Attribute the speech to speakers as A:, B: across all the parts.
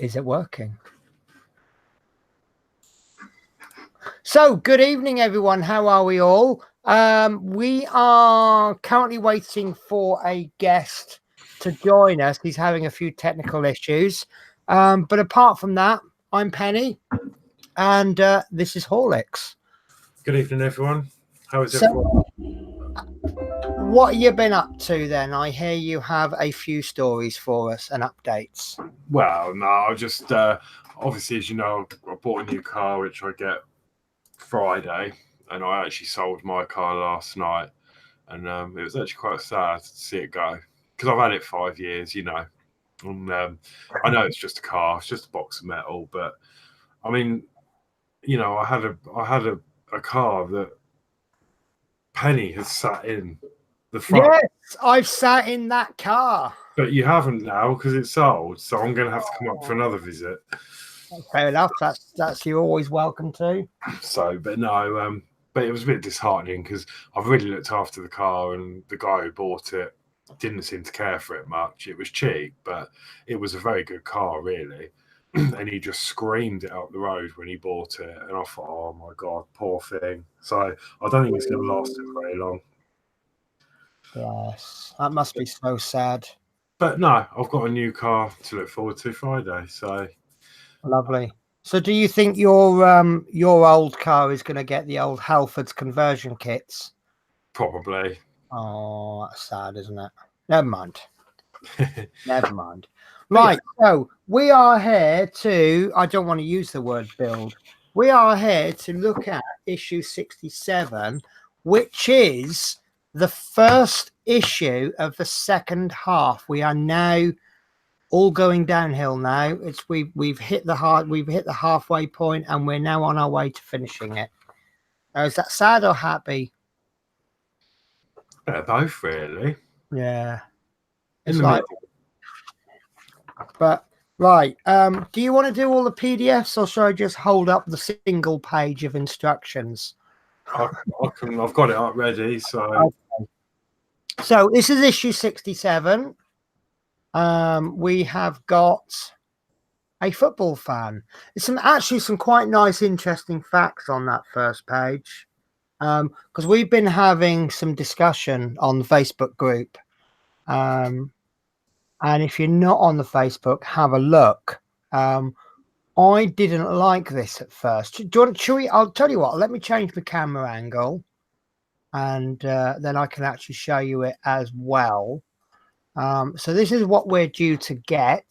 A: Is it working? So, good evening, everyone. How are we all? We are currently waiting for a guest to join us. He's having a few technical issues. But apart from that, I'm Penny, and this is Horlicks.
B: Good evening, everyone. How is everyone?
A: What have you been up to then? I hear you have a few stories for us and updates.
B: Well, no, I just obviously, as you know, I bought a new car, which I get Friday, and I actually sold my car last night, and it was actually quite sad to see it go because I've had it 5 years, you know. And I know it's just a car, it's just a box of metal, but I mean, you know, I had a car that Penny has sat in the front.
A: Yes, I've sat in that car.
B: But you haven't now because it's sold, so I'm going to have to come up for another visit.
A: Fair enough. That's you're always welcome to.
B: So, but no, but it was a bit disheartening because I've really looked after the car, and the guy who bought it didn't seem to care for it much. It was cheap, but it was a very good car, really. And he just screamed it up the road when he bought it, and I thought, oh my god, poor thing. So I don't think it's going to last it very long.
A: Yes, that must be so sad.
B: But no, I've got a new car to look forward to Friday. So
A: lovely. So do you think your old car is going to get the old Halfords conversion kits?
B: Probably.
A: Oh, that's sad, isn't it? Never mind. Never mind. Right, so we are here to, I don't want to use the word build. We are here to look at issue 67, which is the first issue of the second half. We are now all going downhill now. We've hit the halfway point, and we're now on our way to finishing it. Is that sad or happy?
B: Both, really.
A: Yeah.
B: It's like,
A: but right. Do you want to do all the PDFs, or should I just hold up the single page of instructions?
B: I've got it up ready. So,
A: okay. So this is issue 67. We have got a football fan. There's actually some quite nice, interesting facts on that first page. Because we've been having some discussion on the Facebook group. And if you're not on the Facebook, have a look. I didn't like this at first. Do you want? I'll tell you what. Let me change the camera angle, and then I can actually show you it as well. So this is what we're due to get.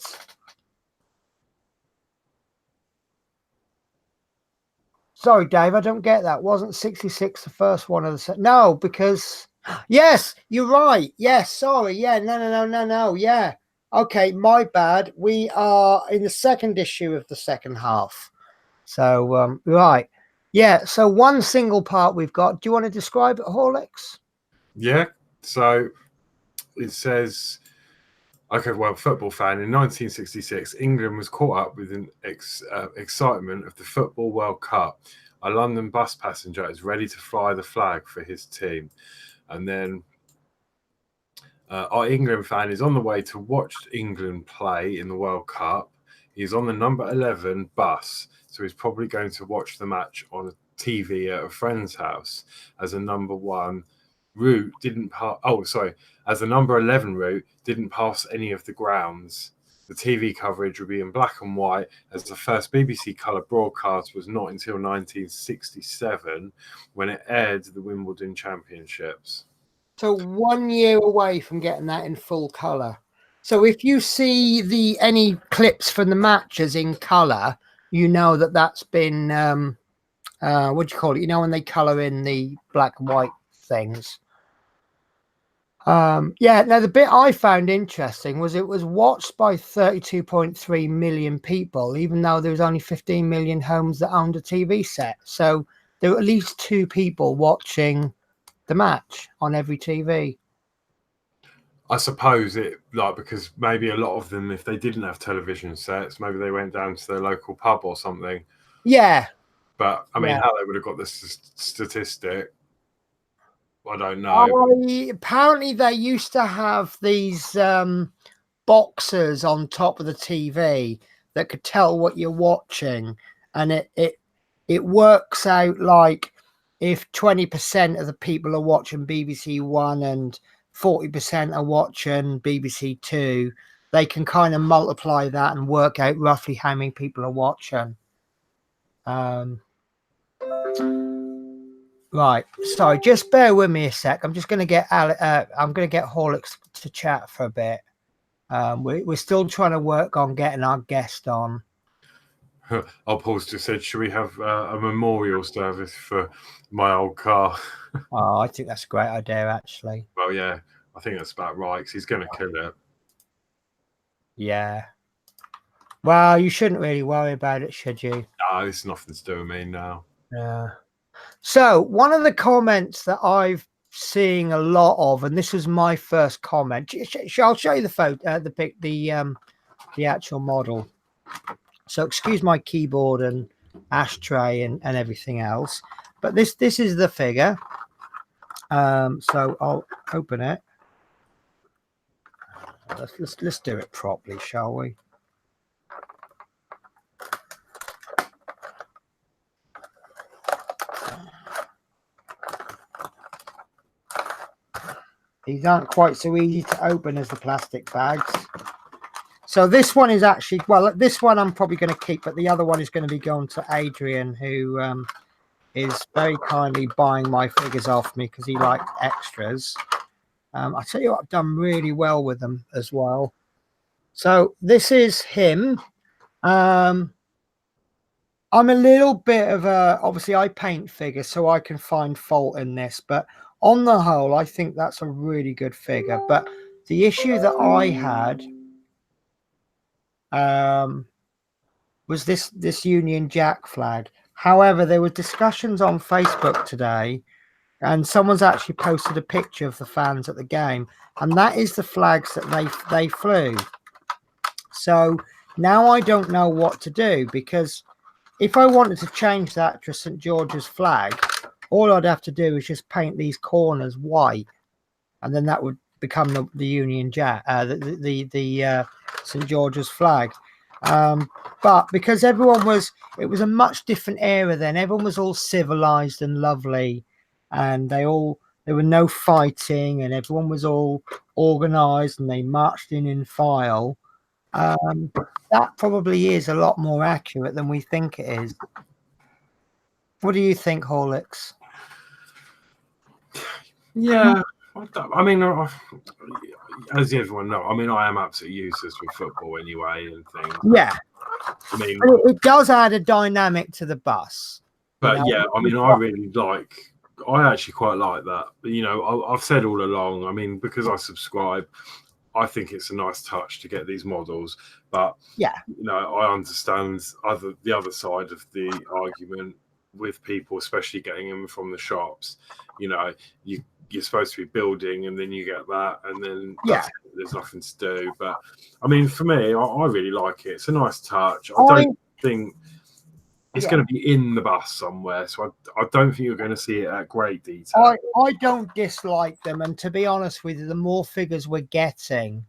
A: Sorry, Dave, I don't get that. Wasn't 66 the first one of the set? No, because yes, you're right. Yes, sorry. Yeah, no. Yeah. Okay, my bad. We are in the second issue of the second half. So right. Yeah, so one single part we've got. Do you want to describe it, Horlicks?
B: Yeah. So it says, okay, well, football fan, in 1966, England was caught up with an excitement of the Football World Cup. A London bus passenger is ready to fly the flag for his team. And then our England fan is on the way to watch England play in the World Cup. He's on the number 11 bus, so he's probably going to watch the match on a TV at a friend's house. As a number 1 route didn't pass. Oh, sorry. As the number 11 route didn't pass any of the grounds, the TV coverage would be in black and white, as the first BBC colour broadcast was not until 1967, when it aired the Wimbledon Championships.
A: So 1 year away from getting that in full colour. So if you see any clips from the matches in colour, you know that's been what do you call it? You know, when they colour in the black and white things. Yeah, now the bit I found interesting was it was watched by 32.3 million people, even though there was only 15 million homes that owned a TV set. So there were at least 2 people watching the match on every TV.
B: I suppose because maybe a lot of them, if they didn't have television sets, maybe they went down to their local pub or something.
A: Yeah.
B: But I mean, how they would have got this statistic, I don't know.
A: Apparently they used to have these boxes on top of the TV that could tell what you're watching, and it works out like if 20% of the people are watching BBC One and 40% are watching BBC Two, they can kind of multiply that and work out roughly how many people are watching. Right, sorry, just bear with me a sec. I'm just going to get Horlicks to chat for a bit. We're still trying to work on getting our guest on.
B: Our Paul's just said, should we have a memorial service for my old car?
A: Oh, I think that's a great idea, actually.
B: Well, yeah, I think that's about right, because he's going to kill it.
A: Yeah. Well, you shouldn't really worry about it, should you?
B: No, it's nothing to do with me now.
A: Yeah. So one of the comments that I've seeing a lot of, and this was my first comment. I'll show you the photo, the actual model. So excuse my keyboard and ashtray and everything else, but this is the figure. So I'll open it. Let's do it properly, shall we? These aren't quite so easy to open as the plastic bags. So this one is actually, well, this one I'm probably going to keep, but the other one is going to be going to Adrian, who is very kindly buying my figures off me because he liked extras. I tell you what, I've done really well with them as well. So this is him. I'm a little bit of a, obviously I paint figures, so I can find fault in this, but on the whole, I think that's a really good figure. But the issue that I had was this Union Jack flag. However, there were discussions on Facebook today, and someone's actually posted a picture of the fans at the game, and that is the flags that they flew. So now I don't know what to do, because if I wanted to change that to a St. George's flag, all I'd have to do is just paint these corners white, and then that would become the Union Jack, the St. George's flag. But because it was a much different era then. Everyone was all civilized and lovely, and there were no fighting, and everyone was all organized, and they marched in file. That probably is a lot more accurate than we think it is. What do you think, Horlicks?
B: Yeah, I mean, as everyone knows, I mean, I am absolutely useless with football anyway and things.
A: Yeah,
B: I mean,
A: it does add a dynamic to the bus.
B: But yeah, I mean, I actually quite like that. You know, I've said all along, I mean, because I subscribe, I think it's a nice touch to get these models. But
A: yeah,
B: you know, I understand the other side of the argument with people, especially getting them from the shops. You know, you're supposed to be building, and then you get that, and then there's nothing to do. But I mean, for me, I really like it. It's a nice touch. I don't think it's going to be in the bus somewhere, so I don't think you're going to see it at great detail.
A: I don't dislike them, and to be honest with you, the more figures we're getting,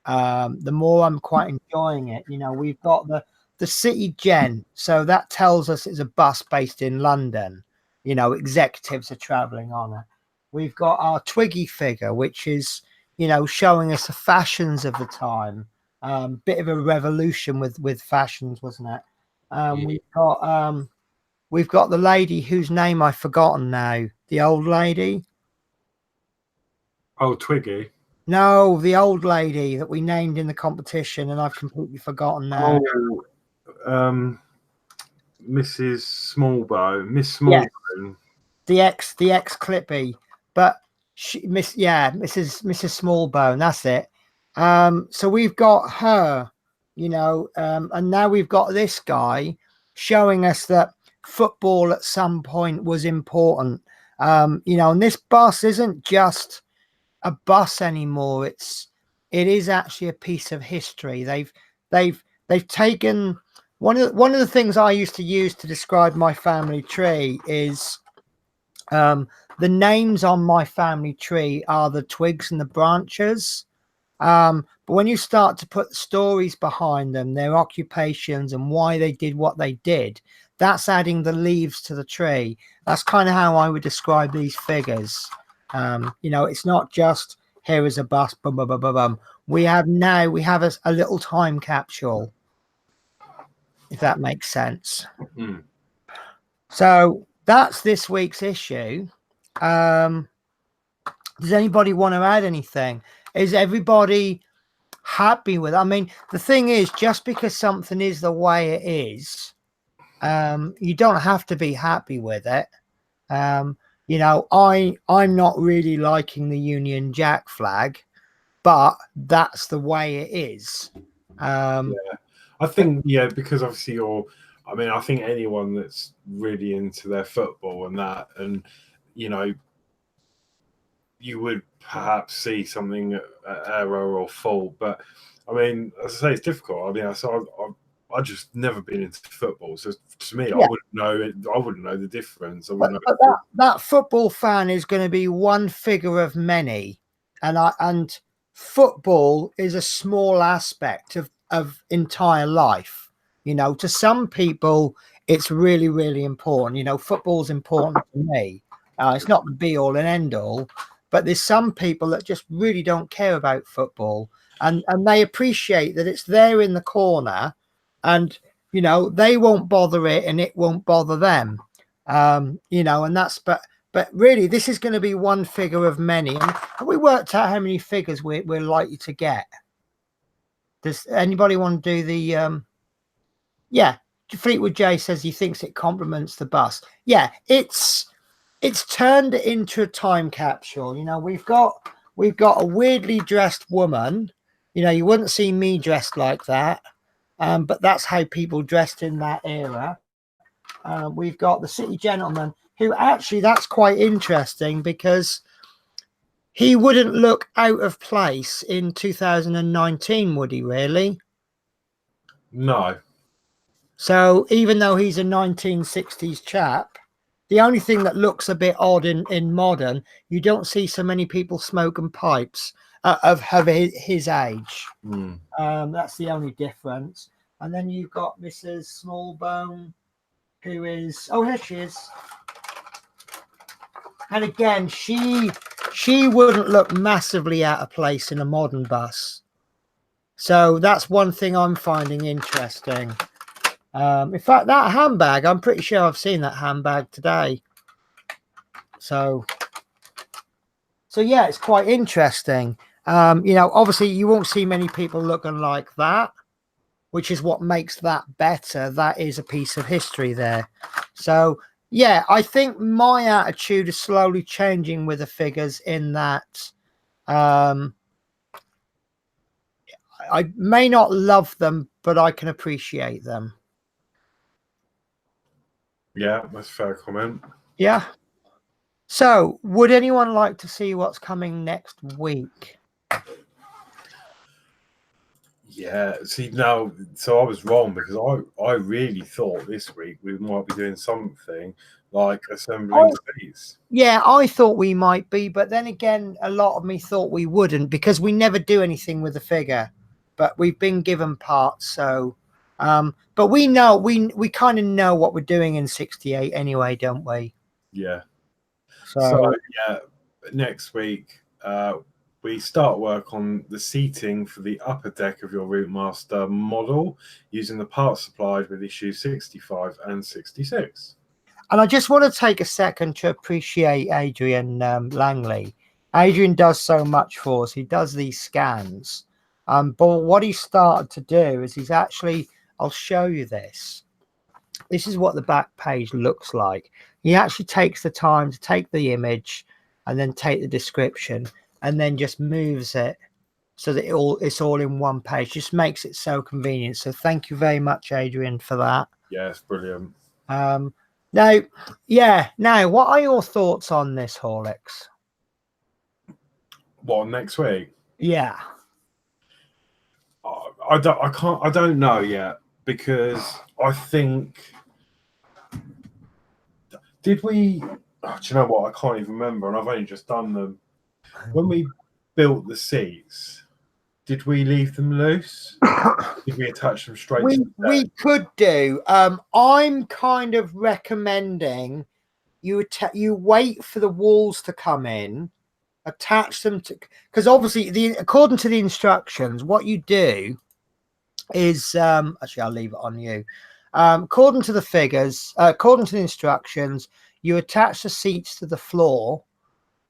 A: the more I'm quite enjoying it. You know, we've got the City Gent, so that tells us it's a bus based in London. You know, executives are travelling on it. We've got our Twiggy figure, which is, you know, showing us the fashions of the time. Bit of a revolution with fashions, wasn't it? We've got the lady whose name I've forgotten now. The old lady.
B: Oh, Twiggy.
A: No, the old lady that we named in the competition, and I've completely forgotten now.
B: Oh, Mrs. Smallbone, Miss Smallbone.
A: Yes. The ex Clippy, but Mrs. Smallbone. That's it. So we've got her, you know, and now we've got this guy showing us that football at some point was important. You know, and this bus isn't just a bus anymore. It is actually a piece of history. They've taken one of the things I used to use to describe my family tree is the names on my family tree are the twigs and the branches. But when you start to put stories behind them, their occupations and why they did what they did, that's adding the leaves to the tree. That's kind of how I would describe these figures. You know, it's not just here is a bus, bum, bum, bum, bum, bum. We have a little time capsule, if that makes sense.
B: Mm.
A: So that's this week's issue. Does anybody want to add anything? Is everybody happy with it? I mean, the thing is, just because something is the way it is, you don't have to be happy with it. You know, I'm not really liking the Union Jack flag, but that's the way it is.
B: Yeah, I think because obviously I mean, I think anyone that's really into their football and that, and you know, you would perhaps see something error or fault, but I mean, as I say, it's difficult. I mean, I just never been into football, so to me,
A: Yeah.
B: I wouldn't know it. I wouldn't know the difference. I
A: But,
B: wouldn't
A: but
B: know.
A: that football fan is going to be one figure of many, and football is a small aspect of entire life. You know, to some people, it's really, really important. You know, football's important to me. It's not the be all and end all, but there's some people that just really don't care about football, and they appreciate that it's there in the corner, and you know they won't bother it, and it won't bother them. You know, and that's but really, this is going to be one figure of many. And have we worked out how many figures we're likely to get? Does anybody want to do the yeah, Fleetwood J says he thinks it complements the bus. Yeah, it's turned it into a time capsule. You know, we've got a weirdly dressed woman. You know, you wouldn't see me dressed like that. But that's how people dressed in that era. We've got the city gentleman, who actually, that's quite interesting because he wouldn't look out of place in 2019, would he really?
B: No.
A: So even though he's a 1960s chap, the only thing that looks a bit odd in modern, you don't see so many people smoking pipes of his age.
B: Mm.
A: That's the only difference. And then you've got Mrs. Smallbone, who is, oh, here she is. And again, she wouldn't look massively out of place in a modern bus. So that's one thing I'm finding interesting. In fact, that handbag, I'm pretty sure I've seen that handbag today. So yeah, it's quite interesting. You know, obviously you won't see many people looking like that, which is what makes that better. That is a piece of history there. So yeah, I think my attitude is slowly changing with the figures in that I may not love them, but I can appreciate them.
B: Yeah, that's a fair comment.
A: Yeah. So would anyone like to see what's coming next week?
B: Yeah, see now, so I was wrong because I really thought this week we might be doing something like assembling seats.
A: Yeah, I thought we might be, but then again, a lot of me thought we wouldn't because we never do anything with the figure, but we've been given parts. So, but we know, we kind of know what we're doing in 68 anyway, don't we?
B: Yeah.
A: So
B: yeah, next week we start work on the seating for the upper deck of your Routemaster model using the parts supplied with issues 65 and 66.
A: and I just want to take a second to appreciate Adrian Langley. Adrian does so much for us. He does these scans. But what he started to do is he's actually, I'll show you this. This is what the back page looks like. He actually takes the time to take the image and then take the description and then just moves it so that it's all in one page. Just makes it so convenient. So thank you very much, Adrian, for that.
B: Yes, brilliant.
A: Now, what are your thoughts on this, Horlicks?
B: What, next week?
A: Yeah.
B: I don't know yet because I think did we do you know what, I can't even remember, and I've only just done them when we built the seats. Did we leave them loose? Did we attach them straight to the
A: we
B: deck?
A: could do. I'm kind of recommending you wait for the walls to come in, attach them to, because obviously according to the instructions, what you do is actually I'll leave it on you. According to the figures, according to the instructions, you attach the seats to the floor,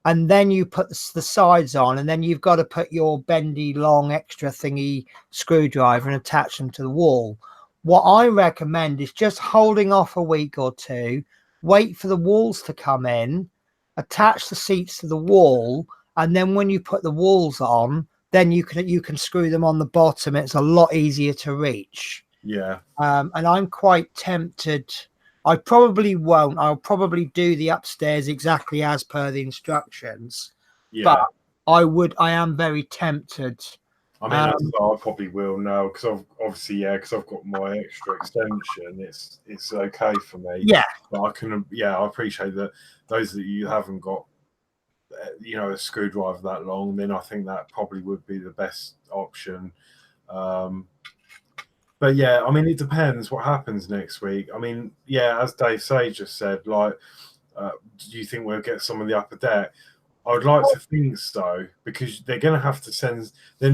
A: and then you put the sides on, and then you've got to put your bendy long extra thingy screwdriver and attach them to the wall. What I recommend is just holding off a week or two, wait for the walls to come in, attach the seats to the wall, and then when you put the walls on, then you can screw them on the bottom. It's a lot easier to reach.
B: Yeah.
A: And I'm quite tempted. I probably won't. I'll probably do the upstairs exactly as per the instructions.
B: Yeah.
A: But I am very tempted.
B: I mean, I probably will now because I've got my extra extension. It's okay for me.
A: Yeah.
B: But I appreciate that those that you haven't got, a screwdriver that long, then I think that probably would be the best option. But yeah, I mean, it depends what happens next week. I mean, yeah, as Dave Sage just said, like, do you think we'll get some of the upper deck? I would like to think so, because they're going to have to send. They're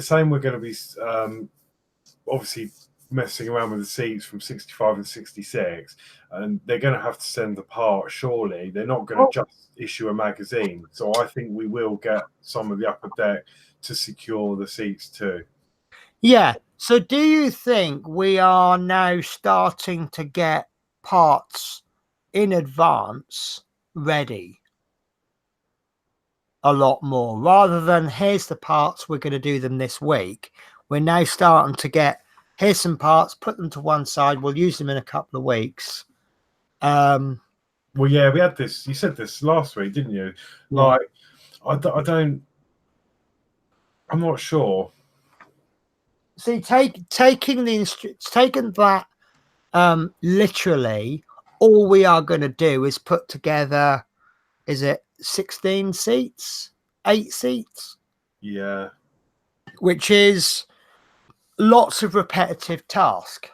B: saying we're going to be obviously messing around with the seats from 65 and 66, and they're going to have to send the part. Surely they're not going to just issue a magazine. So I think we will get some of the upper deck to secure the seats too.
A: Yeah. So do you think we are now starting to get parts in advance ready a lot more, rather than here's the parts, we're going to do them this week? We're now starting to get, here's some parts, put them to one side, we'll use them in a couple of weeks.
B: Well, yeah, we had this. You said this last week, didn't you? Like, I'm not sure.
A: See, taking that literally, all we are going to do is put together, is it 16 seats, 8 seats?
B: Yeah.
A: Which is lots of repetitive task.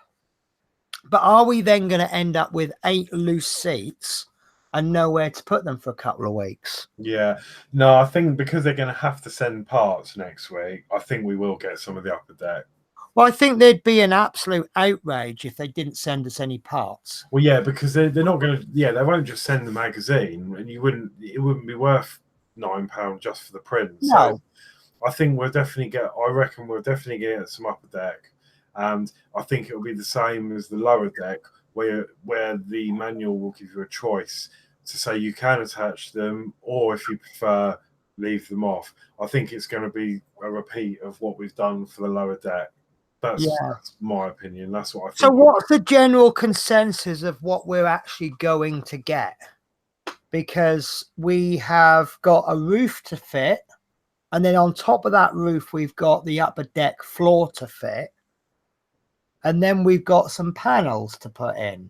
A: But are we then going to end up with 8 loose seats and nowhere to put them for a couple of weeks?
B: Yeah. No, I think because they're going to have to send parts next week, I think we will get some of the upper deck.
A: Well, I think there'd be an absolute outrage if they didn't send us any parts.
B: Well, yeah, because they're not going to. Yeah, they won't just send the magazine, and it wouldn't be worth £9 just for the print.
A: No.
B: So I think I reckon we'll definitely get some upper deck, and I think it'll be the same as the lower deck, where the manual will give you a choice to say you can attach them, or if you prefer, leave them off. I think it's going to be a repeat of what we've done for the lower deck. That's my opinion. That's what I think.
A: So what's the general consensus of what we're actually going to get? Because we have got a roof to fit, and then on top of that roof, we've got the upper deck floor to fit, and then we've got some panels to put in.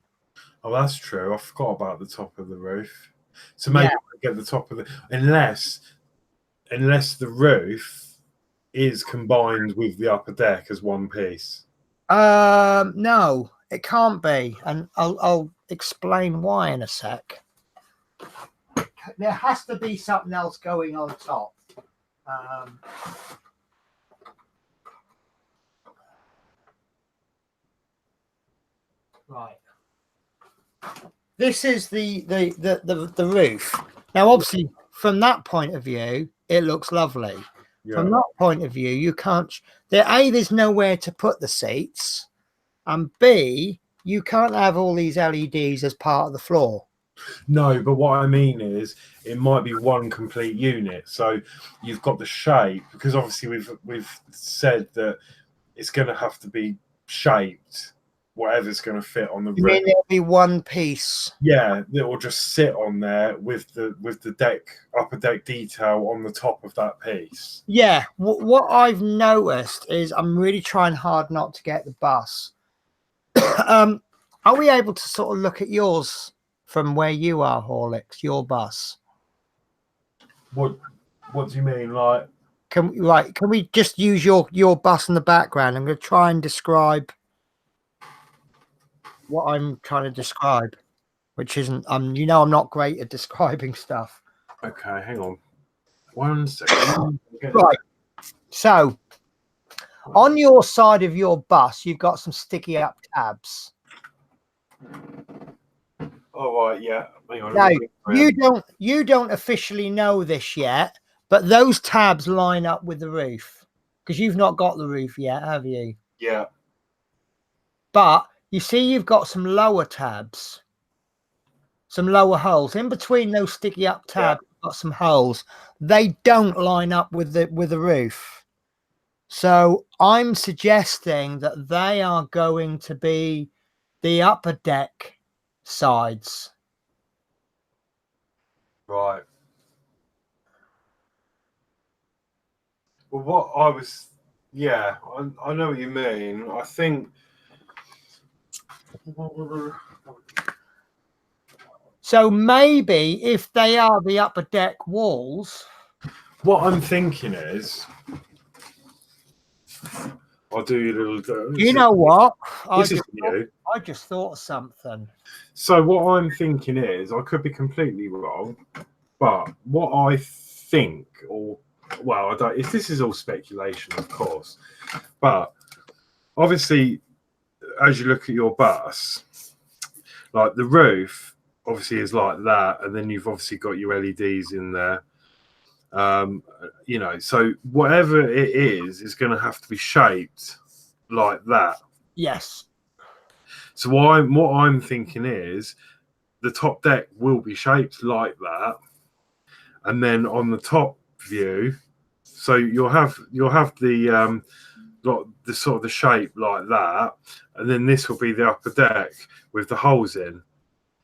B: Oh, that's true. I forgot about the top of the roof. So maybe we'll get the top of the unless the roof is combined with the upper deck as one piece.
A: No, it can't be, and I'll explain why in a sec. There has to be something else going on top. Right. This is the roof. Now, obviously, from that point of view, it looks lovely. Yeah. From that point of view, you can't. There's nowhere to put the seats, and B, you can't have all these LEDs as part of the floor.
B: No, but what I mean is, it might be one complete unit. So you've got the shape, because obviously we've said that it's going to have to be shaped. Whatever's going to fit on the roof.
A: You mean it'll be one piece?
B: Yeah, it will just sit on there with the upper deck detail on the top of that piece.
A: Yeah, what I've noticed is I'm really trying hard not to get the bus. Are we able to sort of look at yours from where you are, Horlicks? Your bus?
B: What do you mean, like?
A: Can we just use your bus in the background? I'm going to try and describe what I'm trying to describe, which isn't I'm not great at describing stuff.
B: Okay, hang on 1 second.
A: Right. So on your side of your bus, you've got some sticky up tabs.
B: All right, yeah. Hang on,
A: Now, you don't officially know this yet, but those tabs line up with the roof because you've not got the roof yet, have you?
B: Yeah.
A: But you see, you've got some lower tabs, some lower holes in between those sticky up tabs. Yeah. You've got some holes. They don't line up with the roof. So I'm suggesting that they are going to be the upper deck sides.
B: Right. Well, what I was, yeah, I know what you mean. I think.
A: So maybe if they are the upper deck walls.
B: What I'm thinking is, I'll do you a little.
A: You know what?
B: This is new.
A: I just thought of something.
B: So what I'm thinking is, I could be completely wrong, but what I think, or well, I don't. If this is all speculation, of course, but obviously, as you look at your bus, like the roof, obviously is like that, and then you've obviously got your LEDs in there. You know, so whatever it is going to have to be shaped like that.
A: Yes.
B: So what I'm thinking is the top deck will be shaped like that, and then on the top view, so you'll have the the sort of the shape like that, and then this will be the upper deck with the holes in.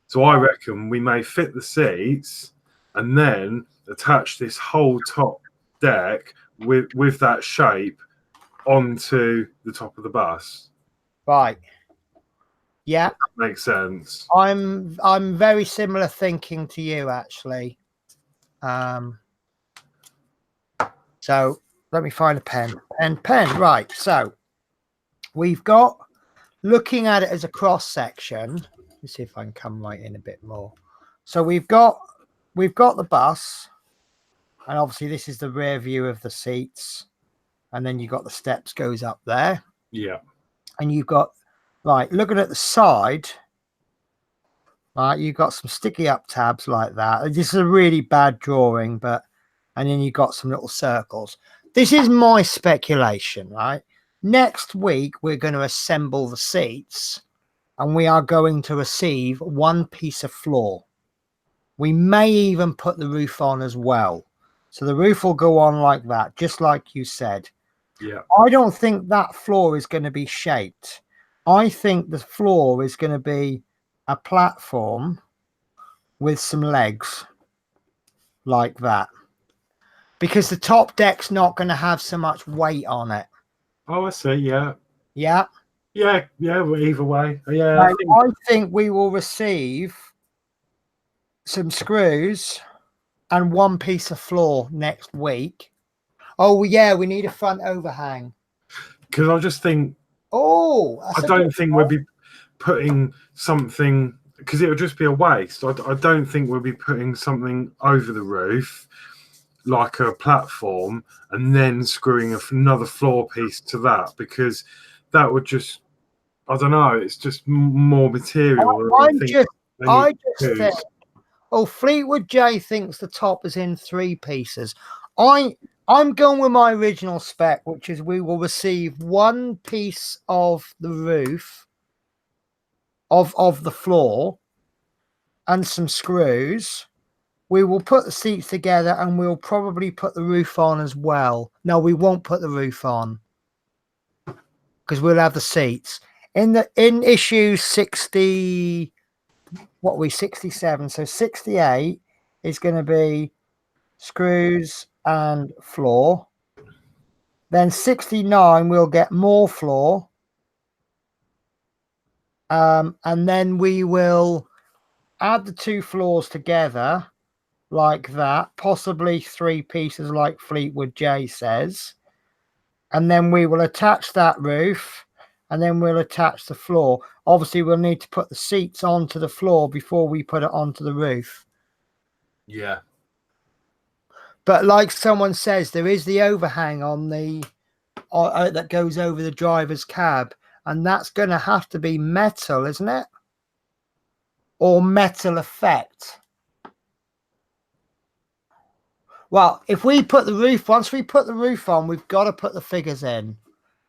B: So I reckon we may fit the seats and then attach this whole top deck with that shape onto the top of the bus.
A: Right. Yeah.
B: That makes sense.
A: I'm very similar thinking to you, actually. So let me find a pen. Right. So we've got, looking at it as a cross section. Let's see if I can come right in a bit more. So we've got the bus, and obviously this is the rear view of the seats, and then you've got the steps goes up there.
B: Yeah.
A: And you've got, right, looking at the side, right, you've got some sticky up tabs like that. This is a really bad drawing, but, and then you've got some little circles. This is my speculation, right? Next week, we're going to assemble the seats, and we are going to receive one piece of floor. We may even put the roof on as well. So the roof will go on like that, just like you said.
B: Yeah.
A: I don't think that floor is going to be shaped. I think the floor is going to be a platform with some legs like that, because the top deck's not going to have so much weight on it.
B: Oh, I see. Yeah.
A: Yeah.
B: Yeah. Yeah. Well, either way. Yeah.
A: I think we will receive some screws and one piece of floor next week. Oh, yeah. We need a front overhang.
B: Because I just think.
A: Oh,
B: I don't think we'll be putting something, because it would just be a waste. I don't think we'll be putting something over the roof like a platform and then screwing another floor piece to that, because that would just, I don't know, it's just more material.
A: I just think, oh, Fleetwood J thinks the top is in 3 pieces. I'm going with my original spec, which is we will receive one piece of the roof of the floor and some screws. We will put the seats together, and we'll probably put the roof on as well. No, we won't put the roof on because we'll have the seats in issue 60. What are we, 67? So 68 is going to be screws and floor. Then 69 we'll get more floor, and then we will add the 2 floors together like that, possibly 3 pieces like Fleetwood J says. And then we will attach that roof, and then we'll attach the floor. Obviously, we'll need to put the seats onto the floor before we put it onto the roof.
B: Yeah.
A: But like someone says, there is the overhang on the that goes over the driver's cab, and that's going to have to be metal, isn't it? Or metal effect. Well, if we put the roof, once we put the roof on, we've got to put the figures in.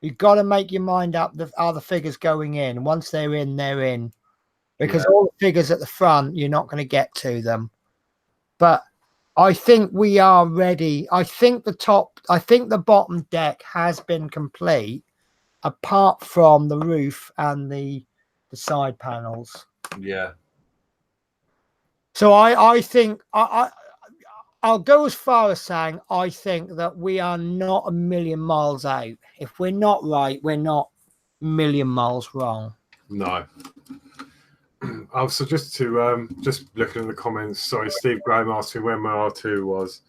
A: You've got to make your mind up. Are the figures going in? Once they're in, they're in. Because all the figures at the front, you're not going to get to them. But I think we are ready. I think the bottom deck has been complete, apart from the roof and the side panels.
B: Yeah.
A: So I think I'll go as far as saying I think that we are not a million miles out. If we're not right, we're not a million miles wrong.
B: No. Also, just looking at the comments. Sorry, Steve Graham asked me where my R2 was.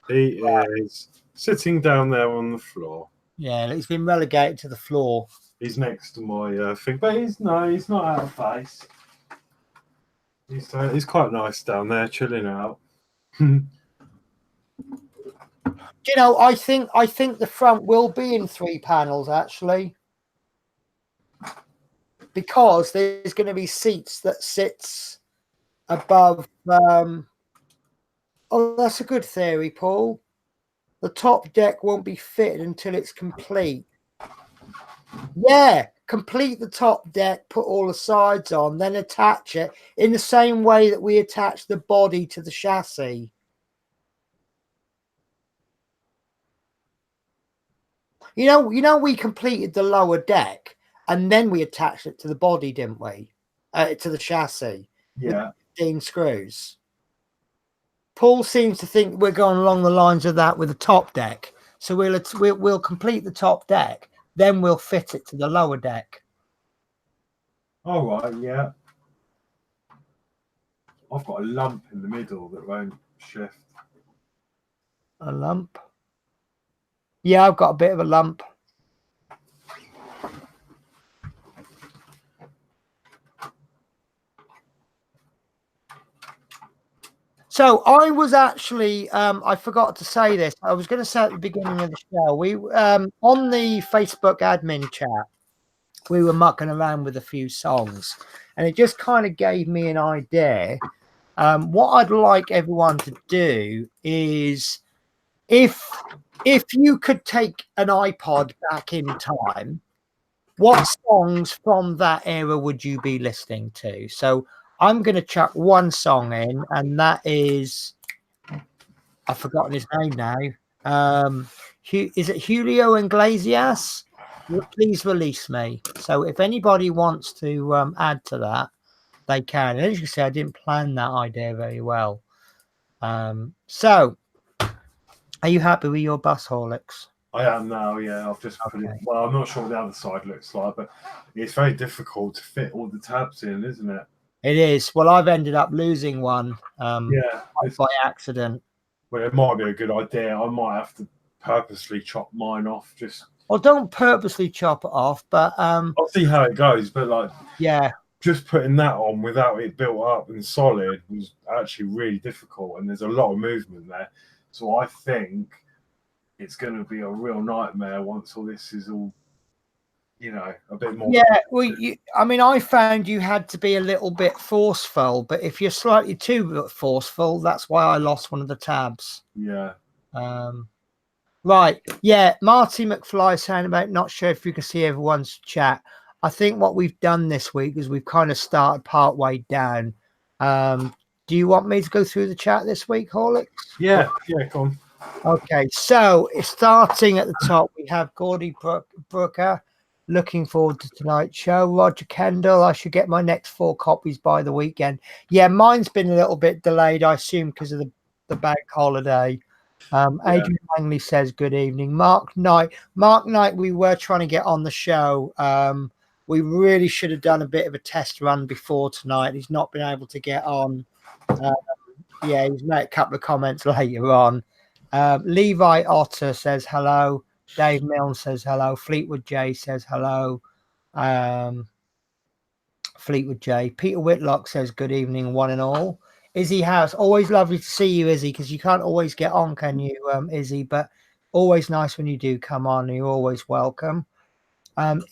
B: He is sitting down there on the floor.
A: Yeah, he's been relegated to the floor.
B: He's next to my thing, but he's not out of face. He's quite nice down there, chilling out.
A: You know, I think the front will be in 3 panels actually, because there's going to be seats that sits above. Oh, that's a good theory, Paul. The top deck won't be fitted until it's complete. Yeah, complete the top deck, put all the sides on, then attach it in the same way that we attach the body to the chassis. You know, we completed the lower deck and then we attached it to the body, didn't we? To the chassis.
B: Yeah.
A: With 15 screws. Paul seems to think we're going along the lines of that with the top deck. So we'll complete the top deck, then we'll fit it to the lower deck.
B: All right, yeah. I've got a lump in the middle that won't shift.
A: A lump? Yeah, I've got a bit of a lump. So I was actually, I forgot to say this. I was going to say at the beginning of the show, we on the Facebook admin chat, we were mucking around with a few songs, and it just kind of gave me an idea. What I'd like everyone to do is, if you could take an iPod back in time, what songs from that era would you be listening to? So I'm going to chuck one song in, and that is, I've forgotten his name now. Is it Julio Iglesias? Please Release Me. So if anybody wants to add to that, they can. And as you can see, I didn't plan that idea very well. So are you happy with your bus, Horlicks?
B: I am now, yeah. I've just put it. Well, I'm not sure what the other side looks like, but it's very difficult to fit all the tabs in, isn't it?
A: It is. Well, I've ended up losing one by accident.
B: Well, it might be a good idea. I might have to purposely chop mine off.
A: Well, don't purposely chop it off, but
B: I'll see how it goes. But just putting that on without it built up and solid was actually really difficult, and there's a lot of movement there. So I think it's going to be a real nightmare once all this is all, a bit more.
A: Yeah, well, I found you had to be a little bit forceful, but if you're slightly too forceful, that's why I lost one of the tabs.
B: Yeah.
A: Right. Yeah, Marty McFly saying about not sure if you can see everyone's chat. I think what we've done this week is we've kind of started part way down. Do you want me to go through the chat this week, Horlicks?
B: Yeah, come on.
A: Okay, so starting at the top, we have Gordy Brooker. Looking forward to tonight's show. Roger Kendall, I should get my next 4 copies by the weekend. Yeah, mine's been a little bit delayed, I assume, because of the bank holiday. Adrian Langley says good evening. Mark Knight, we were trying to get on the show. We really should have done a bit of a test run before tonight. He's not been able to get on. Yeah, he's made a couple of comments later on. Levi Otter says hello. Dave Milne says hello. Fleetwood J says hello. Fleetwood J. Peter Whitlock says good evening, one and all. Izzy House, always lovely to see you, Izzy, because you can't always get on, can you, Izzy? But always nice when you do come on. You're always welcome.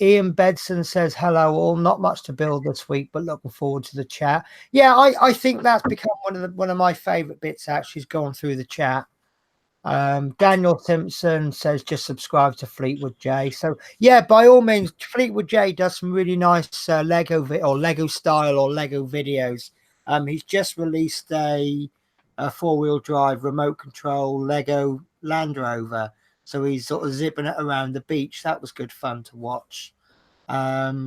A: Ian Bedson says hello all. Not much to build this week, but looking forward to the chat. Yeah, I think that's become one of my favorite bits. Actually, is going through the chat. Daniel Simpson says just subscribe to Fleetwood J. So yeah, by all means, Fleetwood J does some really nice Lego style or Lego videos. He's just released a four-wheel drive remote control Lego Land Rover. So he's sort of zipping it around the beach. That was good fun to watch.
B: Yeah,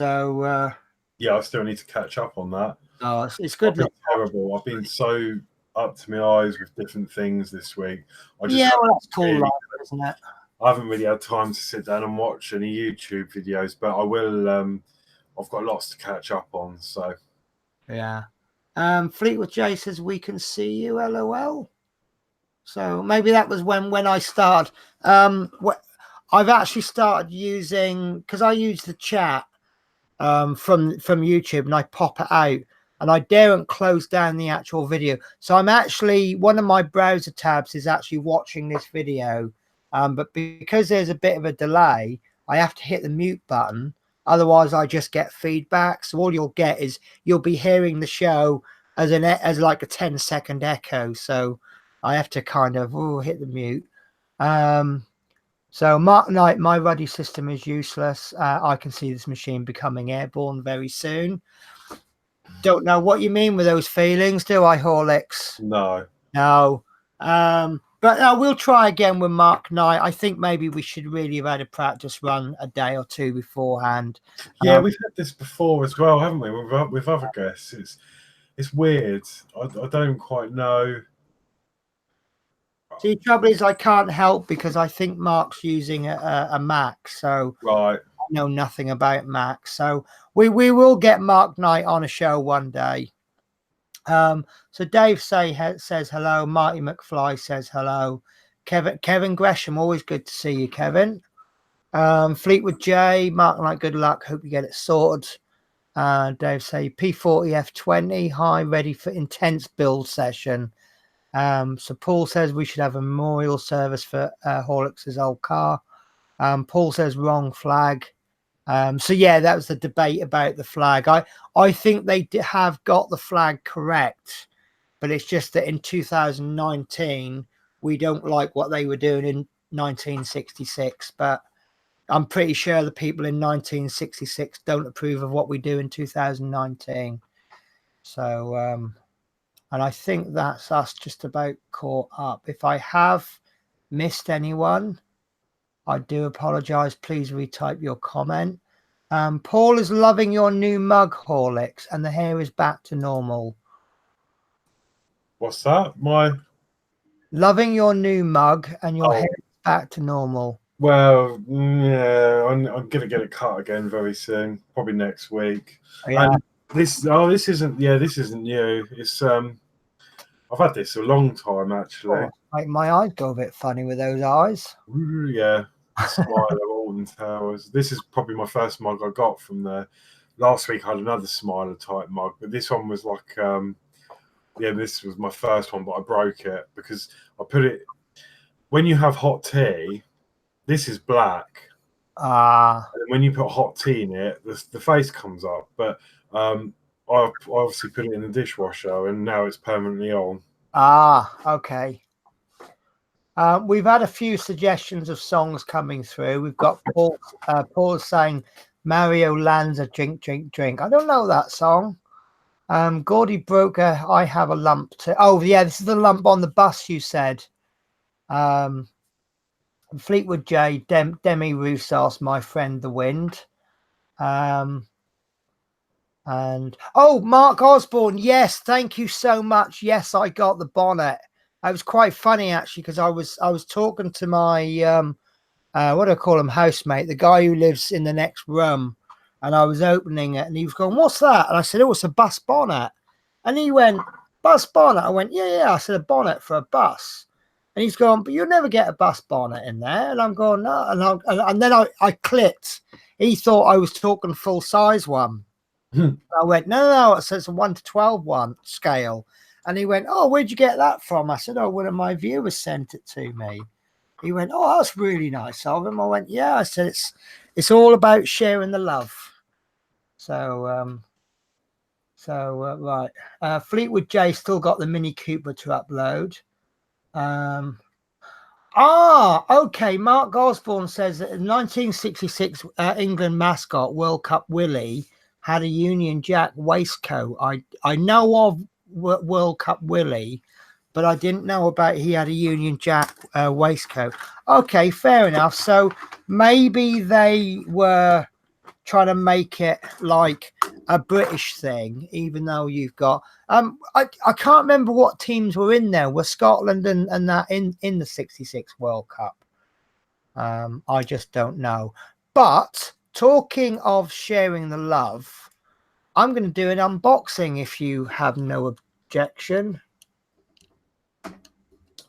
B: I still need to catch up on that.
A: Oh, it's good.
B: I've been terrible. I've been so up to my eyes with different things this week.
A: That's cool, isn't it?
B: I haven't really had time to sit down and watch any YouTube videos, but I will. I've got lots to catch up on. So
A: yeah. Fleetwood J says we can see you. LOL. So maybe that was when I started. I've actually started using, because I use the chat from YouTube and I pop it out and I daren't close down the actual video. So I'm actually, one of my browser tabs is actually watching this video. But because there's a bit of a delay, I have to hit the mute button. Otherwise I just get feedback. So all you'll get is you'll be hearing the show as like a 10-second echo. So I have to kind of hit the mute. So Mark Knight, my ruddy system is useless. I can see this machine becoming airborne very soon. Don't know what you mean with those feelings, do I, Horlicks?
B: No.
A: But we'll try again with Mark Knight. I think maybe we should really have had a practice run a day or two beforehand.
B: Yeah, we've had this before as well, haven't we? With other guests, it's weird. I don't quite know.
A: See, the trouble is I can't help because I think Mark's using a Mac, so
B: right.
A: I know nothing about Mac. So we will get Mark Knight on a show one day. So Dave says hello. Marty McFly says hello. Kevin Gresham, always good to see you, Kevin. Fleetwood J, Mark Knight, good luck. Hope you get it sorted. Dave say P40 F20, hi, ready for intense build session. So Paul says we should have a memorial service for Horlicks' old car. Paul says wrong flag. So yeah, that was the debate about the flag. I think they have got the flag correct, but it's just that in 2019 we don't like what they were doing in 1966. But I'm pretty sure the people in 1966 don't approve of what we do in 2019. So and I think that's us just about caught up. If I have missed anyone, I do apologize. Please retype your comment. Paul is loving your new mug, Horlicks, and the hair is back to normal.
B: What's that?
A: Loving your new mug and your hair is back to normal.
B: Well, yeah, I'm gonna get it cut again very soon, probably next week.
A: Yeah.
B: And this isn't new. It's I've had this a long time actually.
A: Like my eyes go a bit funny with those eyes.
B: Yeah, Smiler Alton Towers. This is probably my first mug I got from there. Last week I had another Smiler type mug, but this one was like, this was my first one, but I broke it because I put it. When you have hot tea, this is black. And when you put hot tea in it, the face comes up. But I obviously put it in the dishwasher, and now it's permanently on.
A: Okay. We've had a few suggestions of songs coming through. We've got Paul saying Mario Lanza, drink, drink, drink. I don't know that song. Gordy Broker, I have a lump to. Oh, yeah, this is the lump on the bus, you said. Fleetwood J, Demi Roussos, My Friend the Wind. And Mark Osborne, yes, thank you so much. Yes, I got the bonnet. It was quite funny actually because I was talking to my what do I call him, housemate, the guy who lives in the next room, and I was opening it and he was going, "What's that?" And I said, "Oh, it's a bus bonnet." And he went, bus bonnet. I went, yeah. I said, a bonnet for a bus. And he's going, but you'll never get a bus bonnet in there. And I'm going, no. And then I clicked. He thought I was talking full size one. I went, no. It says a 1 to 12 one scale. And he went, oh, where'd you get that from? I said, oh, one of my viewers sent it to me. He went, oh, that's really nice of him. I went, yeah. I said, it's all about sharing the love. So, right. Fleetwood J still got the Mini Cooper to upload. Okay. Mark Osborne says that in 1966 England mascot World Cup Willie had a Union Jack waistcoat. I know of World Cup Willie, but I didn't know about he had a Union Jack waistcoat. Okay, fair enough. So maybe they were trying to make it like a British thing, even though you've got I can't remember what teams were in there. Were Scotland and that in the 66 World Cup? I just don't know. But talking of sharing the love, I'm going to do an unboxing if you have no objection.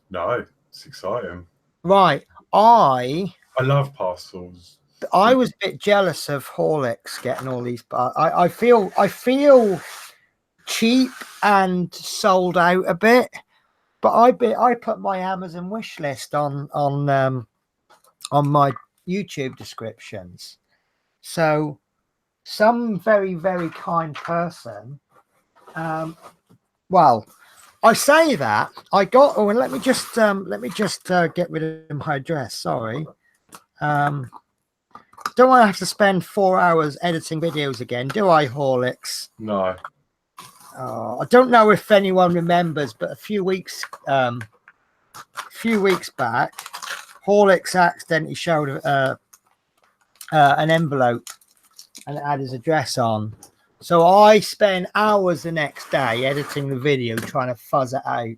B: No, it's exciting.
A: Right. I
B: love parcels.
A: I was a bit jealous of Horlicks getting all these, but I feel cheap and sold out a bit. But I put my Amazon wish list on my YouTube descriptions. So some very, very kind person. Well, I say that I got. Oh, and let me just get rid of my address. Sorry. Don't want to have to spend 4 hours editing videos again, do I, Horlicks?
B: No.
A: I don't know if anyone remembers, but a few weeks back, Horlicks accidentally showed an envelope and it had his address on. So I spent hours the next day editing the video trying to fuzz it out.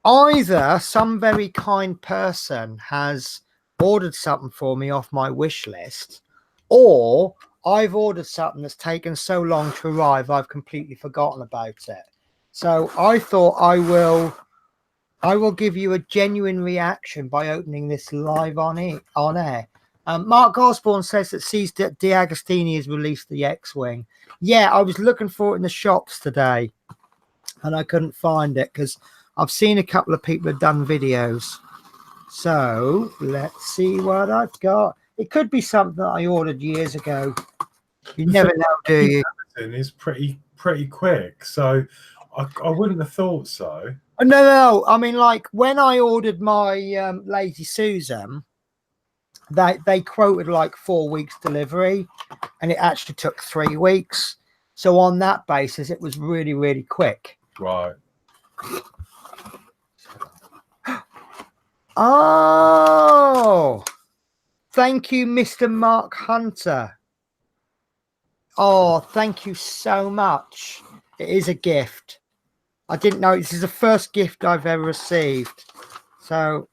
A: Either some very kind person has ordered something for me off my wish list, or I've ordered something that's taken so long to arrive I've completely forgotten about it. So I thought I will give you a genuine reaction by opening this live on air. Mark Osborne says that sees that D'Agostini has released the X-Wing. Yeah, I was looking for it in the shops today and I couldn't find it because I've seen a couple of people have done videos. So let's see what I've got. It could be something that I ordered years ago. You never know, do you?
B: It's pretty quick, so I wouldn't have thought so.
A: No. I mean, like when I ordered my Lady Susan, they quoted like 4 weeks delivery, and it actually took 3 weeks. So on that basis, it was really, really quick.
B: Right.
A: Oh, thank you, Mr. Mark Hunter. Oh, thank you so much. It is a gift. I didn't know this is the first gift I've ever received. So,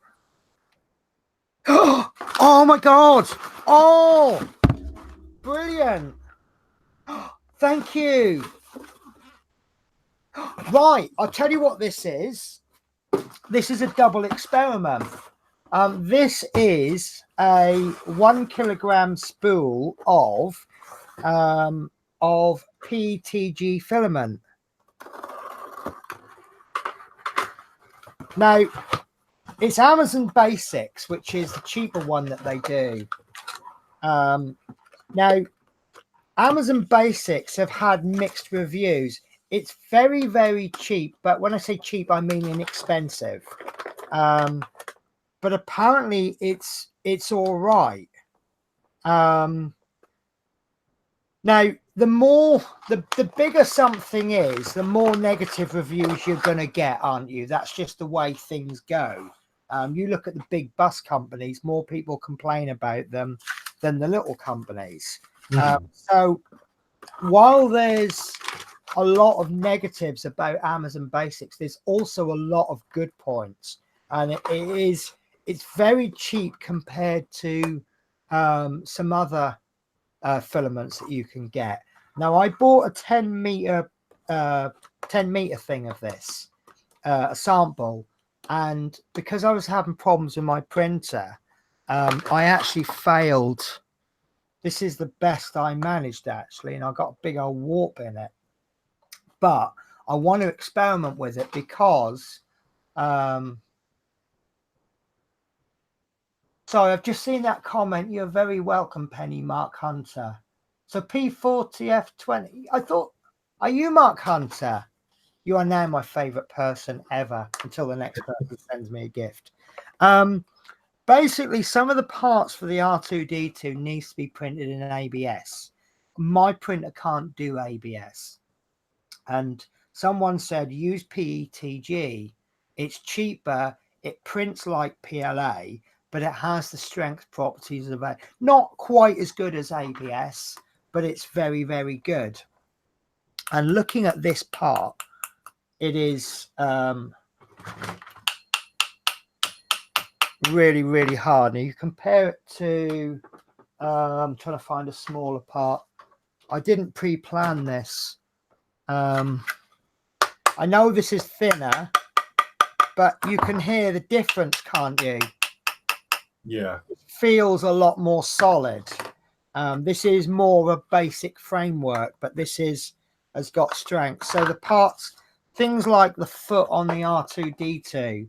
A: oh my God. Oh, brilliant. Thank you. Right. I'll tell you what this is. This is a double experiment. This is a 1 kilogram spool of PETG filament. Now, it's Amazon Basics, which is the cheaper one that they do. Now, Amazon Basics have had mixed reviews. It's very, very cheap, but when I say cheap, I mean inexpensive. But apparently, it's all right. Now, the bigger something is, the more negative reviews you're going to get, aren't you? That's just the way things go. You look at the big bus companies, more people complain about them than the little companies. So while there's a lot of negatives about Amazon Basics, there's also a lot of good points, and it's very cheap compared to some other filaments that you can get. Now I bought a 10 10-meter thing of this, a sample. And because I was having problems with my printer, I actually failed. This is the best I managed, actually, and I got a big old warp in it. But I want to experiment with it because sorry, I've just seen that comment. You're very welcome, Penny Mark Hunter. So P40F20. I thought, are you Mark Hunter? You are now my favorite person ever until the next person sends me a gift. Basically, some of the parts for the R2D2 needs to be printed in an ABS. My printer can't do ABS. And someone said, use PETG. It's cheaper. It prints like PLA, but it has the strength properties of it. Not quite as good as ABS, but it's very, very good. And looking at this part, it is really, really hard. Now you compare it to, I'm trying to find a smaller part. I didn't pre-plan this. I know this is thinner, but you can hear the difference, can't you?
B: Yeah.
A: It feels a lot more solid. This is more of a basic framework, but this has got strength. So the parts, things like the foot on the R2D2,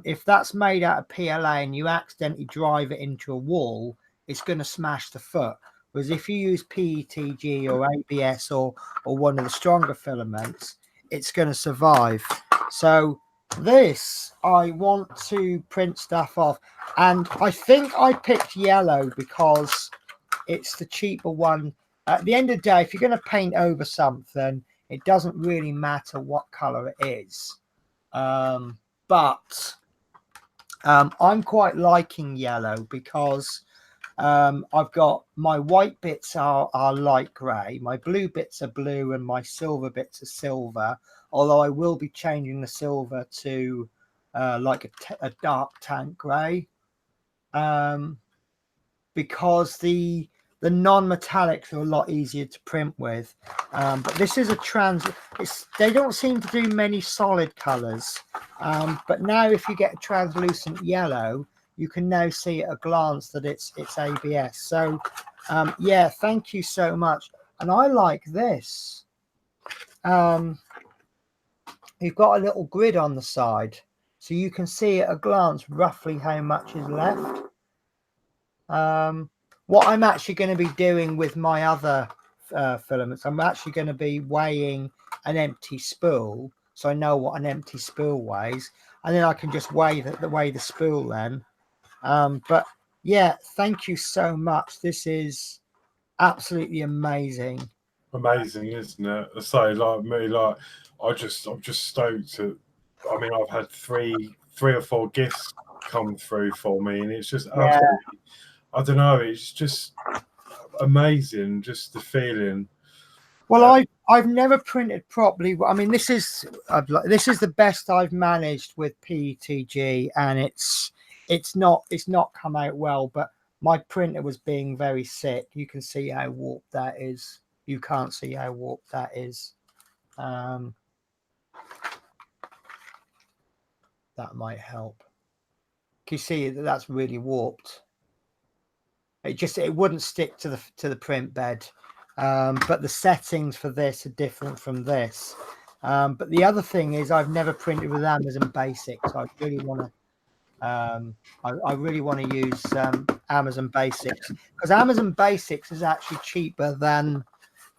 A: if that's made out of PLA and you accidentally drive it into a wall, it's going to smash the foot. Whereas if you use PETG or ABS or one of the stronger filaments, it's going to survive. So this, I want to print stuff off. And I think I picked yellow because it's the cheaper one. At the end of the day, if you're going to paint over something, it doesn't really matter what color it is. But I'm quite liking yellow because I've got my white bits are light grey, my blue bits are blue, and my silver bits are silver. Although I will be changing the silver to like a dark tank grey, because the non-metallics are a lot easier to print with. But this is a they don't seem to do many solid colors, but now if you get a translucent yellow, you can now see at a glance that it's ABS. So yeah, thank you so much. And I like this. You've got a little grid on the side, so you can see at a glance roughly how much is left. What I'm actually going to be doing with my other filaments, I'm actually going to be weighing an empty spool, so I know what an empty spool weighs, and then I can just weigh the spool then. But yeah, thank you so much. This is absolutely amazing.
B: Amazing, isn't it? I say, like me, like I'm just stoked to. I mean, I've had three or four gifts come through for me, and it's just absolutely. I don't know. It's just amazing, just the feeling.
A: Well, I've never printed properly. I mean, this is the best I've managed with PETG, and it's not come out well. But my printer was being very sick. You can see how warped that is. You can't see how warped that is. That might help. Can you see that that's really warped? It wouldn't stick to the print bed. But the settings for this are different from this. But the other thing is I've never printed with Amazon Basics. I really want to. I really want to use Amazon Basics, because Amazon Basics is actually cheaper than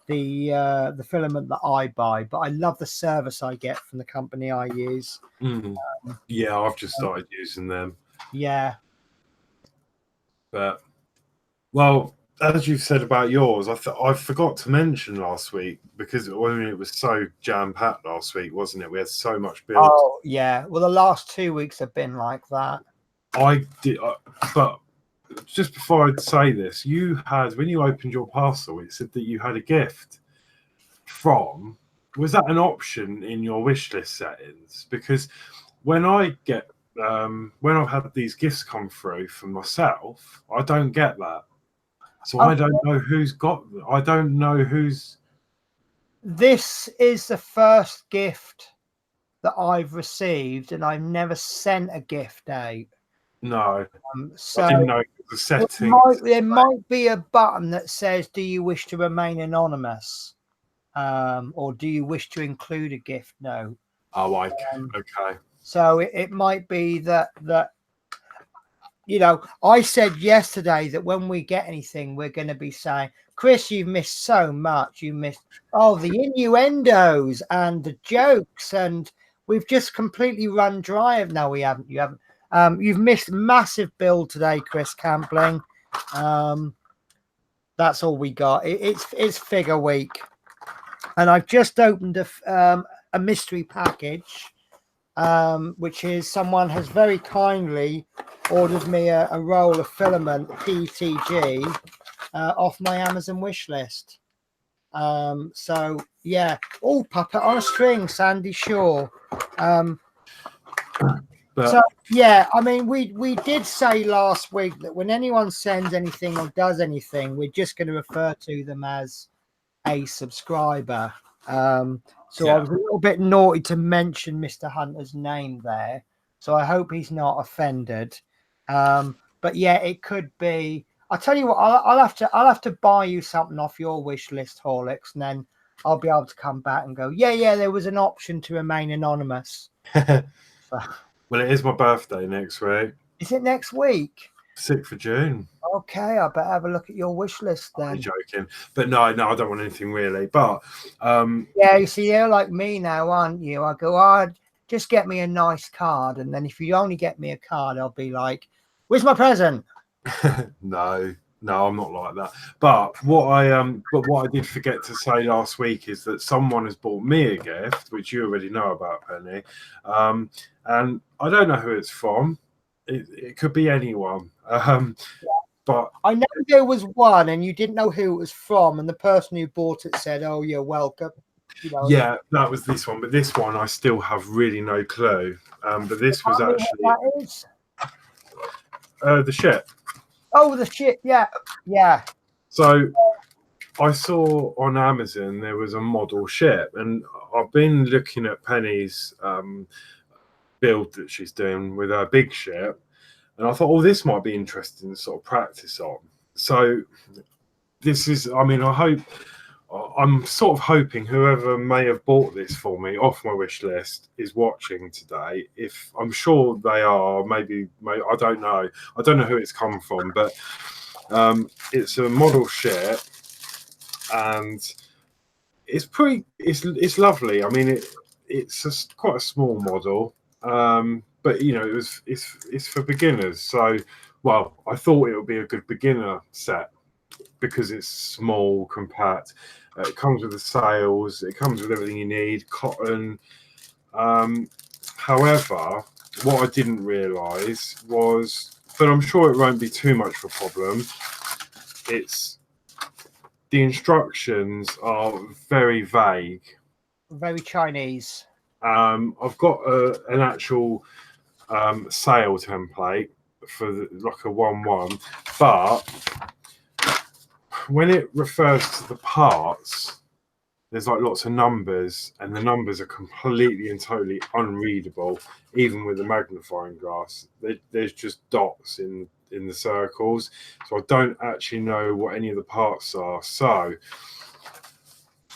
A: the filament that I buy. But I love the service I get from the company I use.
B: Yeah, I've just started using them.
A: Yeah.
B: But well, as you've said about yours, I forgot to mention last week, because it was so jam-packed last week, wasn't it? We had so much build.
A: Oh, yeah. Well, the last 2 weeks have been like that.
B: I did, but just before I'd say this, you had, when you opened your parcel, it said that you had a gift from, was that an option in your wish list settings? Because when I get, when I've had these gifts come through for myself, I don't get that. So I don't know who's got them. I don't know who's.
A: this is the first gift that I've received, and I've never sent a gift out.
B: No,
A: So
B: I didn't know the settings.
A: there might be a button that says, "Do you wish to remain anonymous?" Or "Do you wish to include a gift note?"
B: Oh, okay.
A: So it might be that I said yesterday that when we get anything, we're going to be saying, "Chris, you've missed so much. You missed the innuendos and the jokes, and we've just completely run dry." No, we haven't. You haven't. You've missed massive build today, Chris Campling. That's all we got. It's figure week, and I've just opened a mystery package, which is someone has very kindly ordered me a roll of filament PTG off my Amazon wish list. So yeah, puppet on a string, Sandy Shaw. So yeah, I mean, we did say last week that when anyone sends anything or does anything, we're just going to refer to them as a subscriber. So I was a little bit naughty to mention Mr. Hunter's name there, so I hope he's not offended. But yeah, it could be. I'll tell you what, I'll have to buy you something off your wish list, Horlicks, and then I'll be able to come back and go, yeah, there was an option to remain anonymous. So,
B: well, it is my birthday next week.
A: Is it next week?
B: 6th of June.
A: Okay, I better have a look at your wish list then.
B: I'm joking, but no, I don't want anything really. But
A: yeah, you see, you're like me now, aren't you? I go, just get me a nice card, and then if you only get me a card, I'll be like, "Where's my present?"
B: No, I'm not like that. But what I did forget to say last week is that someone has bought me a gift, which you already know about, Penny. And I don't know who it's from. It could be anyone. But
A: I know there was one, and you didn't know who it was from, and the person who bought it said, "Oh, you're welcome."
B: Yeah, that was this one, but this one I still have really no clue. But this was actually the ship.
A: Oh, the ship, yeah.
B: So I saw on Amazon there was a model ship, and I've been looking at Penny's build that she's doing with her big ship, and I thought, this might be interesting to sort of practice on. So this is, I'm sort of hoping whoever may have bought this for me off my wish list is watching today. If I'm sure they are, maybe I don't know. I don't know who it's come from, but it's a model ship, and it's lovely. I mean, it's quite a small model, but it's for beginners. So, well, I thought it would be a good beginner set because it's small, compact. It comes with the sails. It comes with everything you need, cotton. However, what I didn't realise was, but I'm sure it won't be too much of a problem. The instructions are very vague,
A: very Chinese.
B: I've got an actual sail template for like a 1-1, but when it refers to the parts, there's like lots of numbers, and the numbers are completely and totally unreadable, even with the magnifying glass. There's just dots in the circles, so I don't actually know what any of the parts are. So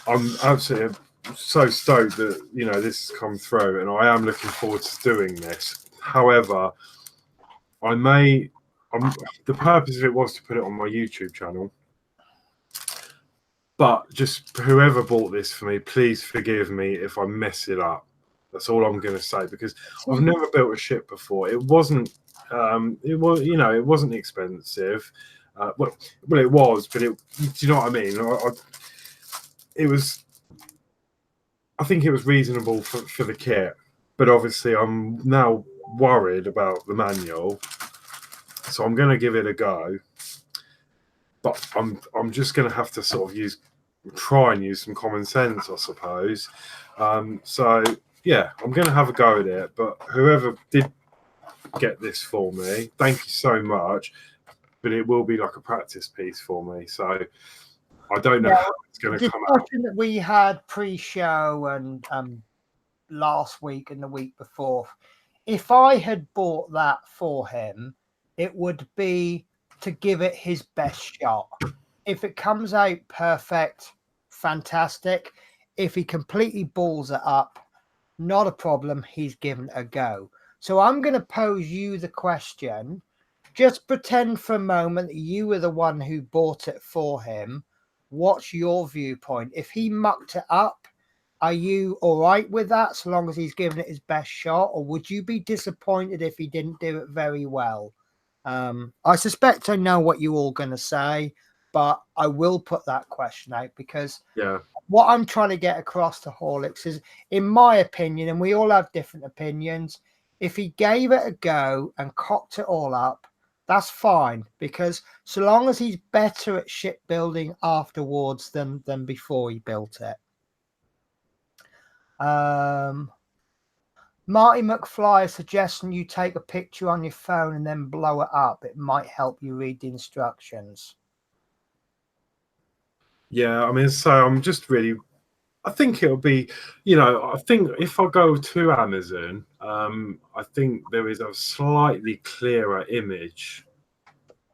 B: I'm absolutely so stoked that this has come through, and I am looking forward to doing this. However, the purpose of it was to put it on my YouTube channel. But just whoever bought this for me, please forgive me if I mess it up. That's all I'm going to say, because I've never built a ship before. It wasn't, it wasn't expensive. Well, it was, but do you know what I mean? It was. I think it was reasonable for the kit, but obviously I'm now worried about the manual, so I'm going to give it a go. But I'm just going to have to sort of try and use some common sense, I suppose. So yeah, I'm going to have a go at it. But whoever did get this for me, thank you so much. But it will be like a practice piece for me. So I don't know how it's going to come out.
A: Discussion that we had pre-show and last week and the week before. If I had bought that for him, it would be to give it his best shot. If it comes out perfect, fantastic. If he completely balls it up, not a problem. He's given it a go. So I'm going to pose you the question. Just pretend for a moment that you were the one who bought it for him. What's your viewpoint? If he mucked it up, are you all right with that so long as he's given it his best shot? Or would you be disappointed if he didn't do it very well? I suspect I know what you're all going to say, but I will put that question out because what I'm trying to get across to Horlicks is, in my opinion, and we all have different opinions, if he gave it a go and cocked it all up, that's fine, because so long as he's better at shipbuilding afterwards than before he built it. Marty McFly is suggesting you take a picture on your phone and then blow it up. It might help you read the instructions.
B: Yeah, I mean, so I'm just really, I think it'll be, I think if I go to Amazon, I think there is a slightly clearer image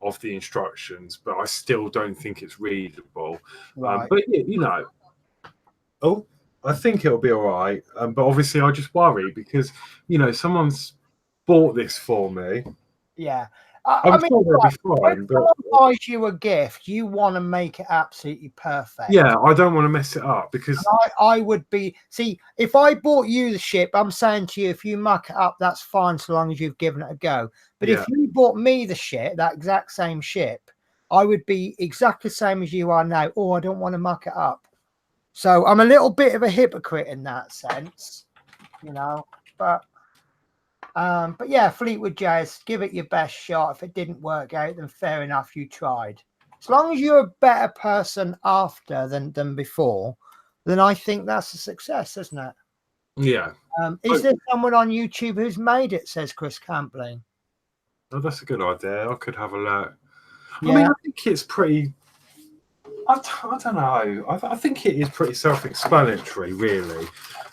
B: of the instructions, but I still don't think it's readable.
A: Right.
B: But I think it'll be all right. But obviously, I just worry because someone's bought this for me.
A: Yeah.
B: I'm sure they'll be fine.
A: When someone buys you a gift, you want to make it absolutely perfect.
B: Yeah, I don't want to mess it up because
A: I would be. See, if I bought you the ship, I'm saying to you, if you muck it up, that's fine so long as you've given it a go. But if you bought me the ship, that exact same ship, I would be exactly the same as you are now. Oh, I don't want to muck it up. So I'm a little bit of a hypocrite in that sense, but yeah, Fleetwood Jazz, give it your best shot. If it didn't work out, then fair enough, you tried. As long as you're a better person after than before, then I think that's a success, isn't it?
B: Yeah.
A: Is there someone on YouTube who's made it, says Chris Campling?
B: Oh, that's a good idea. I could have a look.
A: Yeah.
B: I mean, I think it's pretty... I don't know. I think it is pretty self-explanatory, really.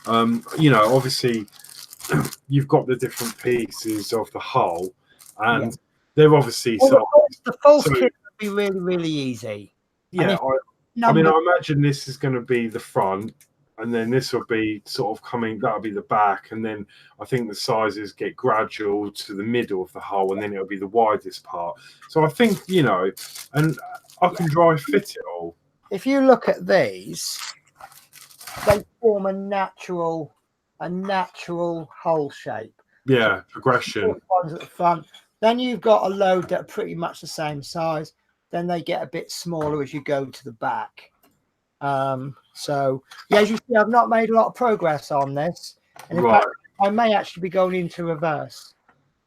B: Obviously, you've got the different pieces of the hull, and they're obviously
A: the false kit would be really, really easy.
B: Yeah, I mean, I imagine this is going to be the front, and then this will be sort of coming. That'll be the back, and then I think the sizes get gradual to the middle of the hull, and then it'll be the widest part. So I think and I can dry fit it all.
A: If you look at these, they form a natural hull shape.
B: Yeah, progression.
A: Ones at the front. Then you've got a load that are pretty much the same size. Then they get a bit smaller as you go to the back. So yeah, as you see, I've not made a lot of progress on this, and in fact, I may actually be going into reverse.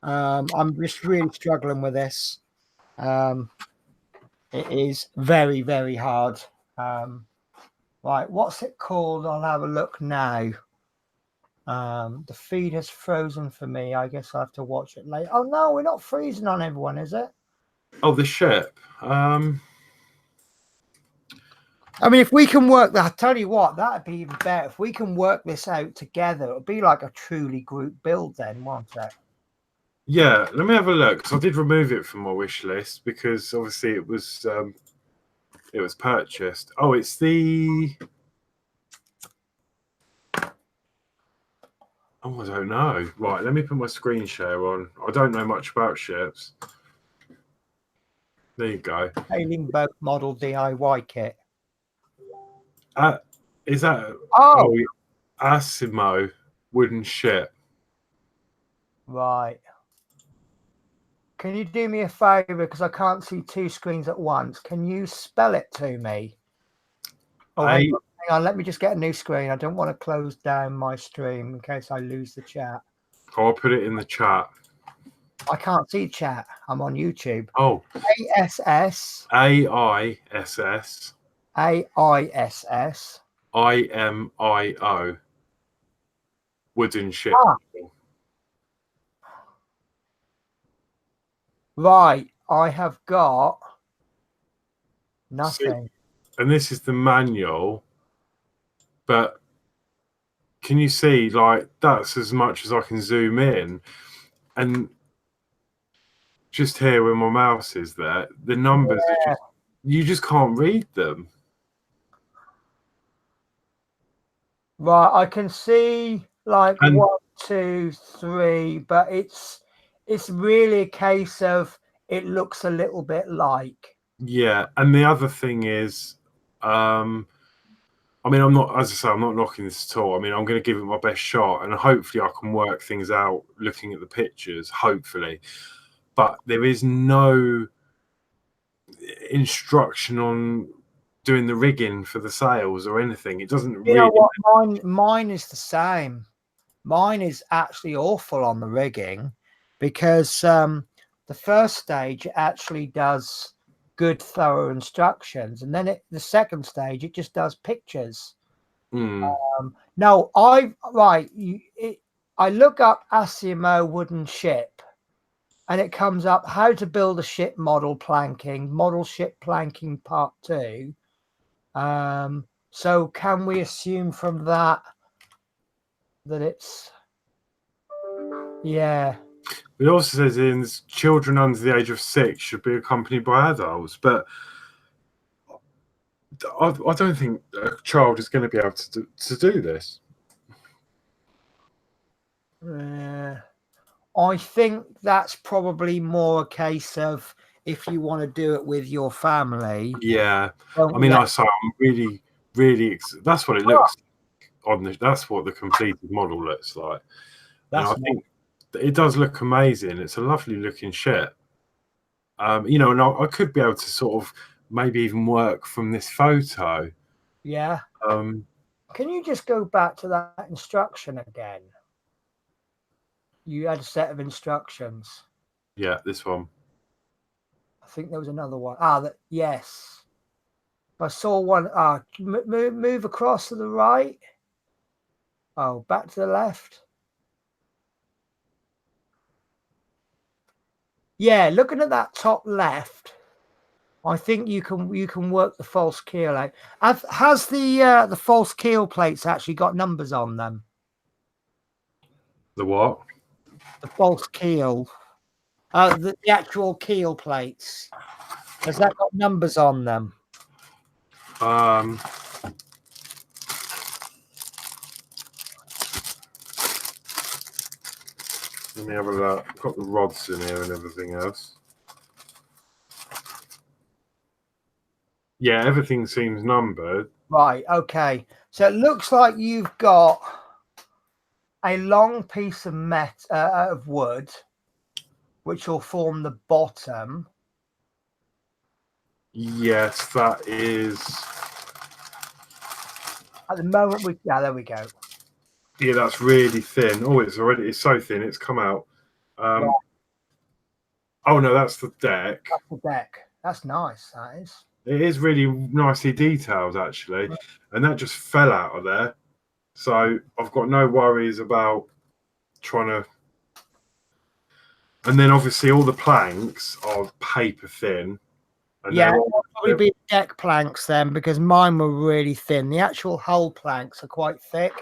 A: I'm just really struggling with this. It is very, very hard. Right, what's it called? I'll have a look now. The feed has frozen for me. I guess I have to watch it later. Oh no, we're not freezing on everyone, is it?
B: Oh, the ship.
A: I mean, if we can work that, I tell you what, that'd be even better. If we can work this out together, it'll be like a truly group build then, won't it?
B: Yeah, let me have a look, because I did remove it from my wish list because obviously it was purchased. Oh, it's the... Oh, I don't know. Right, let me put my screen share on. I don't know much about ships. There you go.
A: Sailing boat model DIY kit.
B: Is that Asimo wooden ship?
A: Right. Can you do me a favor, because I can't see two screens at once? Can you spell it to me? Oh, hang on, let me just get a new screen. I don't want to close down my stream in case I lose the chat.
B: I'll put it in the chat.
A: I can't see chat. I'm on YouTube.
B: Oh.
A: ASS.
B: AISS.
A: AISS.
B: IMIO. Wooden ship.
A: Right. I have got nothing.
B: and this is the manual, but can you see, like, that's as much as I can zoom in, and just here where my mouse is there, the numbers are just, you just can't read them.
A: Right, I can see like
B: And
A: 1, 2, 3, but it's really a case of it looks a little bit like.
B: yeah, and the other thing is, I mean, I'm not, as I say, I'm not knocking this at all. I mean, I'm going to give it my best shot, and hopefully I can work things out looking at the pictures, hopefully. But there is no instruction on doing the rigging for the sails or anything. It doesn't
A: You
B: really.
A: know what? Mine is the same. Mine is actually awful on the rigging because the first stage actually does good, thorough instructions, and then the second stage it just does pictures. No, I look up Asimo wooden ship, and it comes up how to build a ship model planking, model ship planking part 2. So can we assume from that it's, yeah.
B: It also says in children under the age of 6 should be accompanied by adults, but I don't think a child is going to be able to do this.
A: I think that's probably more a case of if you want to do it with your family.
B: Yeah, I mean, I'm really, really. That's what it looks like on the. That's what the completed model looks like. And I think it does look amazing. It's a lovely looking ship. You know, and I could be able to sort of maybe even work from this photo.
A: Yeah. Can you just go back to that instruction again? You had a set of instructions.
B: Yeah, this one.
A: I think there was another one. Yes. I saw one. Move across to the right. Oh, back to the left. Yeah, looking at that top left, I think you can work the false keel out. Has the false keel plates actually got numbers on them?
B: The what?
A: The false keel. The actual keel plates. Has that got numbers on them?
B: Let me have a look. I've got the rods in here and everything else. Yeah, everything seems numbered.
A: Right, okay. So it looks like you've got a long piece of wood, which will form the bottom.
B: Yes, that is.
A: At the moment, there we go.
B: Yeah, that's really thin. Oh, it's so thin, it's come out.
A: Right.
B: Oh no, that's the deck.
A: That's the deck. That's nice, that is.
B: It is really nicely detailed, actually. Right. And that just fell out of there. So I've got no worries about trying to. And then obviously all the planks are paper thin. And
A: yeah, it'll probably be deck planks then, because mine were really thin. The actual hull planks are quite thick.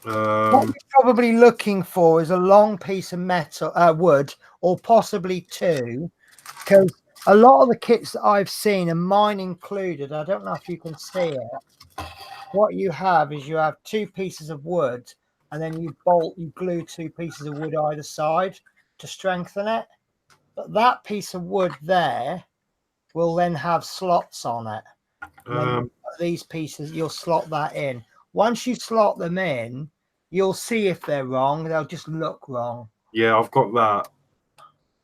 A: What you're probably looking for is a long piece of metal, wood, or possibly two, because a lot of the kits that I've seen, and mine included, I don't know if you can see it. What you have is you have two pieces of wood, and then you glue two pieces of wood either side to strengthen it. But that piece of wood there will then have slots on it. And then these pieces, you'll slot that in. Once you slot them in, you'll see if they're wrong. They'll just look wrong.
B: Yeah, I've got that.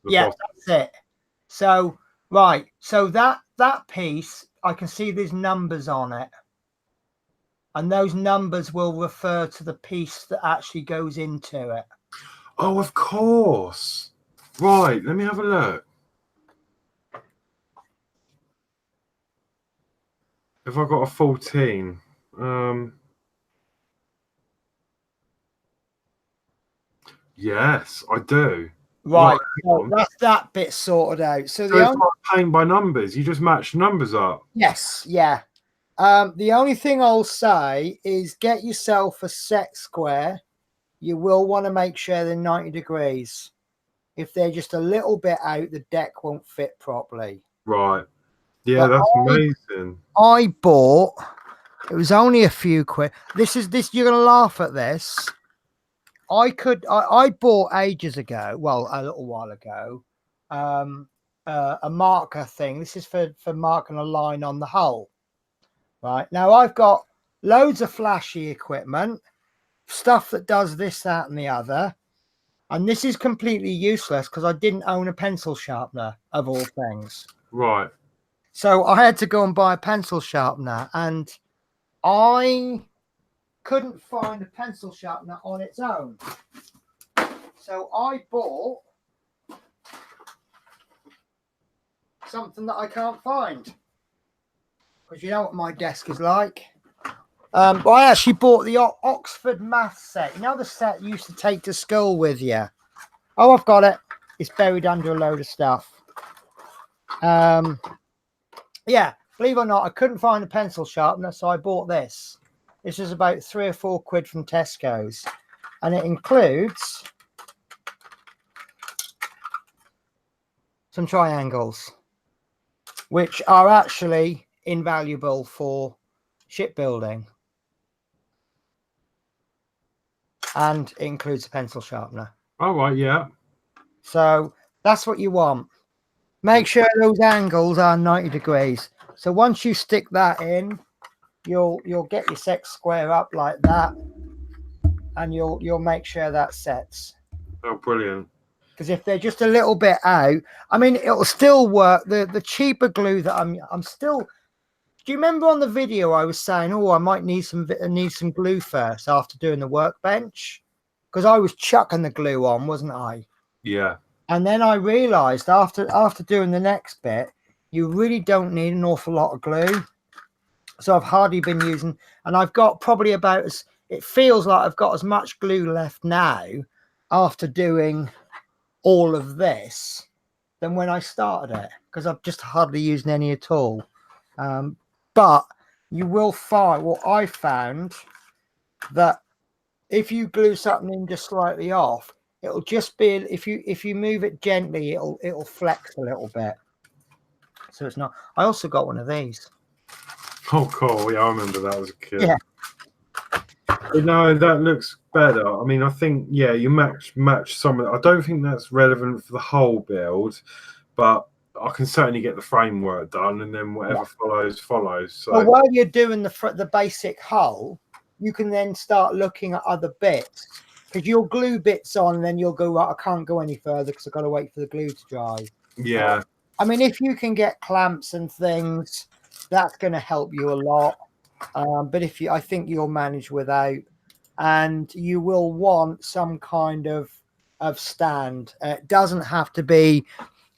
A: Yeah, that's it. So, right. So that piece, I can see there's numbers on it. And those numbers will refer to the piece that actually goes into it.
B: Oh, of course. Right, let me have a look. Have I got a 14? Yes, I do.
A: Right, so that's that bit sorted out. So the
B: it's like saying by numbers. You just match numbers up.
A: Yes, yeah. The only thing I'll say is get yourself a set square. You will want to make sure they're 90 degrees. If they're just a little bit out, the deck won't fit properly.
B: Right. Yeah,
A: But
B: that's amazing.
A: I bought, it was only a few quid. This, you're going to laugh at this. I bought ages ago, well, a little while ago, a marker thing. This is for marking a line on the hull. Right. Now I've got loads of flashy equipment, stuff that does this, that, and the other. And this is completely useless because I didn't own a pencil sharpener, of all things.
B: Right.
A: So I had to go and buy a pencil sharpener, and I couldn't find a pencil sharpener on its own. So I bought something that I can't find. Because you know what my desk is like. I actually bought the Oxford math set. You know the set you used to take to school with you? Oh, I've got it. It's buried under a load of stuff. Yeah, believe it or not, I couldn't find a pencil sharpener, so I bought this. This is about £3 or £4 from Tesco's. And it includes some triangles, which are actually invaluable for shipbuilding. And it includes a pencil sharpener.
B: All right, yeah.
A: So that's what you want. Make sure those angles are 90 degrees. So once you stick that in, you'll get your set square up like that, and you'll make sure that sets.
B: Oh, brilliant.
A: Because if they're just a little bit out, I mean, it'll still work. The cheaper glue that I'm still. Do you remember on the video I was saying, oh, I might need some glue first after doing the workbench? Because I was chucking the glue on, wasn't I?
B: Yeah.
A: And then I realized after doing the next bit, you really don't need an awful lot of glue. So I've hardly been using, and I've got probably about as, it feels like I've got as much glue left now after doing all of this than when I started it, because I've just hardly used any at all. But you will find, what I found, that if you glue something in just slightly off, it'll just be, if you move it gently, it'll flex a little bit. So it's not. I also got one of these.
B: Oh, cool. Yeah, I remember that as a kid.
A: Yeah.
B: But no, that looks better. I mean, I think, yeah, you match some of it. I don't think that's relevant for the whole build, but I can certainly get the framework done, and then whatever follows. So
A: well, while you're doing the basic hull, you can then start looking at other bits, because you'll glue bits on, and then you'll go, right, I can't go any further because I've got to wait for the glue to dry.
B: Yeah.
A: I mean, if you can get clamps and things, that's going to help you a lot. But I think you'll manage without, and you will want some kind of stand. It doesn't have to be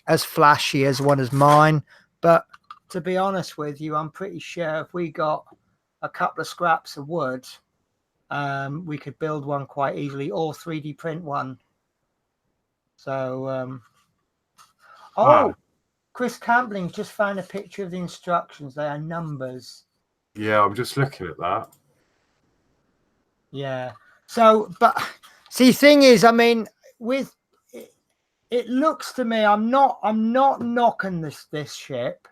A: as flashy as one as mine, but to be honest with you, I'm pretty sure if we got a couple of scraps of wood, we could build one quite easily, or 3D print one. So, Chris Campling's just found a picture of the instructions. They are numbers.
B: Yeah, I'm just looking at that.
A: Yeah. So, but see, thing is, I mean, with it looks to me, I'm not knocking this ship,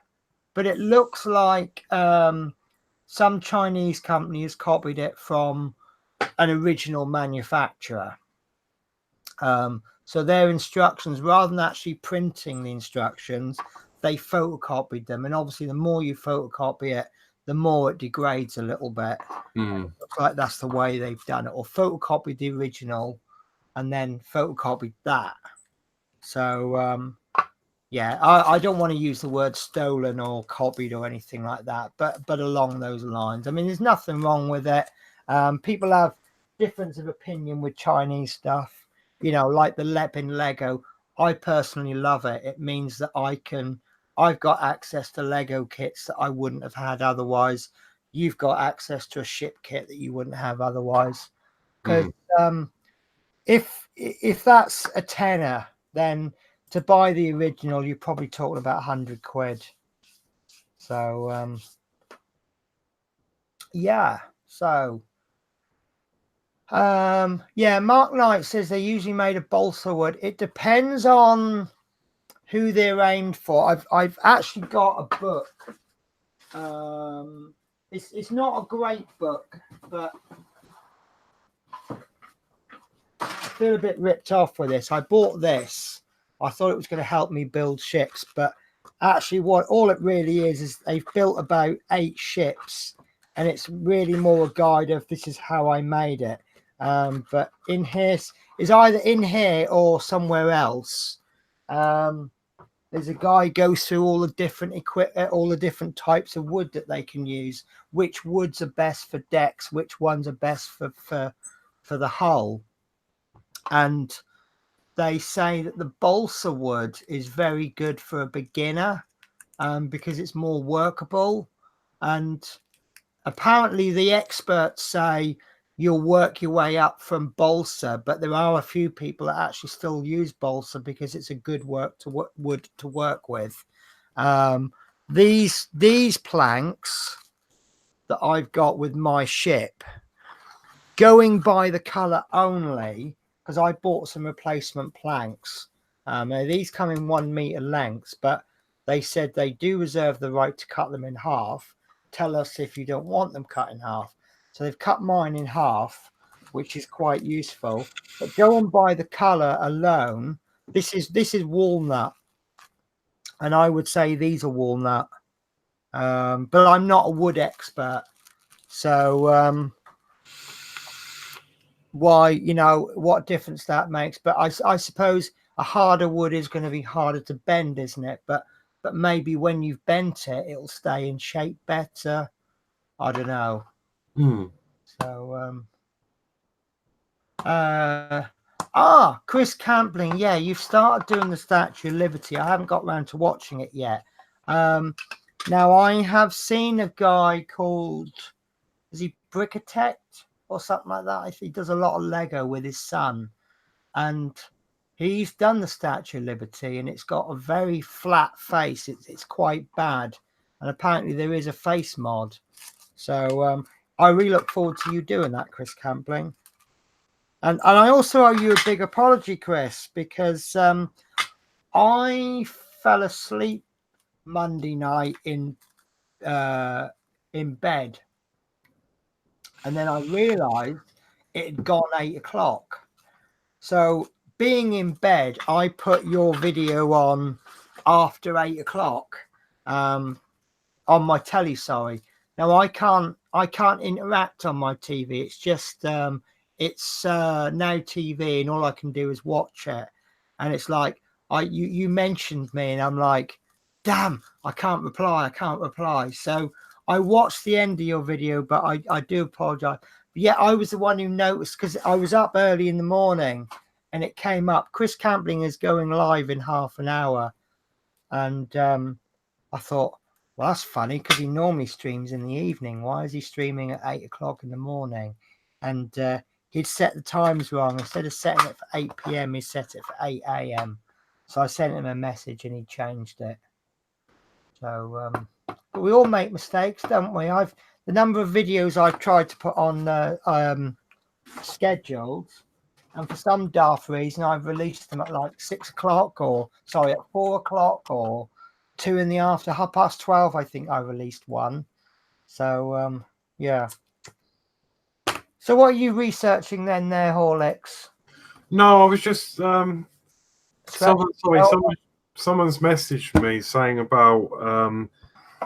A: but it looks like some Chinese company has copied it from an original manufacturer. So their instructions, rather than actually printing the instructions, they photocopied them. And obviously, the more you photocopy it, the more it degrades a little bit. Looks like that's the way they've done it, or photocopied the original and then photocopied that. So, yeah, I don't want to use the word stolen or copied or anything like that, but along those lines. I mean, there's nothing wrong with it. People have difference of opinion with Chinese stuff. You know, like the Lepin Lego. I personally love it. It means that I've got access to Lego kits that I wouldn't have had otherwise. You've got access to a ship kit that you wouldn't have otherwise. Because if that's a tenner, then to buy the original, you're probably talking about 100 quid. So yeah. So yeah, Mark Knight says they're usually made of balsa wood. It depends on who they're aimed for. I've actually got a book. It's not a great book, but I feel a bit ripped off with this. I bought this. I thought it was going to help me build ships, but actually what all it really is they've built about 8 ships, and it's really more a guide of this is how I made it. But in here is either in here or somewhere else. There's a guy goes through all the different all the different types of wood that they can use, which woods are best for decks, which ones are best for the hull. And they say that the balsa wood is very good for a beginner because it's more workable. And apparently the experts say you'll work your way up from balsa, but there are a few people that actually still use balsa because it's a good wood to work with. These planks that I've got with my ship, going by the color only, because I bought some replacement planks. These come in 1 meter lengths, but they said they do reserve the right to cut them in half. Tell us if you don't want them cut in half. So they've cut mine in half, which is quite useful. But going by the color alone, this is walnut, and I would say these are walnut. But I'm not a wood expert, so why, you know, what difference that makes. But I suppose a harder wood is going to be harder to bend, isn't it? But maybe when you've bent it, it'll stay in shape better. I don't know. So Chris Campling, yeah, you've started doing the Statue of Liberty. I haven't got around to watching it yet. Now I have seen a guy called, is he Brickitect or something like that? I think he does a lot of Lego with his son, and he's done the Statue of Liberty, and it's got a very flat face. It's quite bad, and apparently there is a face mod. So I really look forward to you doing that, Chris Campling. And I also owe you a big apology, Chris, because I fell asleep Monday night in bed, and then I realized it had gone 8 o'clock. So being in bed, I put your video on after 8 o'clock on my telly. Sorry. Now I can't interact on my TV. It's just it's Now TV, and all I can do is watch it. And it's like you mentioned me, and I'm like, damn, I can't reply. So I watched the end of your video, but I do apologize. But yeah, I was the one who noticed because I was up early in the morning and it came up. Chris Campling is going live in half an hour. And I thought, well, that's funny because he normally streams in the evening. Why is he streaming at 8 o'clock in the morning? And he'd set the times wrong. Instead of setting it for 8 p.m., he set it for 8 a.m. So I sent him a message and he changed it. So, but we all make mistakes, don't we? The number of videos I've tried to put on scheduled, and for some daft reason, I've released them at like 6 o'clock, or sorry, at 4 o'clock, or 2 in the after, 12:30. I think I released one. So, yeah. So, what are you researching then, there, Horlicks?
B: No, I was just someone's messaged me saying about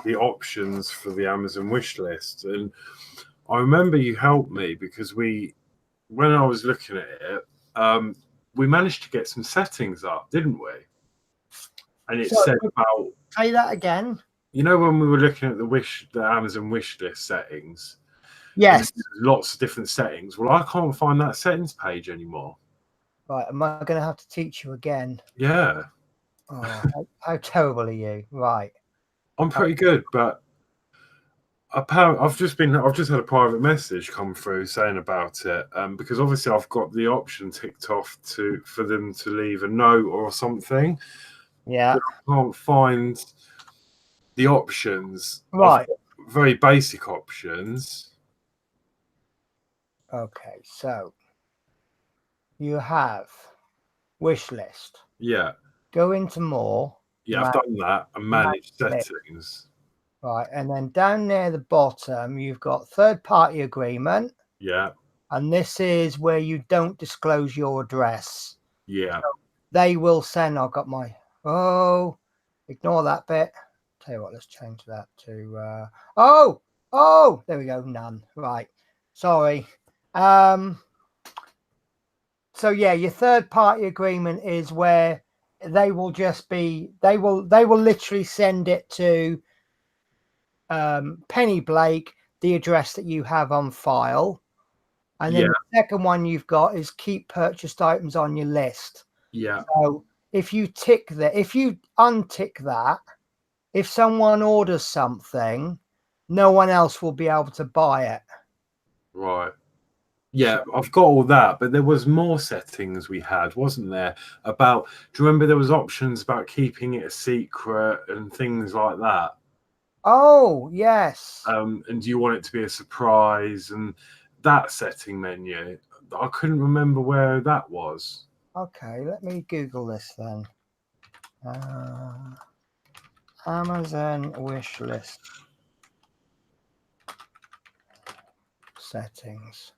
B: the options for the Amazon wish list, and I remember you helped me because when I was looking at it, we managed to get some settings up, didn't we? And it said about,
A: say that again.
B: You know, when we were looking at the Amazon wish list settings,
A: yes,
B: lots of different settings. Well, I can't find that settings page anymore.
A: Right, am I going to have to teach you again?
B: Yeah.
A: Oh, how terrible are you? Right.
B: I'm pretty good, but Apparently, I've just had a private message come through saying about it, because obviously I've got the option ticked off for them to leave a note or something.
A: Yeah.
B: But I can't find the options.
A: Right.
B: I've got very basic options.
A: Okay, so you have wish list.
B: Yeah.
A: Go into more.
B: Yeah, I've done that and manage settings.
A: Right, and then down near the bottom, you've got third-party agreement.
B: Yeah.
A: And this is where you don't disclose your address.
B: Yeah.
A: So they will send, I've got my, ignore that bit. Tell you what, let's change that to, there we go, none. Right, sorry. So yeah, your third-party agreement is where they will just be, they will literally send it to Penny Blake, the address that you have on file. And then the second one you've got is keep purchased items on your list.
B: Yeah.
A: So if you tick that, if you untick that, if someone orders something, no one else will be able to buy it.
B: Right. Yeah, I've got all that, but there was more settings we had, wasn't there? About, do you remember there was options about keeping it a secret and things like that?
A: Oh, yes.
B: And do you want it to be a surprise? And that setting menu, I couldn't remember where that was.
A: Okay, let me Google this then. Amazon wish list settings.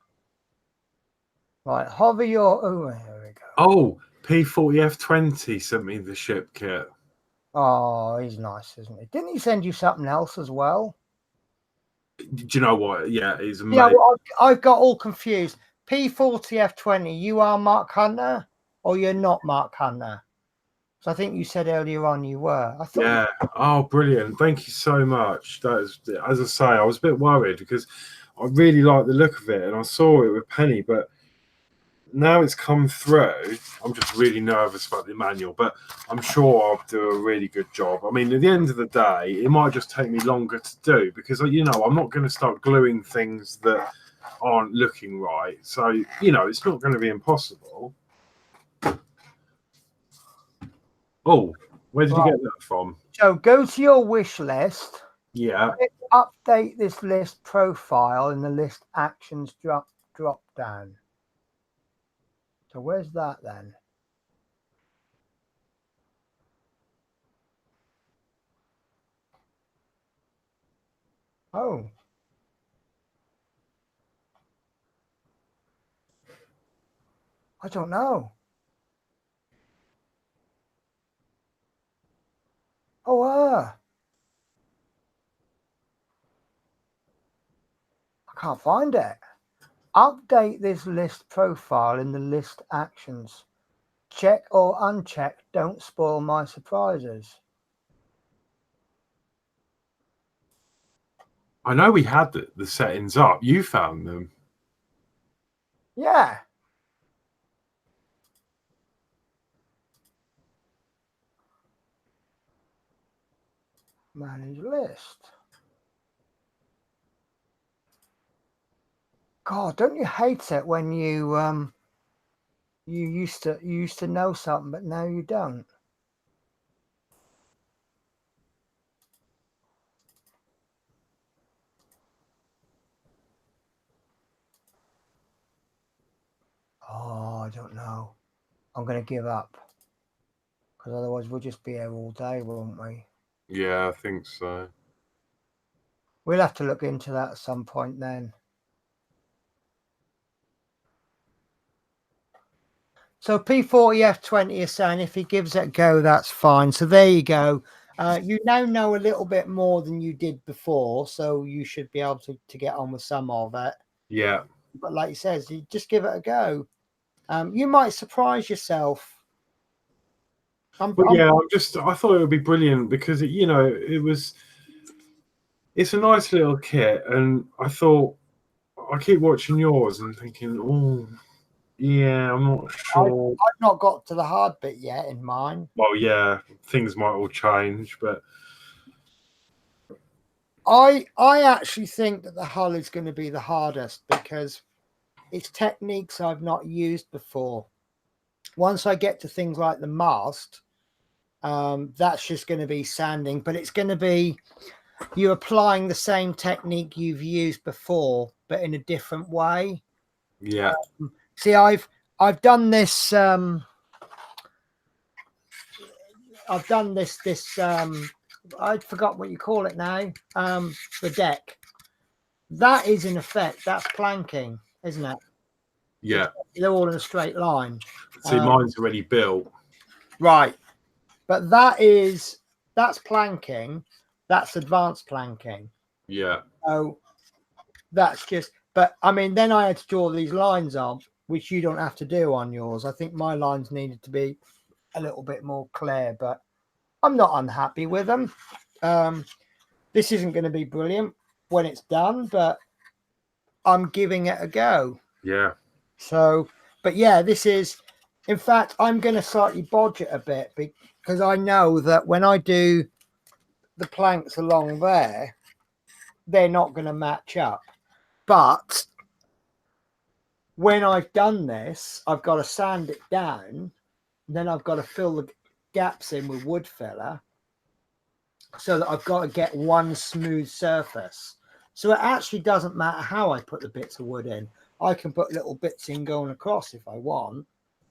A: Right, hover your. Oh, here we go.
B: Oh, P40F20 sent me the ship kit.
A: Oh, he's nice, isn't he? Didn't he send you something else as well?
B: Do you know what? Yeah, he's amazing.
A: Yeah, well, I've got all confused. P40F20, you are Mark Hunter or you're not Mark Hunter? So I think you said earlier on you were. I thought.
B: Yeah. Oh, brilliant. Thank you so much. That is, as I say, I was a bit worried because I really like the look of it and I saw it with Penny, but now it's come through. I'm just really nervous about the manual, but I'm sure I'll do a really good job. I mean, at the end of the day, it might just take me longer to do because, I'm not going to start gluing things that aren't looking right. So, it's not going to be impossible. Oh, where did you get that from?
A: So go to your wish list.
B: Yeah.
A: Update this list profile in the list actions drop down. So where's that then? Oh. I don't know. Oh, I can't find it. Update this list profile in the list actions. Check or uncheck. Don't spoil my surprises.
B: I know we had the settings up. You found them.
A: Yeah. Manage list. God, don't you hate it when you you used to know something, but now you don't? Oh, I don't know. I'm going to give up. Because otherwise we'll just be here all day, won't we?
B: Yeah, I think so.
A: We'll have to look into that at some point then. So P40F20 is saying if he gives it a go, that's fine. So there you go. You now know a little bit more than you did before, so you should be able to get on with some of it.
B: Yeah.
A: But like he says, you just give it a go. You might surprise yourself.
B: I thought it would be brilliant because it's a nice little kit, and I thought I keep watching yours and thinking, oh, yeah, I'm not sure.
A: I've not got to the hard bit yet in mine.
B: Well, yeah, things might all change, but
A: I actually think that the hull is going to be the hardest because it's techniques I've not used before. Once I get to things like the mast, that's just going to be sanding, but it's going to be you applying the same technique you've used before, but in a different way.
B: Yeah.
A: See, I've done this. I've done this. I forgot what you call it now. The deck. That is in effect. That's planking, isn't it?
B: Yeah.
A: They're all in a straight line.
B: See, mine's already built.
A: Right, but that's planking. That's advanced planking.
B: Yeah.
A: So that's just. But I mean, then I had to draw these lines on, which you don't have to do on yours. I think my lines needed to be a little bit more clear, but I'm not unhappy with them. This isn't going to be brilliant when it's done, but I'm giving it a go.
B: Yeah.
A: So, but yeah, this is, in fact, I'm going to slightly bodge it a bit because I know that when I do the planks along there, they're not going to match up. But when I've done this, I've got to sand it down. Then I've got to fill the gaps in with wood filler so that I've got to get one smooth surface. So it actually doesn't matter how I put the bits of wood in. I can put little bits in going across if I want,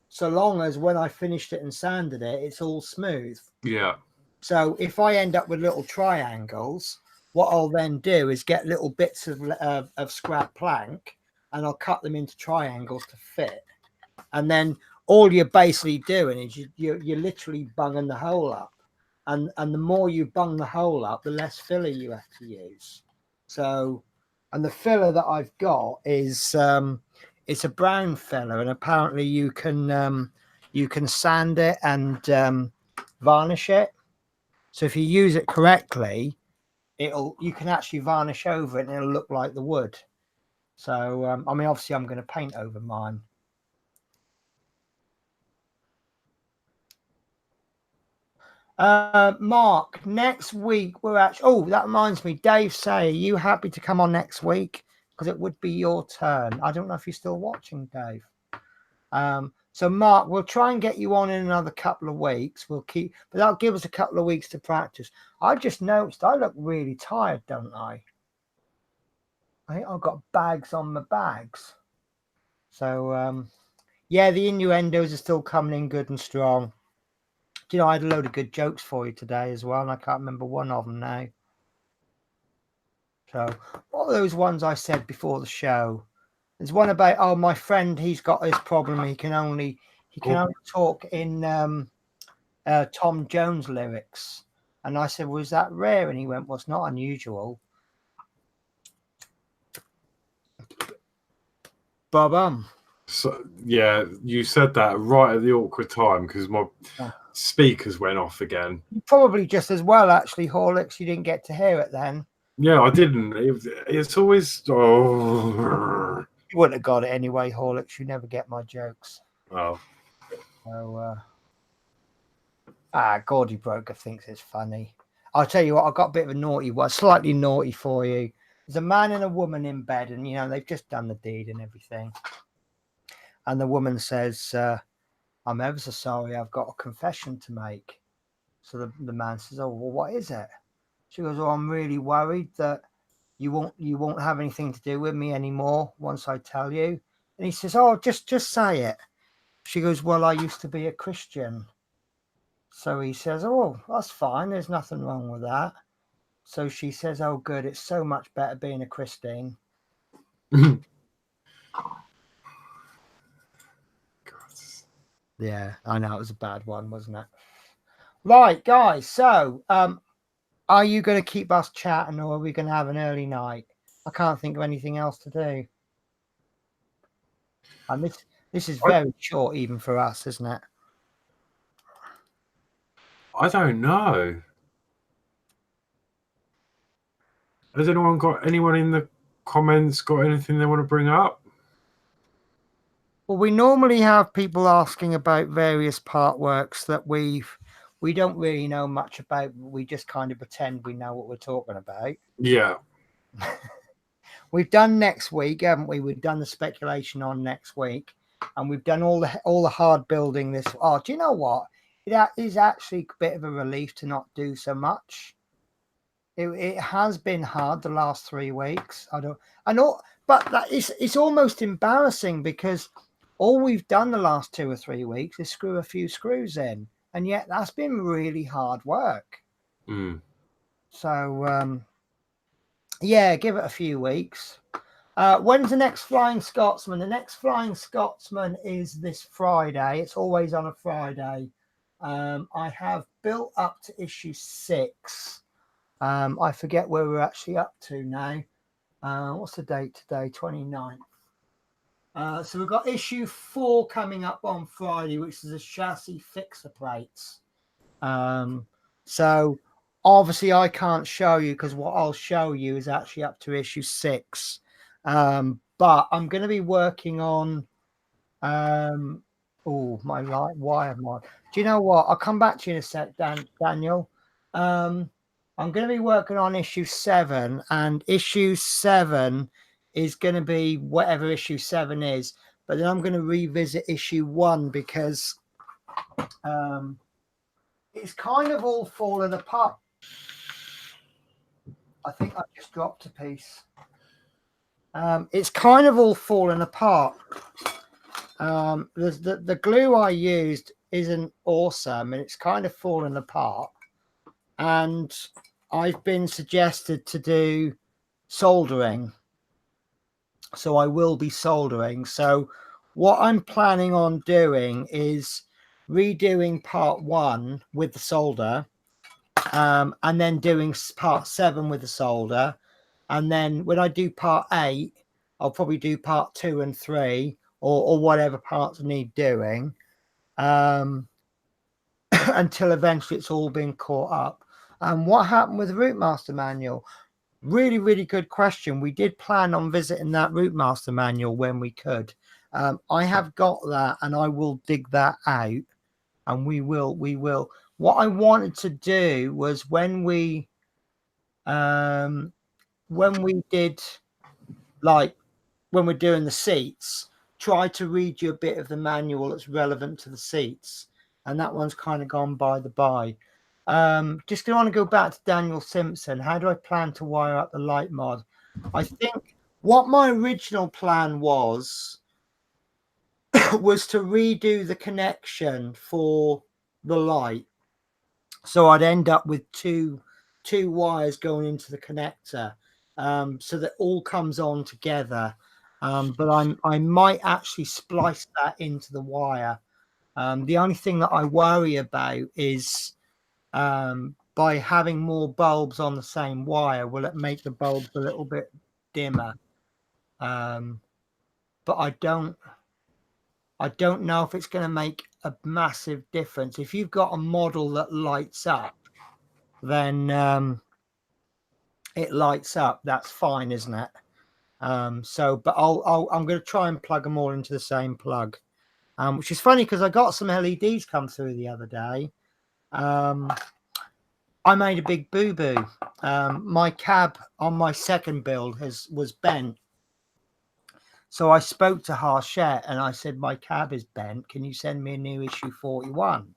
A: so long as when I finished it and sanded it, it's all smooth.
B: Yeah.
A: So if I end up with little triangles, what I'll then do is get little bits of scrap plank and I'll cut them into triangles to fit. And then all you're basically doing is you're literally bunging the hole up. And the more you bung the hole up, the less filler you have to use. So, and the filler that I've got is it's a brown filler, and apparently you can sand it and varnish it. So if you use it correctly, you can actually varnish over it, and it'll look like the wood. So I mean, obviously, I'm going to paint over mine. Mark, next week we're actually. Oh, that reminds me, Dave. Say, are you happy to come on next week? Because it would be your turn. I don't know if you're still watching, Dave. So Mark, we'll try and get you on in another couple of weeks. We'll keep, but that'll give us a couple of weeks to practice. I just noticed I look really tired, don't I? I think I've got bags on my bags. So yeah, the innuendos are still coming in good and strong. Do you know, I had a load of good jokes for you today as well, and I can't remember one of them now. So, what are those ones I said before the show? There's one about, oh, my friend, he's got this problem. He can only talk in Tom Jones lyrics. And I said, was that rare? And he went, well, it's not unusual. Bob.
B: So yeah, you said that right at the awkward time because my speakers went off again.
A: Probably just as well, actually, Horlicks. You didn't get to hear it then.
B: Yeah, I didn't. It's always. Oh.
A: You wouldn't have got it anyway, Horlicks. You never get my jokes.
B: Oh.
A: So, Gordy Broker thinks it's funny. I'll tell you what, I've got a bit of a naughty one, slightly naughty for you. There's a man and a woman in bed, and, you know, they've just done the deed and everything. And the woman says, I'm ever so sorry, I've got a confession to make. So the man says, oh, well, what is it? She goes, oh, I'm really worried that you won't have anything to do with me anymore once I tell you. And he says, oh, just say it. She goes, well, I used to be a Christian. So he says, oh, that's fine. There's nothing wrong with that. So she says, oh, good. It's so much better being a Christine. Yeah, I know it was a bad one, wasn't it? Right, guys. So, are you going to keep us chatting, or are we going to have an early night? I can't think of anything else to do. And this is very short, even for us, isn't it?
B: I don't know. Has anyone in the comments got anything they want to bring up?
A: Well, we normally have people asking about various part works that we've we don't really know much about. We just kind of pretend we know what we're talking about.
B: Yeah.
A: We've done next week, haven't we? We've done the speculation on next week, and we've done all the hard building this. Oh, do you know what? It is actually a bit of a relief to not do so much. It has been hard the last 3 weeks. I know, but it's almost embarrassing because all we've done the last 2 or 3 weeks is screw a few screws in, and yet that's been really hard work. So yeah, give it a few weeks. When's the next Flying Scotsman? The next Flying Scotsman is this Friday. It's always on a Friday. I have built up to issue 6. I forget where we're actually up to now. What's the date today? 29th. So we've got issue 4 coming up on Friday, which is a chassis fixer plates. So obviously I can't show you because what I'll show you is actually up to issue 6. But I'm going to be working on oh, my light wire mod. Do you know what? I'll come back to you in a sec, Daniel. I'm going to be working on issue 7, and issue 7 is going to be whatever issue 7 is. But then I'm going to revisit issue 1 because it's kind of all fallen apart. I think I just dropped a piece. It's kind of all fallen apart. The glue I used isn't awesome, and it's kind of fallen apart. And I've been suggested to do soldering, so I will be soldering. So what I'm planning on doing is redoing part 1 with the solder, and then doing part 7 with the solder, and then when I do part 8, I'll probably do part 2 and 3, or whatever parts need doing, until eventually it's all been caught up. And what happened with the Routemaster manual? Really, really good question. We did plan on visiting that Routemaster manual when we could. I have got that, and I will dig that out, and we will. What I wanted to do was when we did, like, when we're doing the seats, try to read you a bit of the manual that's relevant to the seats, and that one's kind of gone by the by. Just going to go back to Daniel Simpson. How do I plan to wire up the light mod? I think what my original plan was was to redo the connection for the light, so I'd end up with two wires going into the connector, so that all comes on together. But I might actually splice that into the wire. The only thing that I worry about is by having more bulbs on the same wire, will it make the bulbs a little bit dimmer? But I don't know if it's going to make a massive difference. If you've got a model that lights up, then it lights up. That's fine, isn't it? But I'm going to try and plug them all into the same plug, which is funny because I got some LEDs come through the other day. I made a big boo-boo. My cab on my second build was bent. So I spoke to Hachette and I said, my cab is bent. Can you send me a new issue 41?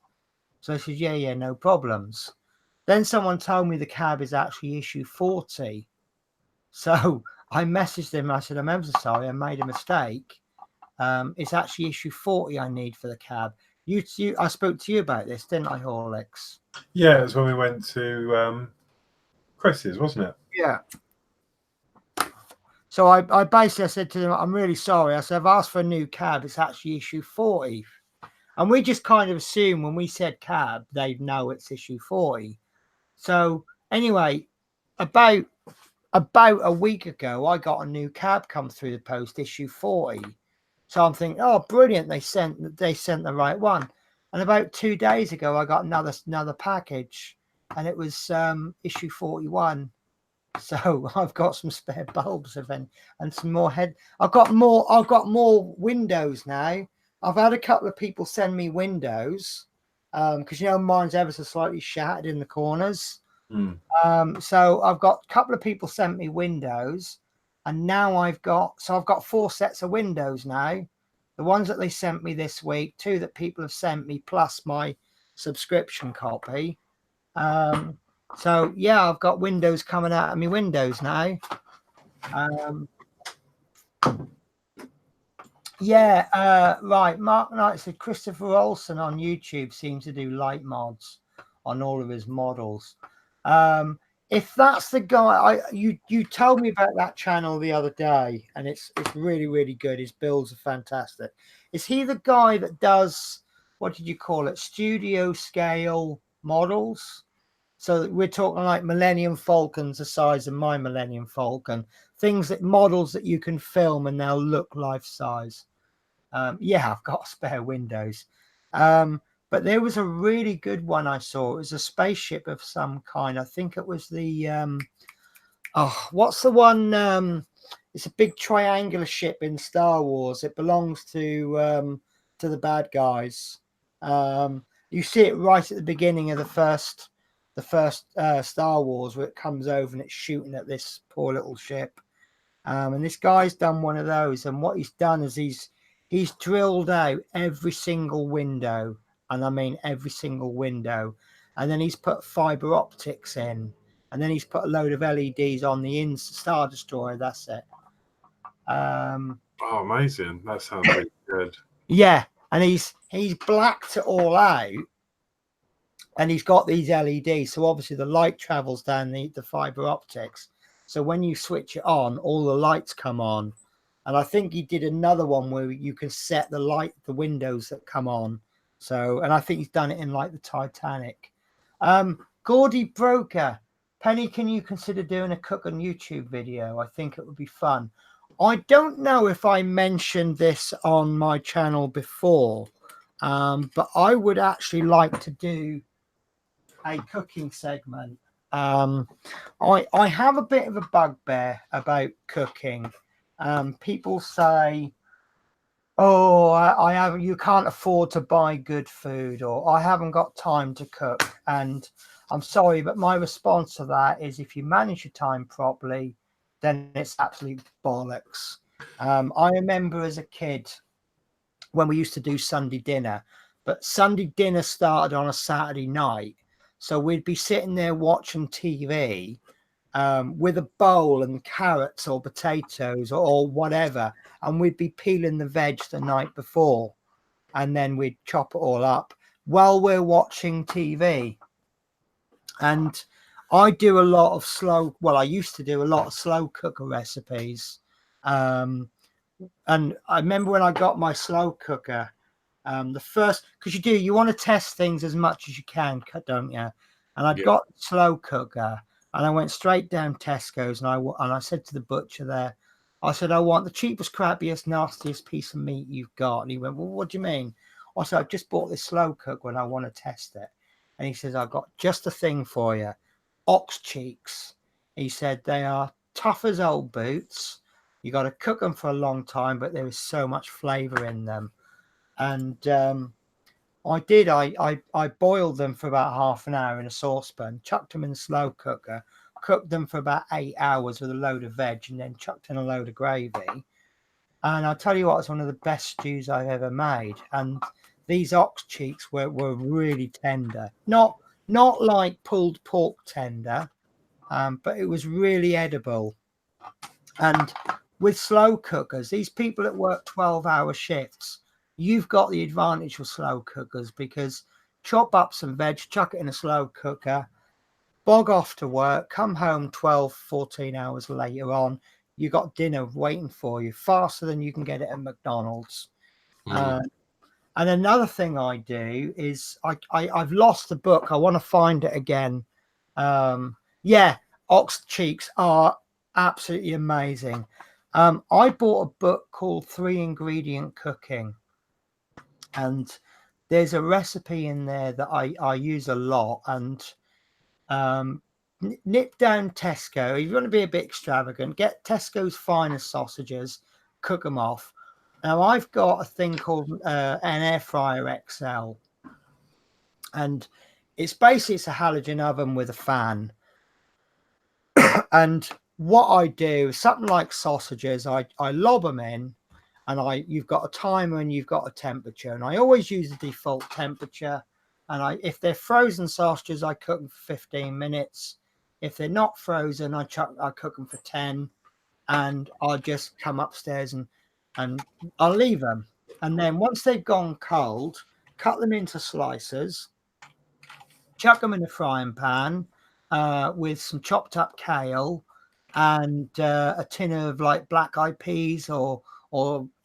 A: So I said, yeah, no problems. Then someone told me the cab is actually issue 40. So I messaged them. I said, I'm ever so sorry, I made a mistake. It's actually issue 40 I need for the cab. I spoke to you about this, didn't I, Horlicks?
B: Yeah, it was when we went to Chris's, wasn't it?
A: Yeah. So I basically said to them, I'm really sorry. I said, I've asked for a new cab. It's actually issue 40. And we just kind of assume when we said cab, they'd know it's issue 40. So anyway, about a week ago, I got a new cab come through the post, issue 40. So I'm thinking, oh, brilliant. They sent the right one. And about 2 days ago, I got another package, and it was issue 41. So I've got some spare bulbs and some more head. I've got more windows now. I've had a couple of people send me windows, because mine's ever so slightly shattered in the corners.
B: Mm.
A: So I've got a couple of people sent me windows, and now I've got 4 sets of windows now. The ones that they sent me this week, 2 that people have sent me, plus my subscription copy. So yeah, I've got windows coming out of my windows now. Right. Mark Knight said Christopher Olsen on YouTube seems to do light mods on all of his models. If that's the guy, you told me about that channel the other day, and it's really, really good. His builds are fantastic. Is he the guy that does, what did you call it, studio scale models? So we're talking like Millennium Falcons the size of my Millennium Falcon, models that you can film and they'll look life size. Yeah, I've got spare windows. But there was a really good one I saw. It was a spaceship of some kind. I think it was the what's the one? It's a big triangular ship in Star Wars. It belongs to the bad guys. You see it right at the beginning of the first Star Wars, where it comes over and it's shooting at this poor little ship. And this guy's done one of those, and what he's done is he's drilled out every single window, and I mean every single window, and then he's put fiber optics in, and then he's put a load of LEDs on the Star Destroyer. That's it.
B: Oh, amazing! That sounds really good.
A: Yeah, and he's blacked it all out, and he's got these LEDs, so obviously the light travels down the fiber optics. So when you switch it on, all the lights come on. And I think he did another one where you can set the windows that come on. So, and I think he's done it in like the Titanic. Gordy Broker, Penny, can you consider doing a cook on YouTube video? I think it would be fun. I don't know if I mentioned this on my channel before, but I would actually like to do a cooking segment. I have a bit of a bugbear about cooking. People say, "Oh, I haven't. You can't afford to buy good food," or "I haven't got time to cook." And I'm sorry, but my response to that is, if you manage your time properly, then it's absolute bollocks. I remember as a kid when we used to do Sunday dinner, but Sunday dinner started on a Saturday night. So we'd be sitting there watching TV with a bowl and carrots or potatoes or whatever, and we'd be peeling the veg the night before, and then we'd chop it all up while we're watching TV. And I used to do a lot of slow cooker recipes. And I remember when I got my slow cooker, the first, because you want to test things as much as you can, don't you? And I'd got slow cooker, and I went straight down Tesco's, and I said to the butcher there, I said, I want the cheapest, crappiest, nastiest piece of meat you've got. And he went, well, what do you mean? I said, I've just bought this slow cook when I want to test it. And he says, I've got just a thing for you. Ox cheeks. He said, they are tough as old boots. You got to cook them for a long time, but there is so much flavor in them. And I did. I boiled them for about half an hour in a saucepan, chucked them in the slow cooker, cooked them for about 8 hours with a load of veg, and then chucked in a load of gravy. And I'll tell you what, it's one of the best stews I've ever made. And these ox cheeks were really tender, not like pulled pork tender, but it was really edible. And with slow cookers, these people that work 12-hour shifts, you've got the advantage with slow cookers, because chop up some veg, chuck it in a slow cooker, bog off to work, come home 12, 14 hours later on, you got dinner waiting for you faster than you can get it at McDonald's. And another thing I do is I've lost the book. I want to find it again. Ox cheeks are absolutely amazing. I bought a book called 3-Ingredient Cooking, and there's a recipe in there that I use a lot. And nip down Tesco. If you want to be a bit extravagant, get Tesco's finest sausages, cook them off. Now I've got a thing called an air fryer XL, and it's a halogen oven with a fan. And what I do, something like sausages, I lob them in, and you've got a timer and you've got a temperature, and I always use the default temperature. And if they're frozen sausages, I cook them for 15 minutes. If they're not frozen, I cook them for 10, and I'll just come upstairs and I'll leave them. And then once they've gone cold, cut them into slices, chuck them in a frying pan with some chopped up kale and a tin of like black eyed peas or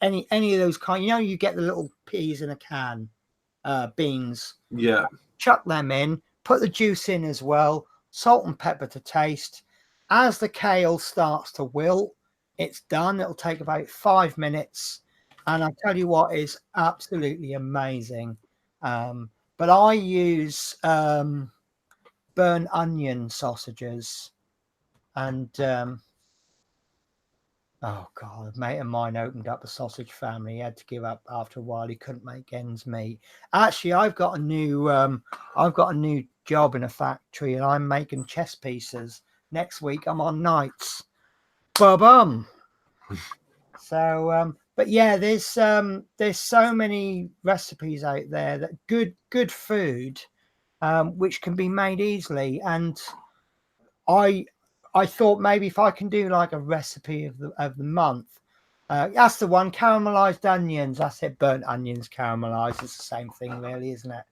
A: any of those kind. You know, you get the little peas in a can, beans.
B: Yeah.
A: Chuck them in, put the juice in as well, salt and pepper to taste. As the kale starts to wilt, it's done. It'll take about 5 minutes. And I tell you what is absolutely amazing. But I use burnt onion sausages. And oh God, a mate of mine opened up a sausage family. He had to give up after a while. He couldn't make ends meet. Actually, I've got a new job in a factory, and I'm making chess pieces. Next week, I'm on nights. Ba-bum. So, but yeah, there's so many recipes out there that good food, which can be made easily. And I thought maybe if I can do like a recipe of the month, that's the one. Caramelized onions. That's it. Burnt onions caramelized. It's the same thing, really, isn't it?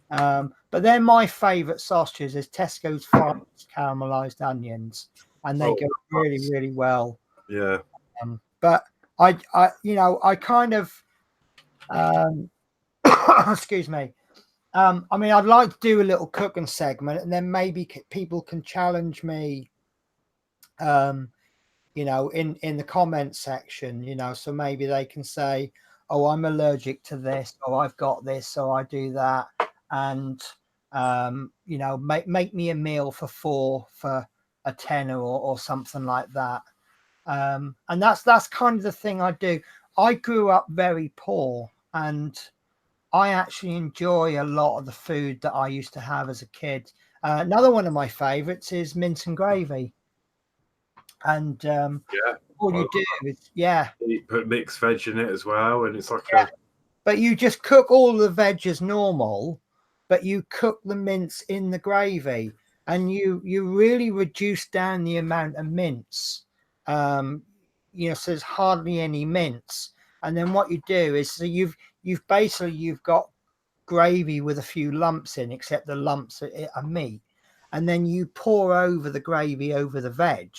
A: But they're my favorite sausages. Is Tesco's Finest caramelized onions, and they go really well.
B: Yeah.
A: But I kind of excuse me. I mean, I'd like to do a little cooking segment, and then maybe people can challenge me, in the comment section, so maybe they can say, oh, I'm allergic to this, or I've got this, so I do that. And, make me a meal for 4 for a tenner or something like that. And that's kind of the thing I do. I grew up very poor, and I actually enjoy a lot of the food that I used to have as a kid. Another one of my favorites is mince and gravy. And all you do is
B: you put mixed veg in it as well, and it's like
A: but you just cook all the veg as normal, but you cook the mince in the gravy, and you really reduce down the amount of mince. So there's hardly any mince. And then what you do is, so you've got gravy with a few lumps in, except the lumps are meat, and then you pour over the gravy over the veg,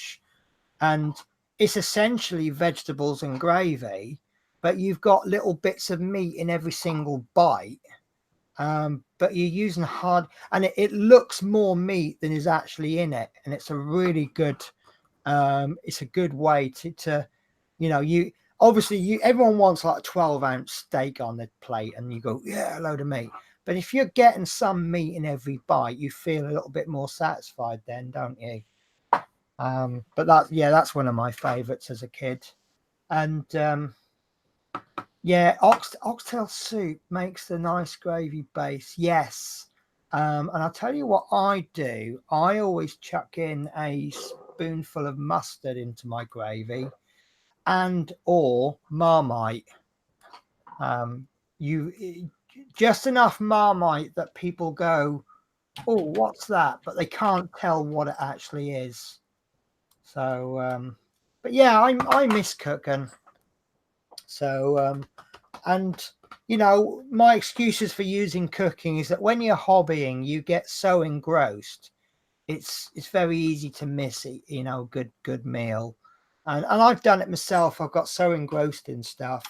A: and it's essentially vegetables and gravy, but you've got little bits of meat in every single bite. But you're using and it looks more meat than is actually in it, and it's a really good way to you obviously everyone wants like a 12-ounce steak on the plate, and you go, yeah, a load of meat. But if you're getting some meat in every bite, you feel a little bit more satisfied then, don't you? But that's one of my favorites as a kid. And oxtail soup makes the nice gravy base. Yes. And I'll tell you what I do. I always chuck in a spoonful of mustard into my gravy, and or Marmite. Just enough Marmite that people go, oh, what's that? But they can't tell what it actually is. So, but yeah, I miss cooking. So, and my excuses for using cooking is that when you're hobbying, you get so engrossed. It's very easy to miss it, good meal. And I've done it myself. I've got so engrossed in stuff.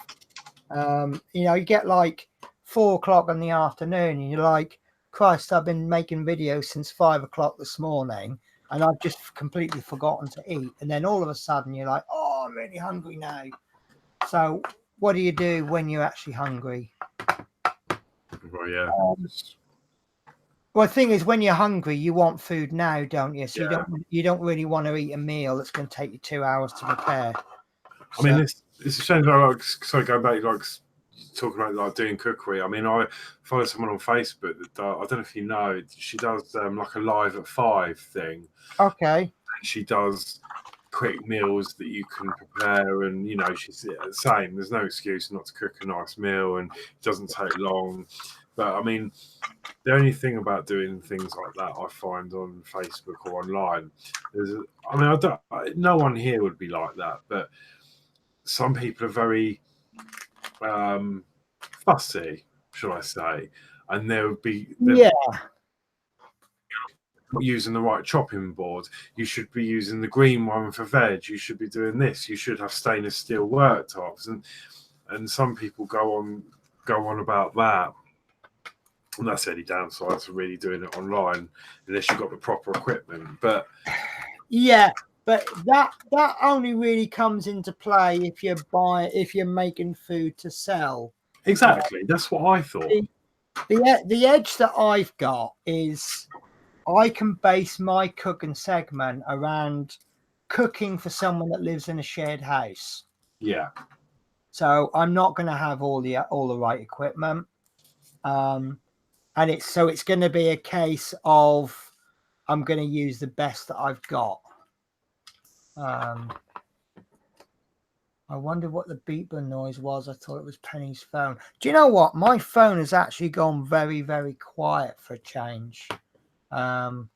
A: You get like 4 o'clock in the afternoon, and you're like, Christ, I've been making videos since 5 o'clock this morning, and I've just completely forgotten to eat. And then all of a sudden you're like, oh, I'm really hungry now. So what do you do when you're actually hungry?
B: Well, yeah.
A: Well, the thing is, when you're hungry, you want food now, don't you? So you don't really want to eat a meal that's going to take you 2 hours to prepare.
B: I mean, it's a shame. Like, sorry, going back, like talking about like doing cookery. I mean, I follow someone on Facebook that I don't know if you know, she does like a live at 5 thing.
A: Okay.
B: And she does quick meals that you can prepare, and you know, she's the same. There's no excuse not to cook a nice meal, and it doesn't take long. But I mean, the only thing about doing things like that I find on Facebook or online is, I mean, no one here would be like that, but some people are very fussy, shall I say, and they're using the right chopping board. You should be using the green one for veg. You should be doing this. You should have stainless steel worktops, and some people go on about that. And that's the only downside to really doing it online, unless you've got the proper equipment. But
A: yeah, but that only really comes into play if you're making food to sell.
B: Exactly, that's what I thought.
A: The edge that I've got is I can base my cooking segment around cooking for someone that lives in a shared house.
B: Yeah.
A: So I'm not going to have all the right equipment. And it's going to be a case of I'm going to use the best that I've got. I wonder what the beeping noise was. I thought it was Penny's phone. Do you know what? My phone has actually gone very, very quiet for a change. So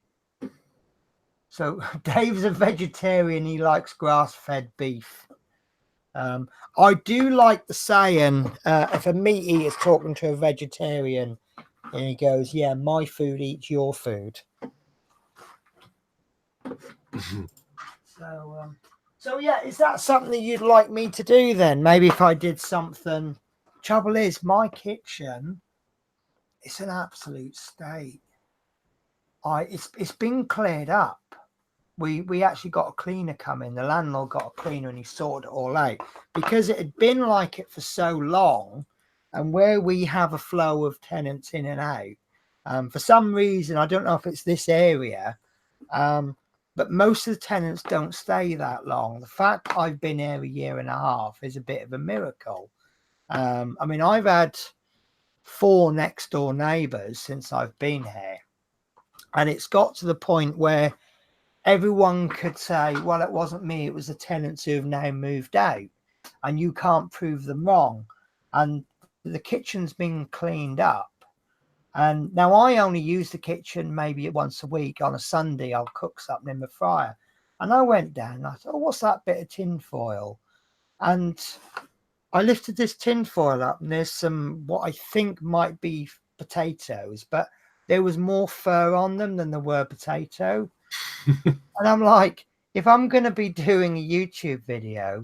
A: Dave's a vegetarian. He likes grass-fed beef. I do like the saying, if a meat eater is talking to a vegetarian, and he goes, yeah, my food eats your food. So yeah, is that something you'd like me to do then? Maybe if I did something. Trouble is, my kitchen, it's an absolute state. It's been cleared up. We actually got a cleaner come in. The landlord got a cleaner and he sorted it all out because it had been like it for so long. And where we have a flow of tenants in and out, for some reason, I don't know if it's this area, but most of the tenants don't stay that long. The fact I've been here 1.5 years is a bit of a miracle. I mean, I've had 4 next door neighbours since I've been here. And it's got to the point where everyone could say, well, it wasn't me, it was the tenants who have now moved out. And you can't prove them wrong. And the kitchen's been cleaned up. And now I only use the kitchen maybe once a week. On a Sunday, I'll cook something in the fryer. And I went down and I thought, oh, what's that bit of tin foil? And I lifted this tin foil up and there's some, what I think might be potatoes, but there was more fur on them than there were potato. And I'm like, if I'm going to be doing a YouTube video,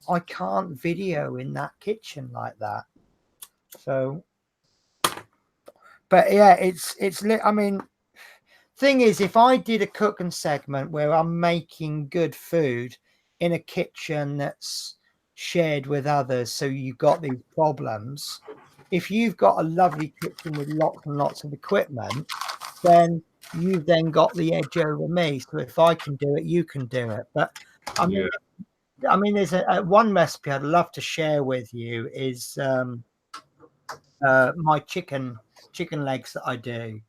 A: I can't video in that kitchen like that. So, but yeah, I mean, thing is, if I did a cooking segment where I'm making good food in a kitchen that's shared with others, so you've got these problems. If you've got a lovely kitchen with lots and lots of equipment, then you've then got the edge over me. So if I can do it, you can do it. But I mean, there's one recipe I'd love to share with you is my chicken legs that I do,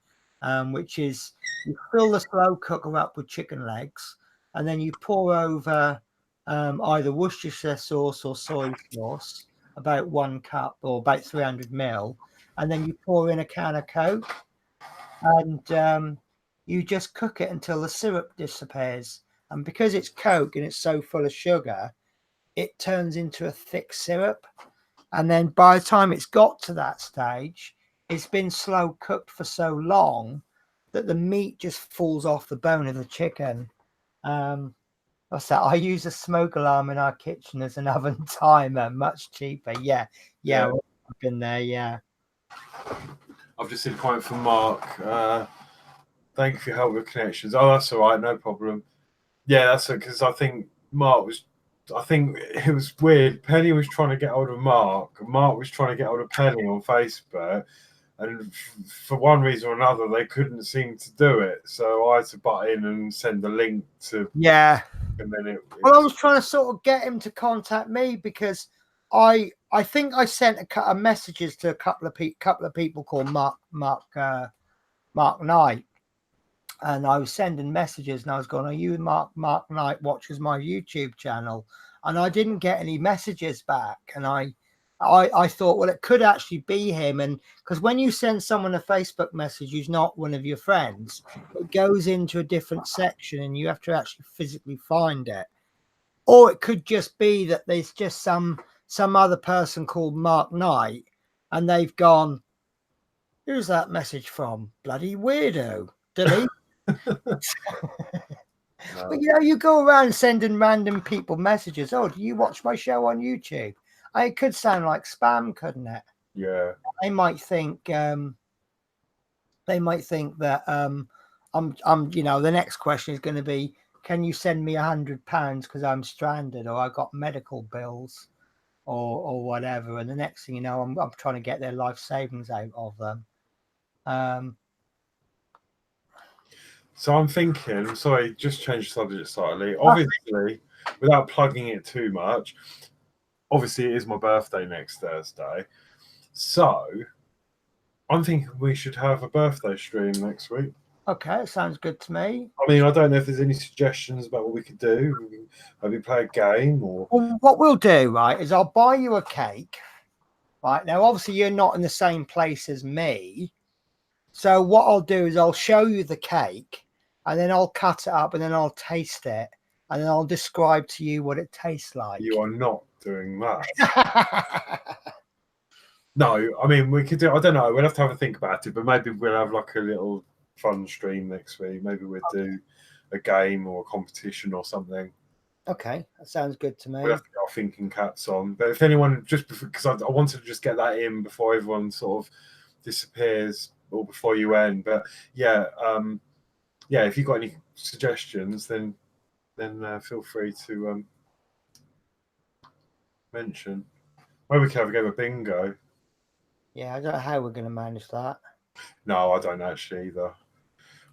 A: which is you fill the slow cooker up with chicken legs, and then you pour over either Worcestershire sauce or soy sauce, about 1 cup or about 300 ml, and then you pour in a can of Coke, and you just cook it until the syrup disappears. And because it's Coke and it's so full of sugar, it turns into a thick syrup. And then by the time it's got to that stage, it's been slow cooked for so long that the meat just falls off the bone of the chicken. What's that? I use a smoke alarm in our kitchen as an oven timer, much cheaper. Yeah. I've been there. Yeah.
B: I've just seen a comment from Mark. Thank you for your help with connections. Oh, that's all right, no problem. Yeah, that's it, because I think it was weird. Penny was trying to get hold of Mark, and Mark was trying to get hold of Penny on Facebook, and for one reason or another, they couldn't seem to do it. So I had to butt in and send a link to.
A: Yeah.
B: And then
A: I was trying to sort of get him to contact me because I think I sent a messages to a couple of people called Mark Knight, and I was sending messages, and I was going, "Are you Mark Knight watches my YouTube channel?" And I didn't get any messages back, and I thought, well, it could actually be him, and because when you send someone a Facebook message who's not one of your friends, it goes into a different section, and you have to actually physically find it. Or it could just be that there's just some other person called Mark Knight, and they've gone, "Who's that message from? Bloody weirdo. Delete." But you go around sending random people messages. "Oh, do you watch my show on YouTube?" It could sound like spam, couldn't it?
B: Yeah.
A: They might think that I'm the next question is going to be, "Can you send me £100 because I'm stranded or I got medical bills or whatever?" And the next thing you know, I'm trying to get their life savings out of them.
B: So I'm thinking, sorry, just change the subject slightly. Obviously, without plugging it too much, obviously it is my birthday next Thursday. So I'm thinking we should have a birthday stream next week.
A: Okay, sounds good to me.
B: I mean, I don't know if there's any suggestions about what we could do. Maybe play a game or...
A: Well, what we'll do, right, is I'll buy you a cake. Right, now, obviously, you're not in the same place as me. So what I'll do is I'll show you the cake, and then I'll cut it up, and then I'll taste it, and then I'll describe to you what it tastes like.
B: You are not doing that. No, I mean, we could do... I don't know. We'll have to have a think about it, but maybe we'll have like a little fun stream next week. Maybe we'll do a game or a competition or something.
A: Okay, that sounds good to me.
B: We'll have to get our thinking caps on. But if anyone, just because I wanted to just get that in before everyone sort of disappears or before you end. But yeah, if you've got any suggestions, then feel free to mention. Maybe we can have a game of bingo.
A: Yeah, I don't know how we're going to manage that.
B: No, I don't actually either.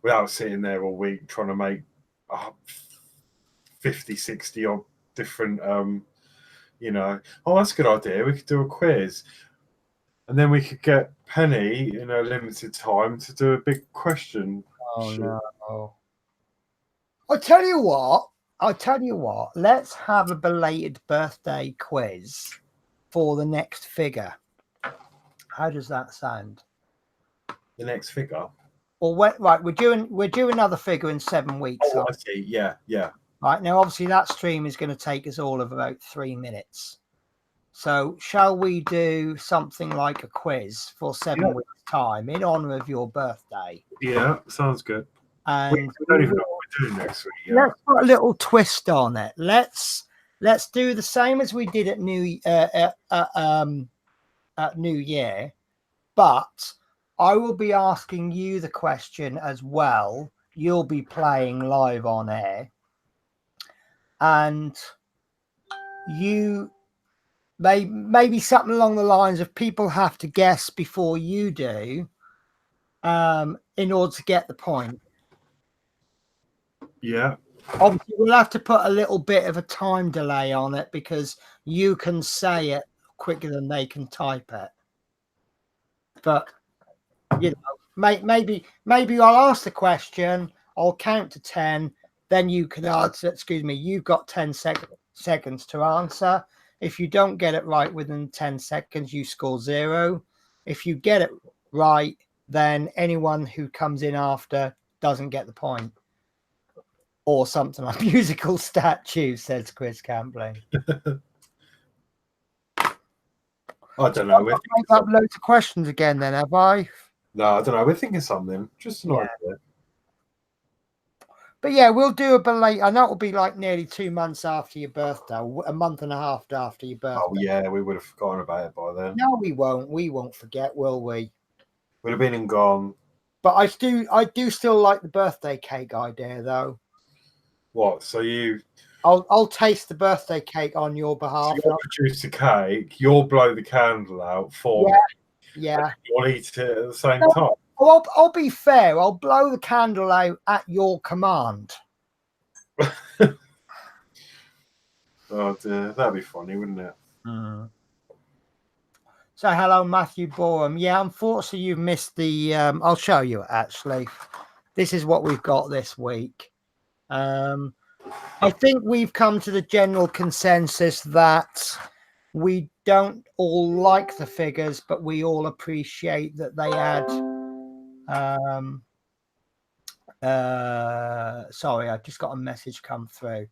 B: Without sitting there all week trying to make 50, 60 odd different, oh, that's a good idea. We could do a quiz. And then we could get Penny in a limited time to do a big question.
A: Oh, no. I'll tell you what. Let's have a belated birthday quiz for the next figure. How does that sound?
B: The next figure?
A: Well, right, we're due another figure in 7 weeks.
B: Oh, I see. Yeah.
A: Right, now, obviously, that stream is going to take us all of about 3 minutes. So, shall we do something like a quiz for 7 weeks' time in honor of your birthday?
B: Yeah, sounds good.
A: And
B: we don't even know what we're doing next week. Yeah.
A: Let's put a little twist on it. Let's do the same as we did at New Year, but I will be asking you the question as well. You'll be playing live on air, and you maybe something along the lines of people have to guess before you do, in order to get the point.
B: Yeah.
A: Obviously, we'll have to put a little bit of a time delay on it because you can say it quicker than they can type it. But maybe I'll ask the question, I'll count to 10, then you can answer. Excuse me, you've got 10 seconds to answer. If you don't get it right within 10 seconds, you score 0. If you get it right, then anyone who comes in after doesn't get the point. Or something like musical statue, says Chris Campbell.
B: I don't know.
A: I've made up loads of questions again then, have I?
B: No, I don't know. We're thinking something. Just an idea.
A: But yeah, we'll do a belated. I know it'll be like nearly 2 months after your birthday, a month and a half after your birthday.
B: Oh yeah, we would have forgotten about it by then.
A: No, we won't. We won't forget, will we?
B: Would have been and gone.
A: But I do still like the birthday cake idea, though.
B: What? So you?
A: I'll taste the birthday cake on your behalf.
B: So you'll produce the cake. You'll blow the candle out for me.
A: Yeah.
B: You'll eat it at the same time.
A: Well, I'll be fair. I'll blow the candle out at your command.
B: Oh dear, that'd be funny, wouldn't it?
A: So hello, Matthew Boreham. Yeah, unfortunately, you've missed the. I'll show you actually. This is what we've got this week. I think we've come to the general consensus that we don't all like the figures, but we all appreciate that they add. Sorry, I just got a message come through.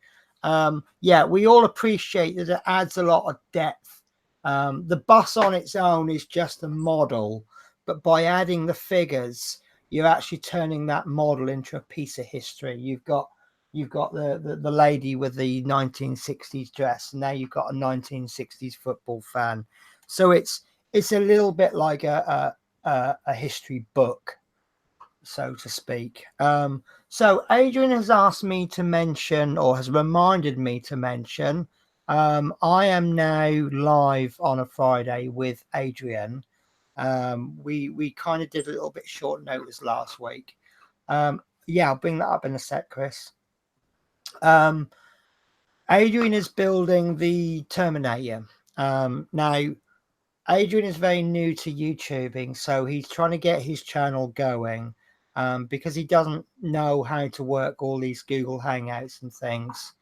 A: Yeah, we all appreciate that it adds a lot of depth. The bus on its own is just a model, but by adding the figures, you're actually turning that model into a piece of history. You've got the lady with the 1960s dress, and now you've got a 1960s football fan. So it's a little bit like a history book, so to speak. So Adrian has asked me to mention, or has reminded me to mention, I am now live on a Friday with Adrian. We kind of did a little bit short notice last week. Yeah, I'll bring that up in a sec, Chris. Adrian is building the Terminator. Now, Adrian is very new to YouTubing, so he's trying to get his channel going because he doesn't know how to work all these Google Hangouts and things.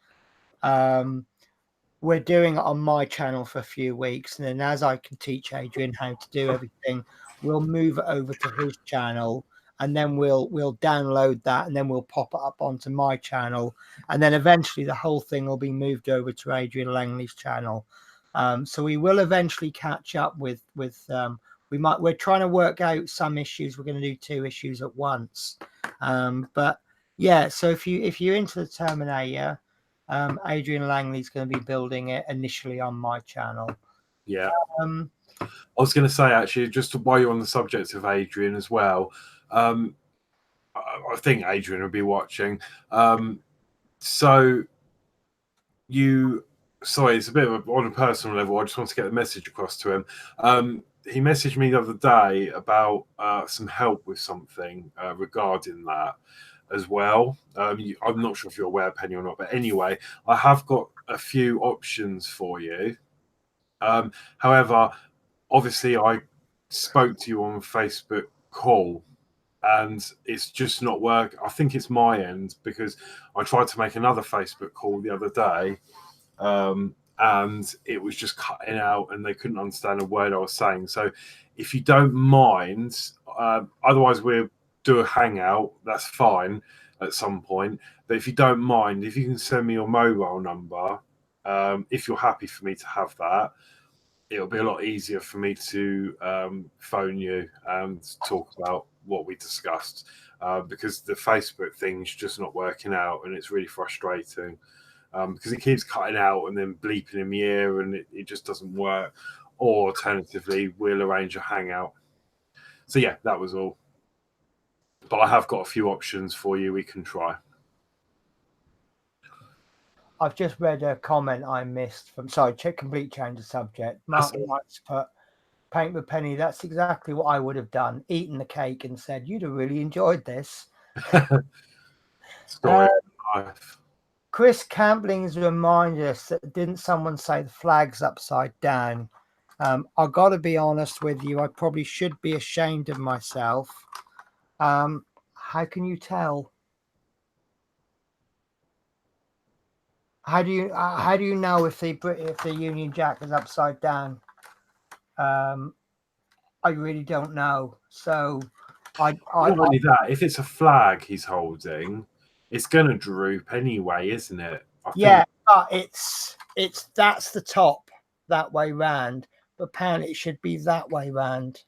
A: We're doing it on my channel for a few weeks, and then as I can teach Adrian how to do everything, we'll move it over to his channel, and then we'll download that, and then we'll pop it up onto my channel, and then eventually the whole thing will be moved over to Adrian Langley's channel. So we will eventually catch up with we're trying to work out some issues. We're going to do 2 issues at once. But yeah, so if you're into the Terminator, Adrian Langley's going to be building it initially on my channel.
B: Yeah. I was going to say, actually, just while you're on the subject of Adrian as well, I think Adrian will be watching. So sorry, it's a bit of on a personal level. I just want to get the message across to him. He messaged me the other day about some help with something regarding that as well. I'm not sure if you're aware, Penny, or not, but anyway, I have got a few options for you. However, obviously, I spoke to you on Facebook call, and it's just not work. I think it's my end because I tried to make another Facebook call the other day, and it was just cutting out, and they couldn't understand a word I was saying. So, if you don't mind, otherwise we'll do a hangout. That's fine at some point. But if you don't mind, if you can send me your mobile number, if you're happy for me to have that, it'll be a lot easier for me to phone you and talk about what we discussed, because the Facebook thing's just not working out, and it's really frustrating because it keeps cutting out and then bleeping in the ear, and it just doesn't work. Or alternatively, we'll arrange a hangout. So yeah, that was all. But I have got a few options for you we can try.
A: I've just read a comment I missed from. Sorry, complete change of subject. Mark Knight's put paint with Penny. That's exactly what I would have done. Eaten the cake and said, "You'd have really enjoyed this."
B: Story
A: Chris Campling's reminded us that didn't someone say the flag's upside down? I've got to be honest with you. I probably should be ashamed of myself. How can you tell? How do you know if the Union Jack is upside down? I really don't know. So
B: not only that, if it's a flag he's holding, it's gonna droop anyway, isn't it?
A: Yeah, but it's that's the top that way round, but apparently it should be that way round.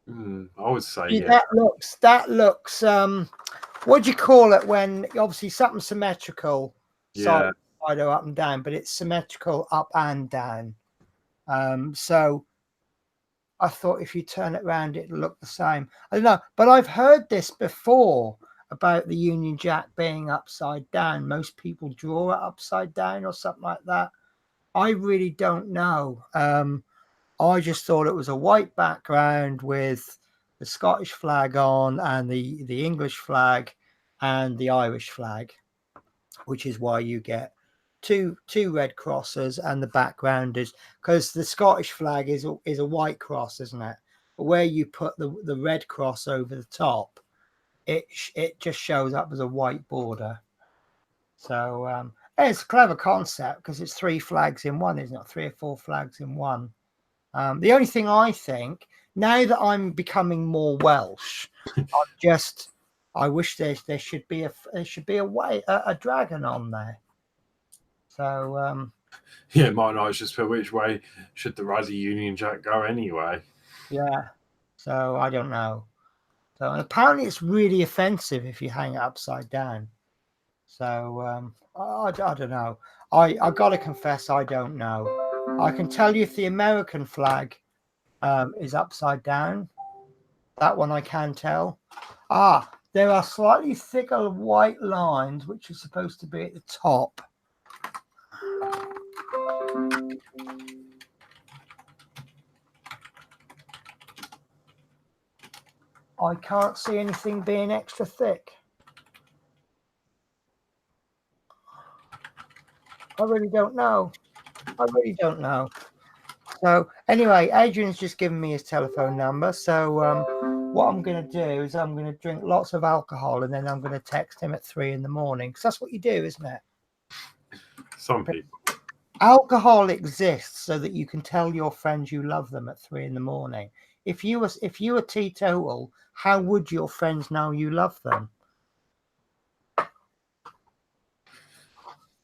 B: I would say
A: yeah. That looks what do you call it when obviously something symmetrical, side or up and down, but it's symmetrical up and down. So I thought if you turn it around, it'll look the same. I don't know, but I've heard this before about the Union Jack being upside down. Most people draw it upside down or something like that. I really don't know. I just thought it was a white background with the Scottish flag on and the English flag and the Irish flag, which is why you get two red crosses and the backgrounders, because the Scottish flag is a white cross, isn't it? But where you put the red cross over the top, it just shows up as a white border. So it's a clever concept because it's 3 flags in one, isn't it? 3 or 4 flags in one. The only thing I think, now that I'm becoming more Welsh, I wish there should be a dragon on there. So
B: yeah, might not just put which way should the Ruddy Union Jack go anyway.
A: yeah. So I don't know. So apparently it's really offensive if you hang it upside down. So I don't know. I got to confess, I don't know. I can tell you if the American flag is upside down. That one I can tell. There are slightly thicker white lines which are supposed to be at the top. I can't see anything being extra thick. I really don't know. So anyway, Adrian's just given me his telephone number. So what I'm going to do is I'm going to drink lots of alcohol and then I'm going to text him at 3 in the morning. Because that's what you do, isn't it?
B: Some people.
A: Alcohol exists so that you can tell your friends you love them at 3 in the morning. If you were teetotal, how would your friends know you love them?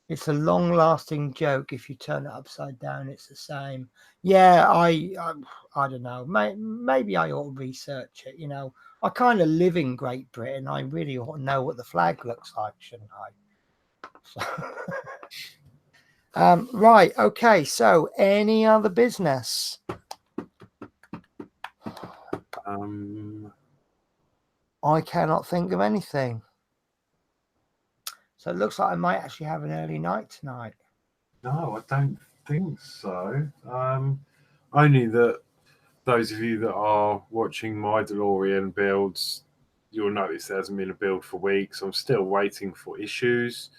A: It's a long-lasting joke. If you turn it upside down, it's the same. Yeah, I don't know. Maybe I ought to research it. You know, I kind of live in Great Britain. I really ought to know what the flag looks like, shouldn't I? So, right. Okay. So, any other business? I cannot think of anything. So it looks like I might actually have an early night tonight.
B: No, I don't think so. Only that those of you that are watching my DeLorean builds, you'll notice there hasn't been a build for weeks. I'm still waiting for issues.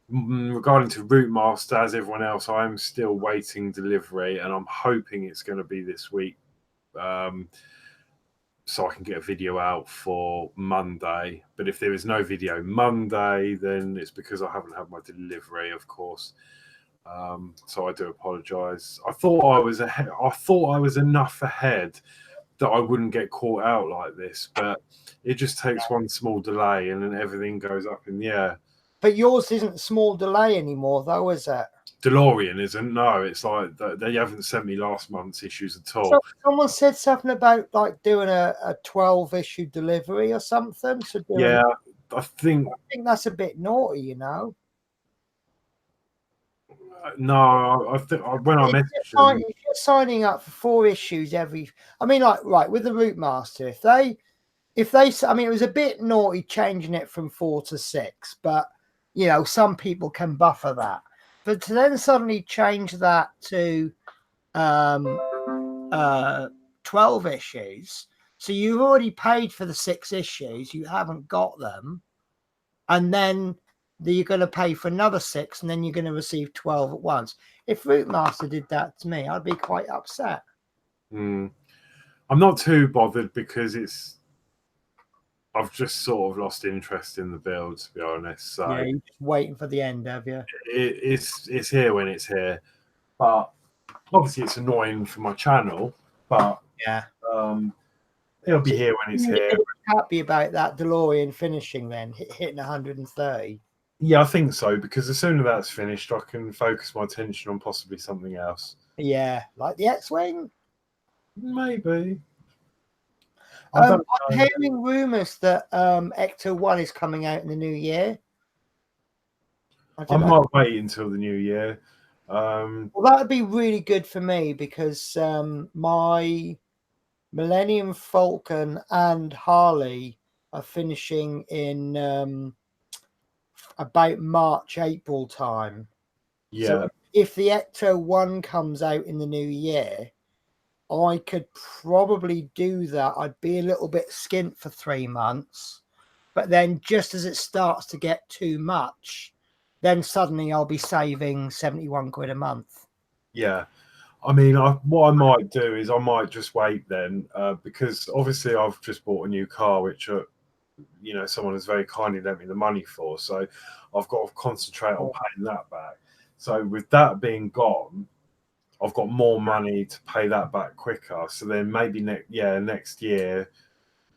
B: Regarding to Routemaster, as everyone else, I'm still waiting delivery, and I'm hoping it's going to be this week. So I can get a video out for Monday. But if there is no video Monday, then it's because I haven't had my delivery, of course. So I do apologise. I thought I was ahead. I thought I was enough ahead that I wouldn't get caught out like this. But it just takes one small delay, and then everything goes up in the air.
A: But yours isn't a small delay anymore, though, is it?
B: DeLorean isn't. No, it's like they haven't sent me last month's issues at all.
A: So someone said something about like doing a 12-issue delivery or something. So
B: yeah, I think
A: that's a bit naughty, you know.
B: No, I think when I messaged them,
A: if you're signing up for 4 issues every, I mean, like right with the Routemaster, if they, I mean, it was a bit naughty changing it from 4 to 6, but you know, some people can buffer that. But to then suddenly change that to 12 issues, so you've already paid for the 6 issues, you haven't got them, and then you're going to pay for another 6, and then you're going to receive 12 at once. If Routemaster did that to me, I'd be quite upset.
B: I'm not too bothered because I've just sort of lost interest in the build, to be honest. So
A: yeah, you're just waiting for the end, have you?
B: It's here when it's here, but obviously it's annoying for my channel. But
A: yeah,
B: it'll be here when it's here.
A: Happy about that DeLorean finishing then, hitting 130.
B: Yeah, I think so, because as soon as that's finished, I can focus my attention on possibly something else.
A: Yeah, like the X-Wing?
B: Maybe.
A: I'm hearing rumours that Ecto 1 is coming out in the new year.
B: I might wait until the new year.
A: Well, that would be really good for me because my Millennium Falcon and Harley are finishing in about March, April time.
B: Yeah.
A: So if the Ecto 1 comes out in the new year, I could probably do that. I'd be a little bit skint for 3 months, but then just as it starts to get too much, then suddenly I'll be saving 71 quid a month.
B: Yeah. I mean, what I might do is I might just wait then, because obviously I've just bought a new car, which someone has very kindly lent me the money for. So I've got to concentrate on paying that back. So with that being gone, I've got more money to pay that back quicker. So then maybe next year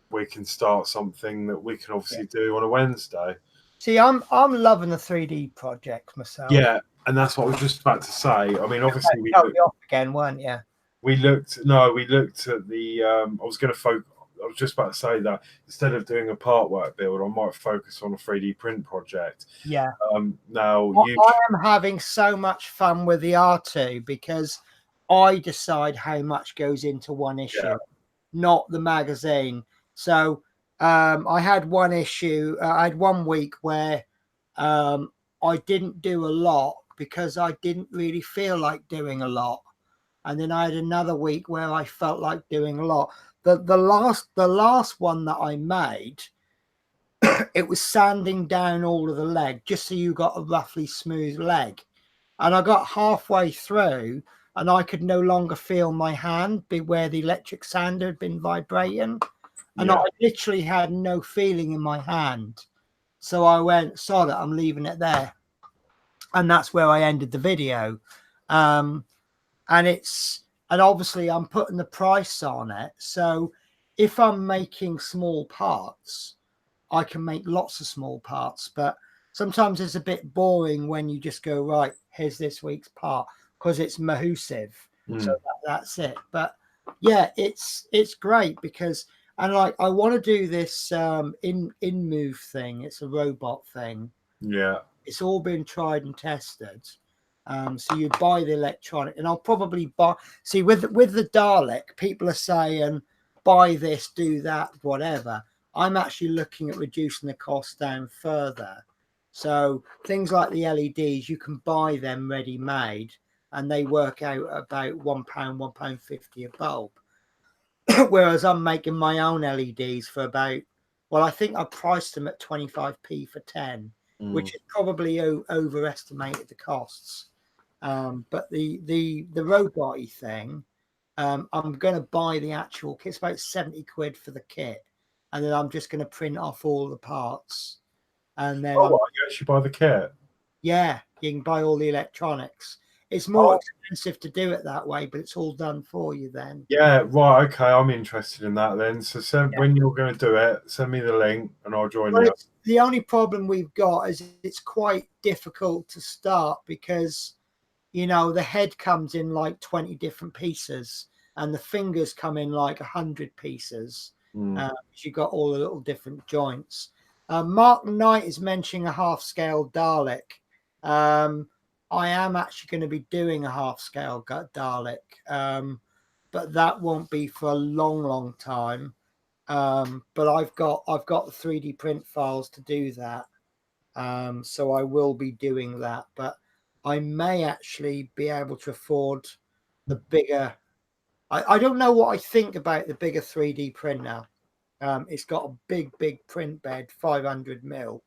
B: we can start something that we can obviously do on a Wednesday.
A: See, I'm loving the 3D project myself.
B: Yeah, and that's what I was just about to say. I mean, obviously
A: you off again, weren't you?
B: We looked at the. I was going to focus. I was just about to say that instead of doing a partwork build, I might focus on a 3D print project.
A: Yeah.
B: Now
A: I am having so much fun with the R2 because I decide how much goes into one issue, not the magazine. So I had one issue. I had 1 week where I didn't do a lot because I didn't really feel like doing a lot. And then I had another week where I felt like doing a lot. The last one that I made, it was sanding down all of the leg just so you got a roughly smooth leg. And I got halfway through and I could no longer feel my hand where the electric sander had been vibrating. And I literally had no feeling in my hand. So I went, sod it, I'm leaving it there. And that's where I ended the video. And obviously I'm putting the price on it. So if I'm making small parts, I can make lots of small parts, but sometimes it's a bit boring when you just go, right, here's this week's part, because it's mahoosive. So that's it. But yeah, it's great because, and like, I want to do this in move thing. It's a robot thing.
B: Yeah.
A: It's all been tried and tested. So you buy the electronic, and I'll probably buy. See, with the Dalek, people are saying buy this, do that, whatever. I'm actually looking at reducing the cost down further. So things like the LEDs, you can buy them ready made, and they work out about £1, £1.50 a bulb. Whereas I'm making my own LEDs for about, well, I think I priced them at 25p for 10, which is probably overestimated the costs. But the robot-y thing, I'm going to buy the actual kit. It's about 70 quid for the kit. And then I'm just going to print off all the parts. And then
B: you actually buy the kit?
A: Yeah, you can buy all the electronics. It's more expensive to do it that way, but it's all done for you then.
B: Yeah, right. Okay, I'm interested in that then. So when you're going to do it, send me the link and I'll join you.
A: The only problem we've got is it's quite difficult to start because, the head comes in like 20 different pieces and the fingers come in like 100 pieces. You've got all the little different joints. Mark Knight is mentioning a half-scale Dalek. I am actually going to be doing a half-scale Dalek, but that won't be for a long time. But I've got the 3D print files to do that, so I will be doing that. But I may actually be able to afford the bigger. I don't know what I think about the bigger 3D printer. It's got a big print bed, 500mm.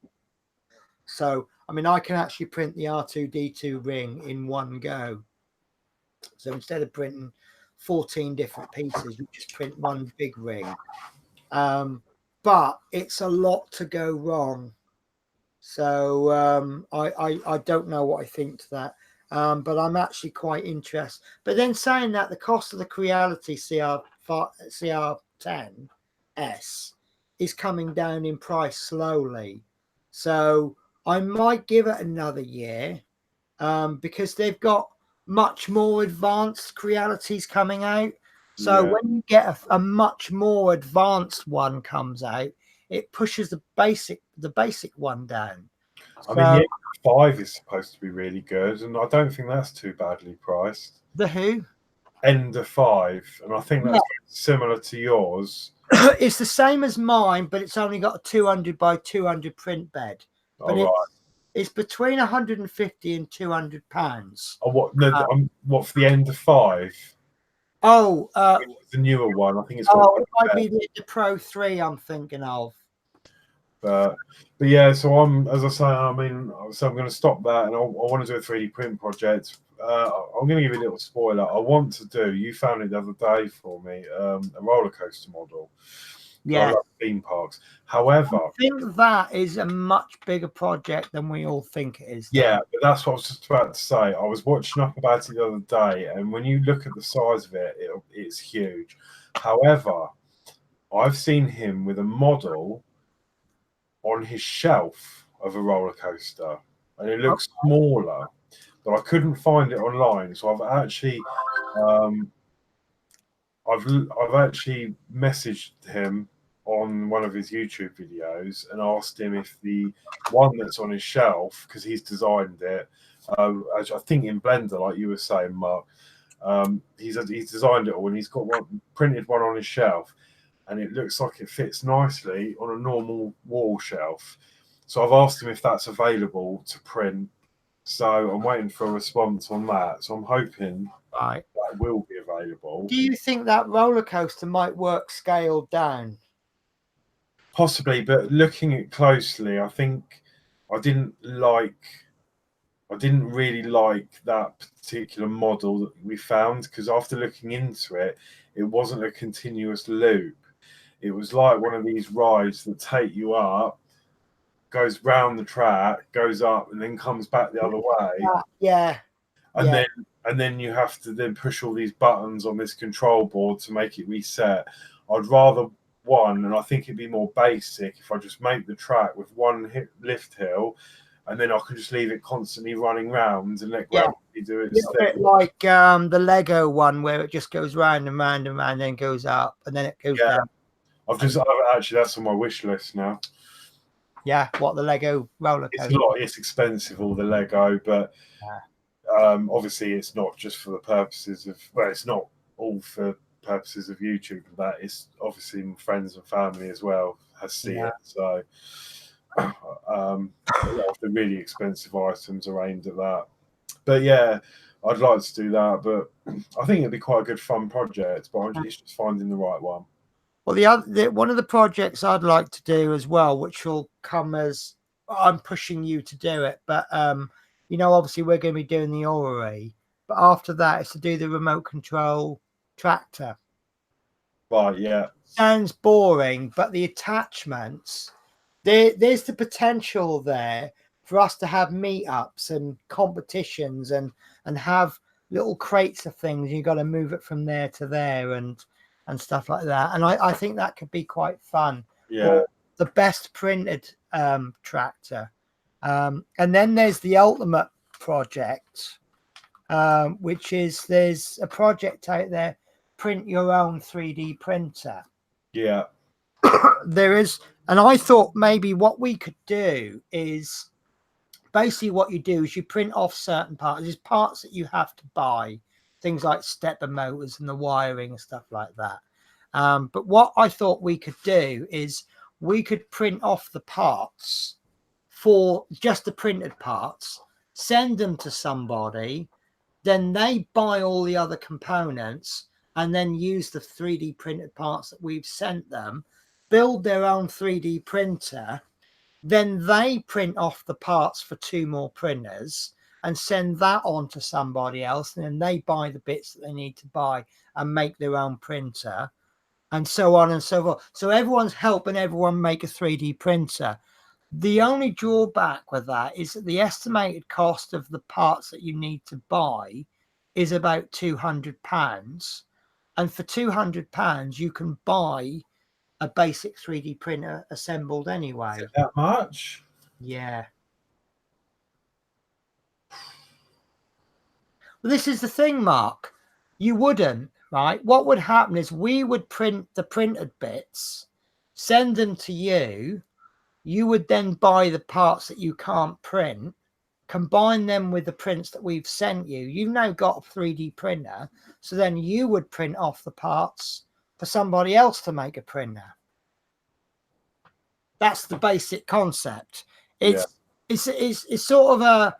A: So, I mean, I can actually print the R2-D2 ring in one go. So instead of printing 14 different pieces, you just print one big ring. But it's a lot to go wrong. So I don't know what I think to that. But I'm actually quite interested. But then saying that, the cost of the Creality CR10S is coming down in price slowly. So I might give it another year because they've got much more advanced Crealities coming out. So when you get a much more advanced one comes out, it pushes the basic one down.
B: I mean, the End5 is supposed to be really good, and I don't think that's too badly priced.
A: The who?
B: End5, and I think that's similar to yours.
A: It's the same as mine, but it's only got a 200 by 200 print bed. But it's between 150 and 200 pounds.
B: Oh, what? No, what for the End5?
A: Oh,
B: the newer one. I think it's.
A: It might be the Pro 3 I'm thinking of.
B: But yeah, so as I say, I mean, so I'm going to stop that, and I want to do a 3D print project. I'm going to give you a little spoiler. I want to do. You found it the other day for me, a roller coaster model.
A: Yeah,
B: I love theme parks. However,
A: I think that is a much bigger project than we all think it is.
B: yeah, but that's what I was just about to say. I was watching up about it the other day, and when you look at the size of it, it's huge. However, I've seen him with a model on his shelf of a roller coaster, and it looks smaller, but I couldn't find it online. So I've actually messaged him on one of his YouTube videos and asked him if the one that's on his shelf, because he's designed it, as I think in Blender, like you were saying, Mark. He's designed it all, and he's got one printed one on his shelf, and it looks like it fits nicely on a normal wall shelf. So I've asked him if that's available to print. So I'm waiting for a response on that. So I'm hoping
A: Right.
B: that will be available.
A: Do you think that roller coaster might work scaled down?
B: Possibly, but looking at it closely, I think I didn't really like that particular model that we found, because after looking into it, it wasn't a continuous loop. It was like one of these rides that take you up, goes round the track, goes up, and then comes back the other way.
A: Yeah.
B: And then you have to then push all these buttons on this control board to make it reset. I'd rather one, and I think it'd be more basic if I just make the track with one lift hill, and then I can just leave it constantly running round and let gravity do its thing.
A: A bit like the Lego one, where it just goes round and round and round, then goes up, and then it goes down.
B: Actually, that's on my wish list now.
A: Yeah, what, the Lego roller coaster?
B: It's expensive, all the Lego, but obviously it's not just for the purposes of, well, it's not all for purposes of YouTube, but that is obviously friends and family as well has seen it. So a lot of the really expensive items are aimed at that. But yeah, I'd like to do that, but I think it'd be quite a good fun project, but it's just finding the right one.
A: Well, one of the projects I'd like to do as well, which will come as I'm pushing you to do it, but obviously we're going to be doing the orrery, but after that is to do the remote control tractor.
B: Right, yeah.
A: Sounds boring, but the attachments, there's the potential there for us to have meetups and competitions and have little crates of things. You got to move it from there to there and stuff like that. And I think that could be quite fun.
B: Yeah.
A: Or the best printed tractor. And then there's the ultimate project, which is there's a project out there, print your own 3D printer.
B: Yeah.
A: There is, and I thought maybe what we could do is basically what you do is you print off certain parts. There's parts that you have to buy, things like stepper motors and the wiring and stuff like that. But what I thought we could do is we could print off the parts for just the printed parts, send them to somebody, then they buy all the other components and then use the 3D printed parts that we've sent them, build their own 3D printer, then they print off the parts for 2 more printers and send that on to somebody else, and then they buy the bits that they need to buy and make their own printer, and so on and so forth. So everyone's helping everyone make a 3D printer. The only drawback with that is that the estimated cost of the parts that you need to buy is about £200. And for £200, you can buy a basic 3D printer assembled anyway.
B: Is it that much?
A: Yeah. Well, this is the thing, Mark. You wouldn't, right? What would happen is we would print the printed bits, send them to you. You would then buy the parts that you can't print, combine them with the prints that we've sent you. You've now got a 3D printer. So then you would print off the parts for somebody else to make a printer. That's the basic concept. It's sort of a,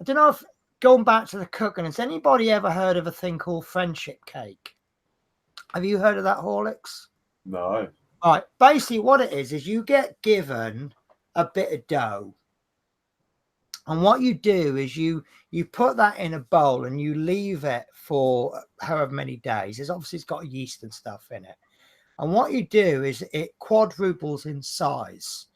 A: I don't know if, going back to the cooking, has anybody ever heard of a thing called friendship cake? Have you heard of that, Horlicks?
B: No.
A: All right. Basically, what it is you get given a bit of dough. And what you do is you put that in a bowl and you leave it for however many days. It's got yeast and stuff in it. And what you do is it quadruples in size.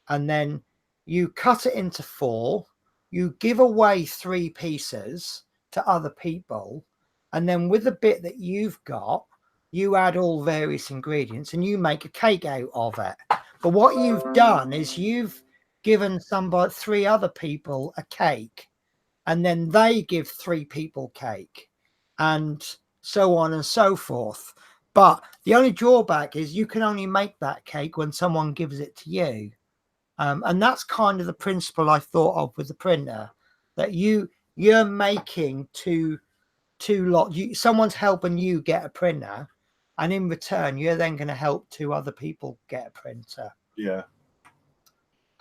A: And then you cut it into 4. You give away 3 pieces to other people. And then with the bit that you've got, you add all various ingredients and you make a cake out of it. But what you've done is you've given 3 other people a cake, and then they give 3 people cake, and so on and so forth. But the only drawback is you can only make that cake when someone gives it to you. And that's kind of the principle I thought of with the printer, that you're making two lots. Someone's helping you get a printer, and in return, you're then going to help 2 other people get a printer.
B: Yeah.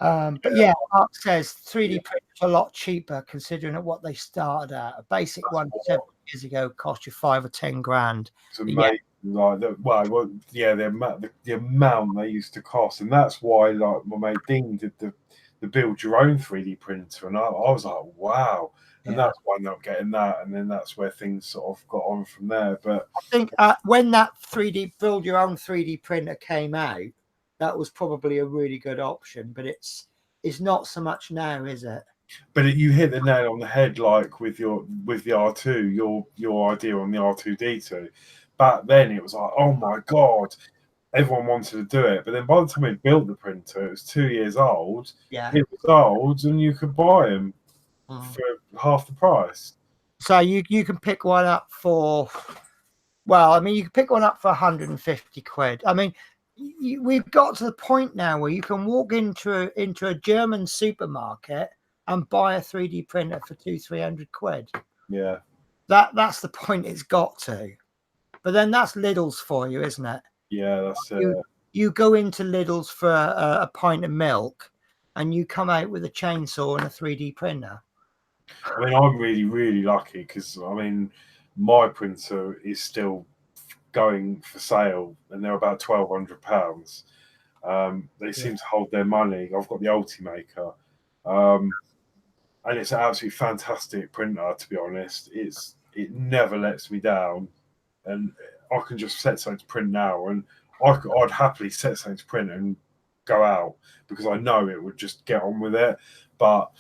A: But yeah, Mark says 3D printers are a lot cheaper considering at what they started at. A basic one 7 years ago cost you 5 or 10 grand.
B: It's amazing. Like the amount they used to cost, and that's why like my mate Dean did the build your own 3D printer, and I was like, wow. And that's why I'm not getting that, and then that's where things sort of got on from there. But
A: I think when that 3D build your own 3D printer came out, that was probably a really good option, but it's not so much now, is it?
B: But you hit the nail on the head, like with the R2, your idea on the R2D2. Back then, it was like, oh my god, everyone wanted to do it. But then by the time we built the printer, it was 2 years old.
A: Yeah,
B: it was old, and you could buy them for half the price.
A: So you can pick one up for, well, I mean, you can pick one up for 150 quid. I mean, we've got to the point now where you can walk into a German supermarket and buy a 3D printer for 200-300 quid.
B: Yeah,
A: that's the point it's got to. But then that's Lidl's for you, isn't it?
B: Yeah, that's
A: you go into Lidl's for a pint of milk, and you come out with a chainsaw and a 3D printer.
B: I mean, I'm really, really lucky because I mean, my printer is still going for sale, and they're about £1,200. They seem to hold their money. I've got the Ultimaker, and it's an absolutely fantastic printer. To be honest, it never lets me down, and I can just set something to print now, and I'd happily set something to print and go out because I know it would just get on with it. But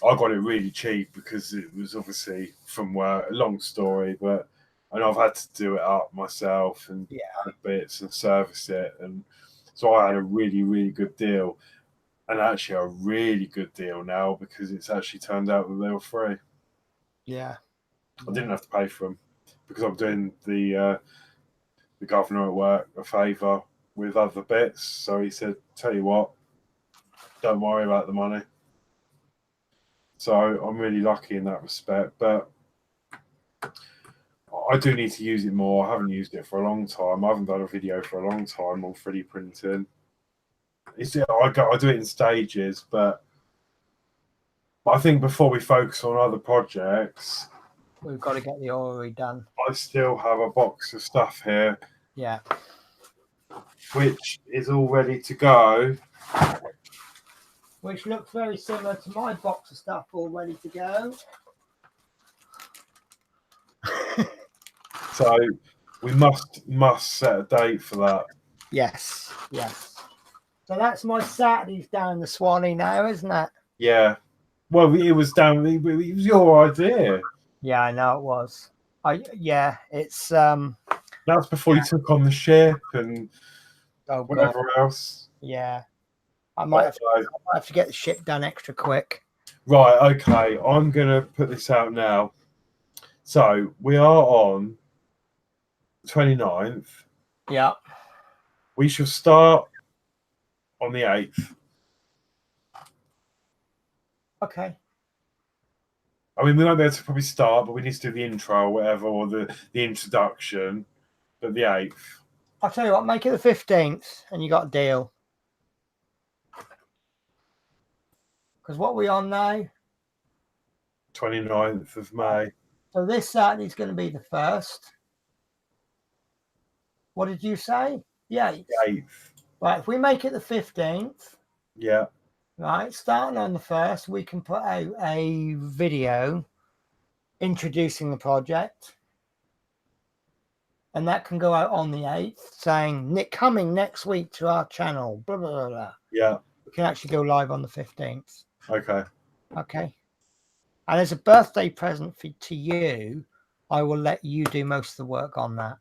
B: I got it really cheap because it was obviously from work. A long story, and I've had to do it up myself and add bits and service it, and so I had a really, really good deal, and actually a really good deal now because it's actually turned out that they were free.
A: Yeah,
B: I didn't have to pay for them because I'm doing the governor at work a favour with other bits, so he said, "Tell you what, don't worry about the money." So I'm really lucky in that respect, but I do need to use it more. I haven't used it for a long time. I haven't done a video for a long time on 3D printing. I do it in stages, but I think before we focus on other projects,
A: we've got to get the orrery done.
B: I still have a box of stuff here.
A: Yeah.
B: Which is all ready to go.
A: Which looks very similar to my box of stuff all ready to go.
B: So we must set a date for that.
A: Yes. So that's my Saturdays down the Swanee now, isn't it?
B: Yeah. Well, it was it was your idea.
A: Yeah, I know it was. It's
B: That's before you took on the ship and whatever else.
A: Yeah. I might have to get the ship done extra quick.
B: Right, okay. I'm gonna put this out now. So we are on 29th.
A: Yeah.
B: We shall start on the 8th.
A: Okay.
B: I mean, we won't be able to probably start, but we need to do the intro or whatever, or the introduction. But the 8th.
A: I'll tell you what, make it the 15th, and you got a deal. Because what are we on now?
B: 29th of May.
A: So this Saturday is going to be the 1st. What did you say? The 8th.
B: The 8th.
A: Right, if we make it the 15th,
B: Yeah.
A: right, starting on the 1st, we can put out a video introducing the project. And that can go out on the 8th saying, Nick, coming next week to our channel, blah, blah, blah, blah.
B: Yeah.
A: We can actually go live on the 15th.
B: Okay.
A: Okay. And as a birthday present to you, I will let you do most of the work on that.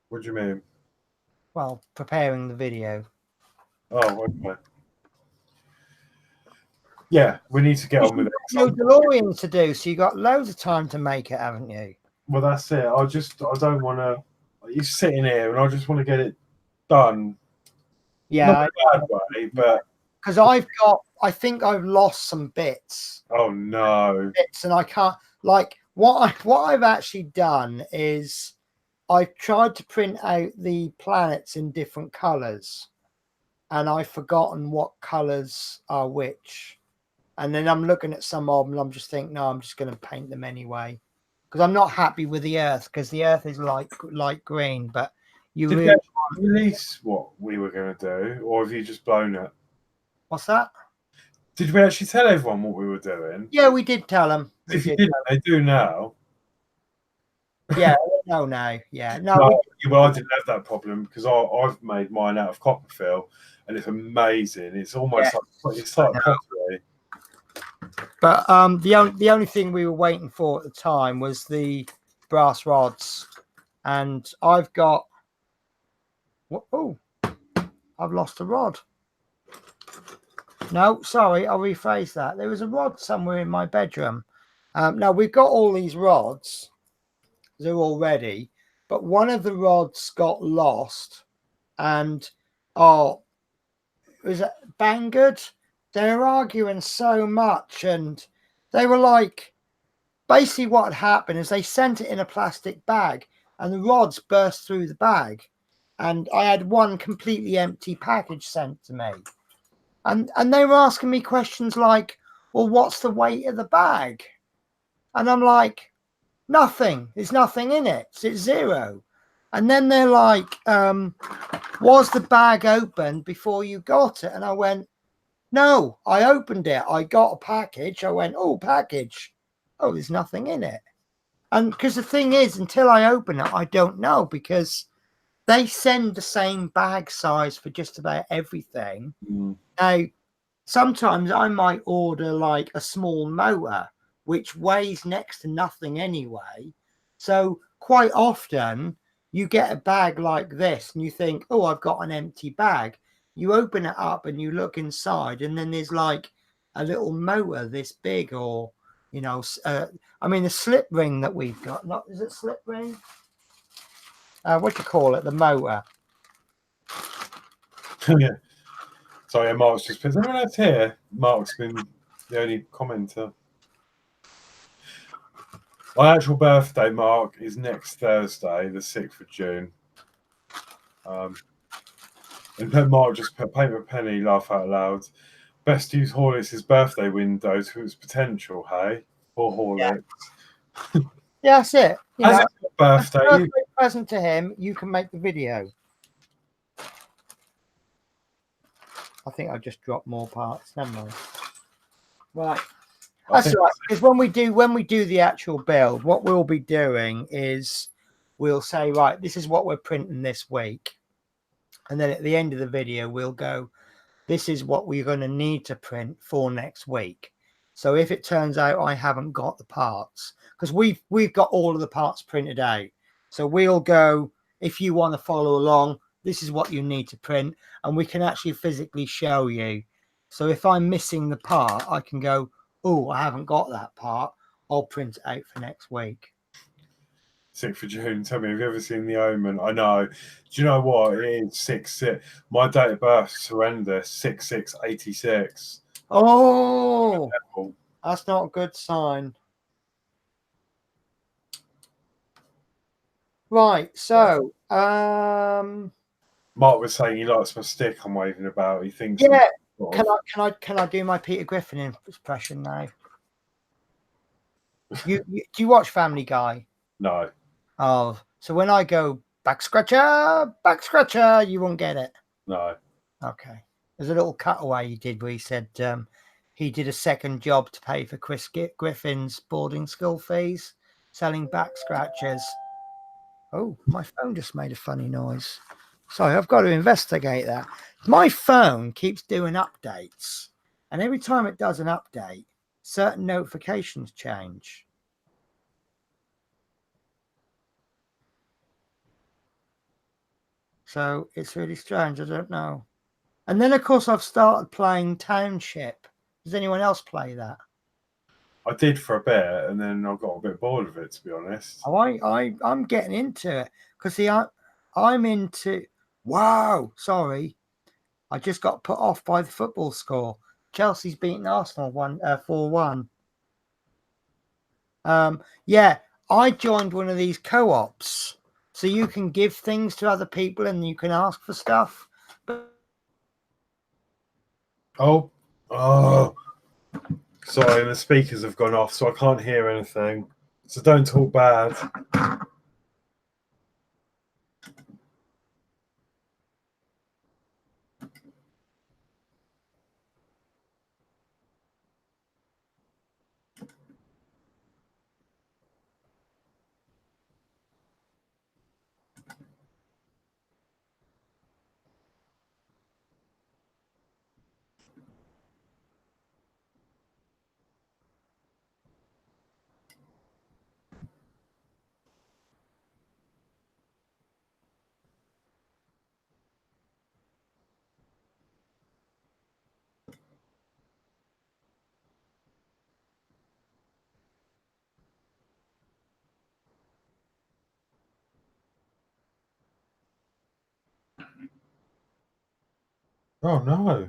B: What do you mean?
A: Well, preparing the video.
B: Oh, okay. Yeah, we need to get on with it.
A: No DeLorean to do, so you got loads of time to make it, haven't you?
B: Well, that's it. I don't want to. You're sitting here, and I just want to get it done.
A: Yeah.
B: Not in a bad way, but
A: because I think I've lost some bits.
B: Oh no!
A: Bits, and I can't like what I've actually done is I've tried to print out the planets in different colors, and I've forgotten what colors are which. And then I'm looking at some of them, and I'm just thinking, no, I'm just going to paint them anyway, because I'm not happy with the Earth, because the Earth is light green. But you
B: Did
A: really
B: we release what we were going to do, or have you just blown it?
A: What's that?
B: Did we actually tell everyone what we were doing?
A: Yeah, we did tell them.
B: If you didn't, they do now.
A: Yeah, no, yeah, no.
B: Well, I didn't have that problem because I've made mine out of Copperfield, and it's amazing. It's almost like it's like pottery.
A: But the only thing we were waiting for at the time was the brass rods, and I've got. Oh, I've lost a rod. No, sorry, I'll rephrase that. There was a rod somewhere in my bedroom. Now we've got all these rods. They're all ready, but one of the rods got lost, and was it Banggood? They were arguing so much, and they were like, basically what had happened is they sent it in a plastic bag, and the rods burst through the bag, and I had one completely empty package sent to me, and they were asking me questions like, well, what's the weight of the bag? And I'm like, nothing. There's nothing in it. It's zero. And then they're like, was the bag opened before you got it? And I went, no, I opened it. I got a package. I went, oh, package. Oh, there's nothing in it. And because the thing is, until I open it, I don't know, because they send the same bag size for just about everything. Now, sometimes I might order like a small motor, which weighs next to nothing anyway. So quite often you get a bag like this and you think, oh, I've got an empty bag. You open it up and you look inside, and then there's like a little motor this big, or, you know, I mean, the slip ring that we've got, is it slip ring? What do you call it? The motor.
B: Yeah. Sorry, Mark's just put anyone else here. Mark's been the only commenter. My actual birthday, Mark, is next Thursday, the 6th of June. And Mark just put paper penny, laugh out loud. Best use Horlicks' birthday window to its potential, hey? Or Horlicks.
A: Yeah, that's it. You know,
B: birthday
A: present to him, you can make the video. I think I just dropped more parts. Never mind. Right. That's right. Because when we do the actual build, what we'll be doing is we'll say, right, this is what we're printing this week. And then at the end of the video, we'll go, this is what we're going to need to print for next week. So if it turns out I haven't got the parts, because we've got all of the parts printed out. So we'll go, if you want to follow along, this is what you need to print, and we can actually physically show you. So if I'm missing the part, I can go, oh, I haven't got that part. I'll print it out for next week.
B: 6th of June. Tell me, have you ever seen The Omen? I know. Do you know what? It is 6-6. My date of birth is horrendous. 6-6-86.
A: Oh, that's not a good sign. Right. So,
B: Mark was saying he likes my stick I'm waving about. He thinks,
A: yeah. Can I do my Peter Griffin impression now? Do you watch Family Guy?
B: No.
A: Oh, so when I go Back scratcher, back scratcher. You won't get it.
B: No.
A: Okay. There's a little cutaway he did where he said he did a second job to pay for Chris Griffin's boarding school fees, selling back scratchers. Oh, my phone just made a funny noise. Sorry, I've got to investigate that. My phone keeps doing updates, and every time it does an update, certain notifications change. So it's really strange. I don't know. And then, of course, I've started playing Township. Does anyone else play that?
B: I did for a bit, and then I got a bit bored of it, to be honest.
A: Oh, I'm getting into it because see, I'm into. Wow, sorry, I just got put off by the football score. Chelsea's beaten Arsenal 4-1. Yeah, I joined one of these co-ops, so you can give things to other people and you can ask for stuff.
B: Oh, sorry, the speakers have gone off, so I can't hear anything. So don't talk bad. Oh no.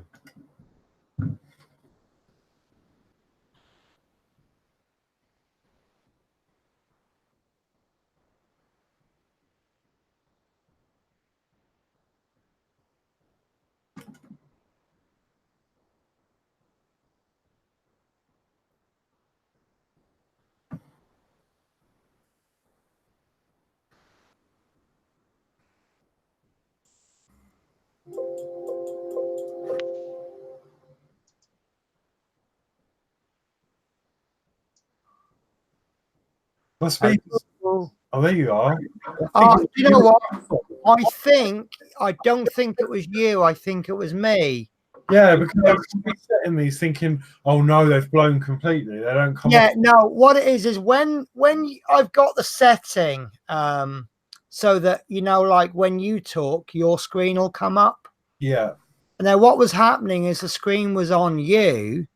B: My speakers. Oh, there you are.
A: You know what? I don't think it was you. I think it was me.
B: Yeah, because I was resetting these thinking, oh no, they've blown completely. They don't come
A: Yeah,
B: up.
A: no, what it is when I've got the setting so that, you know, like when you talk, your screen will come up.
B: Yeah.
A: And then what was happening is the screen was on you,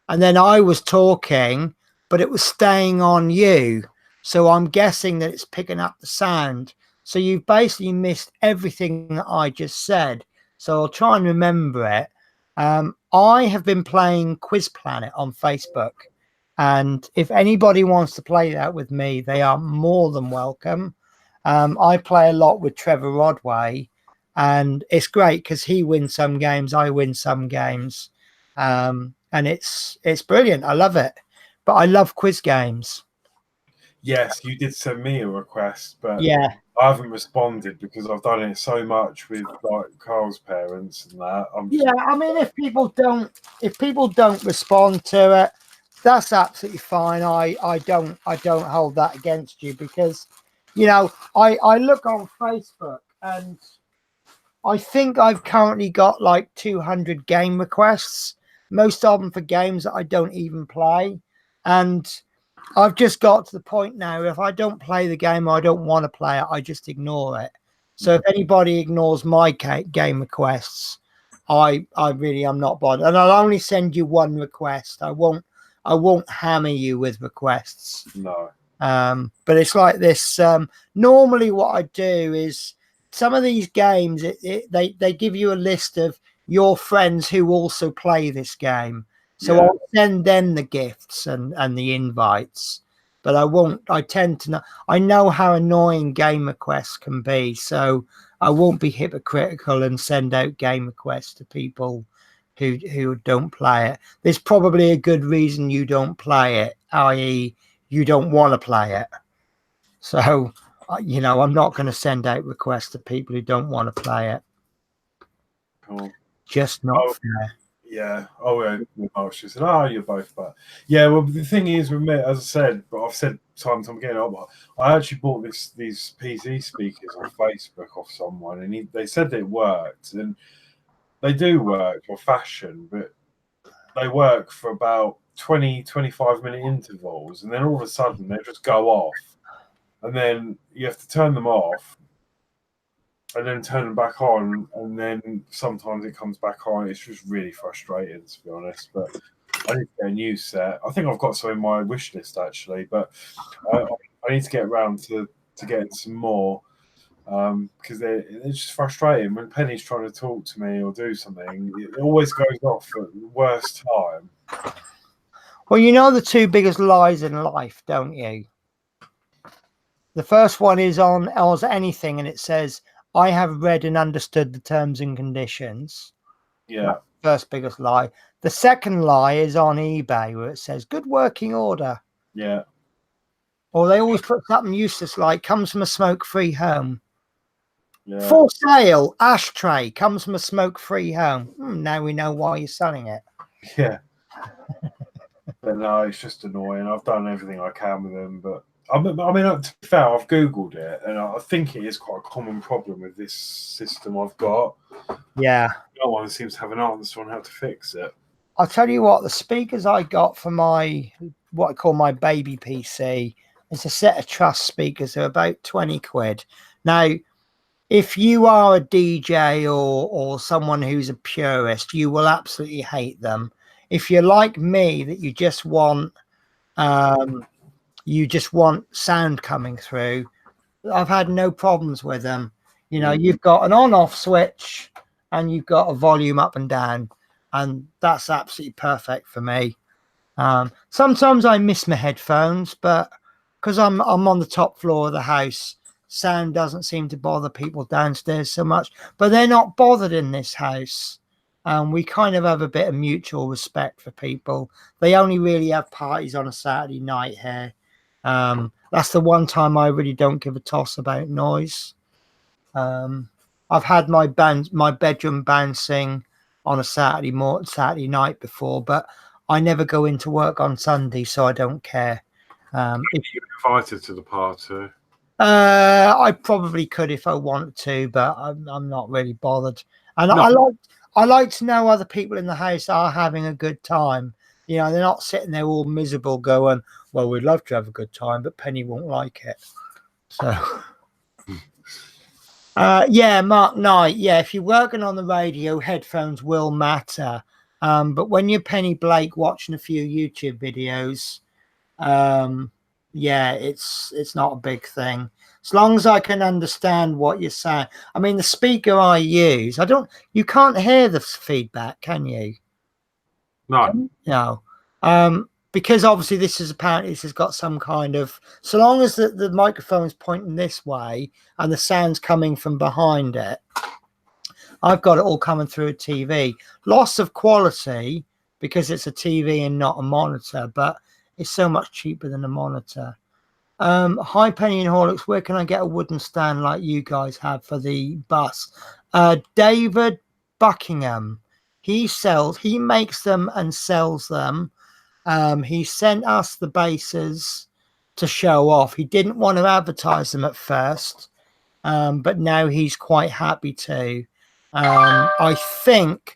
A: and then I was talking, but it was staying on you. So I'm guessing that it's picking up the sound. So you've basically missed everything that I just said. So I'll try and remember it. I have been playing Quiz Planet on Facebook. And if anybody wants to play that with me, they are more than welcome. I play a lot with Trevor Rodway, and it's great because he wins some games, I win some games. And it's brilliant. I love it. But I love quiz games.
B: Yes, you did send me a request, but
A: Yeah.
B: I haven't responded because I've done it so much with like Carl's parents and that.
A: Yeah, I mean, if people don't respond to it, that's absolutely fine. I don't hold that against you because, you know, I look on Facebook and I think I've currently got like 200 game requests, most of them for games that I don't even play. And I've just got to the point now, if I don't play the game or I don't want to play it, I just ignore it. So if anybody ignores my game requests, I really am not bothered. And I'll only send you one request. I won't hammer you with requests.
B: No.
A: But it's like this. Normally what I do is some of these games, they give you a list of your friends who also play this game. So
B: Yeah.
A: I'll send them the gifts and the invites, but I won't. I tend to know. I know how annoying game requests can be, so I won't be hypocritical and send out game requests to people who don't play it. There's probably a good reason you don't play it, i.e., you don't want to play it. So You know, I'm not going to send out requests to people who don't want to play it.
B: Cool.
A: Just not fair.
B: Yeah. Oh, yeah. She said, "Oh, you're both." But yeah, well, the thing is with me, as I said, but I've said time and time again, I actually bought these PC speakers on Facebook off someone, and they said it worked, and they do work for fashion, but they work for about 20-25 minute intervals, and then all of a sudden they just go off, and then you have to turn them off and then turn them back on, and then sometimes it comes back on. It's just really frustrating, to be honest. But I need to get a new set. I think I've got some in my wish list actually, but I need to get around to getting some more, because they're just frustrating when Penny's trying to talk to me or do something. It always goes off at the worst time.
A: Well, you know the two biggest lies in life, don't you? The first one is on Oz Anything, and it says, "I have read and understood the terms and conditions."
B: Yeah.
A: First biggest lie. The second lie is on eBay, where it says, "Good working order."
B: Yeah.
A: Or they always put something useless like, "Comes from a smoke-free home."
B: Yeah.
A: For sale, ashtray, comes from a smoke-free home. Now we know why you're selling it.
B: Yeah. But no, it's just annoying. I've done everything I can with them, but I mean, to be fair, I've Googled it, and I think it is quite a common problem with this system I've got.
A: Yeah.
B: No one seems to have an answer on how to fix it.
A: I'll tell you what, the speakers I got for what I call my baby PC, is a set of Trust speakers. They're about 20 quid. Now, if you are a DJ or someone who's a purist, you will absolutely hate them. If you're like me, that you just want sound coming through, I've had no problems with them. You know, you've got an on-off switch and you've got a volume up and down, and that's absolutely perfect for me. Sometimes I miss my headphones, but because I'm on the top floor of the house, sound doesn't seem to bother people downstairs so much. But they're not bothered in this house. We kind of have a bit of mutual respect for people. They only really have parties on a Saturday night here. That's the one time I really don't give a toss about noise. I've had my bedroom bouncing on a Saturday night before, but I never go into work on Sunday, so I don't care.
B: If you're invited to the party,
A: I probably could if I wanted to, but I'm not really bothered. And
B: no.
A: I like to know other people in the house are having a good time. You know, they're not sitting there all miserable going, "Well, we'd love to have a good time, but Penny won't like it." So, yeah, Mark Knight. Yeah, if you're working on the radio, headphones will matter. But when you're Penny Blake watching a few YouTube videos, yeah, it's not a big thing. As long as I can understand what you're saying. I mean, the speaker I use, you can't hear the feedback, can you?
B: No.
A: No. Because obviously this has got some kind of, so long as the microphone is pointing this way and the sound's coming from behind it, I've got it all coming through a TV. Loss of quality because it's a TV and not a monitor, but it's so much cheaper than a monitor. Hi Penny and Horlicks, where can I get a wooden stand like you guys have for the bus? David Buckingham, he makes them and sells them. He sent us the bases to show off. He didn't want to advertise them at first, but now he's quite happy to. I think,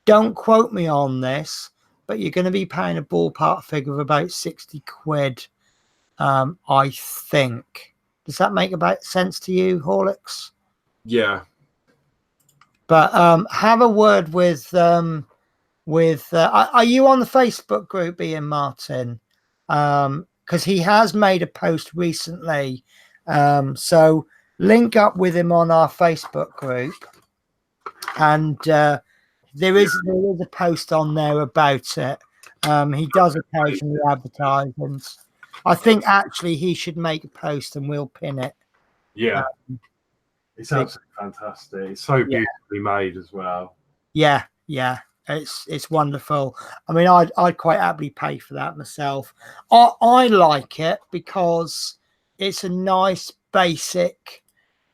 A: don't quote me on this, but you're going to be paying a ballpark figure of about 60 quid. I think. Does that make about sense to you, Horlicks?
B: Yeah.
A: But have a word with are you on the Facebook group, Ian Martin? Because he has made a post recently. So link up with him on our Facebook group, and there is a post on there about it. He does occasionally advertise, and I think actually he should make a post and we'll pin it.
B: Yeah. It's absolutely fantastic. It's so beautifully made as well.
A: Yeah, yeah. It's wonderful. I mean, I'd quite happily pay for that myself. I like it because it's a nice basic.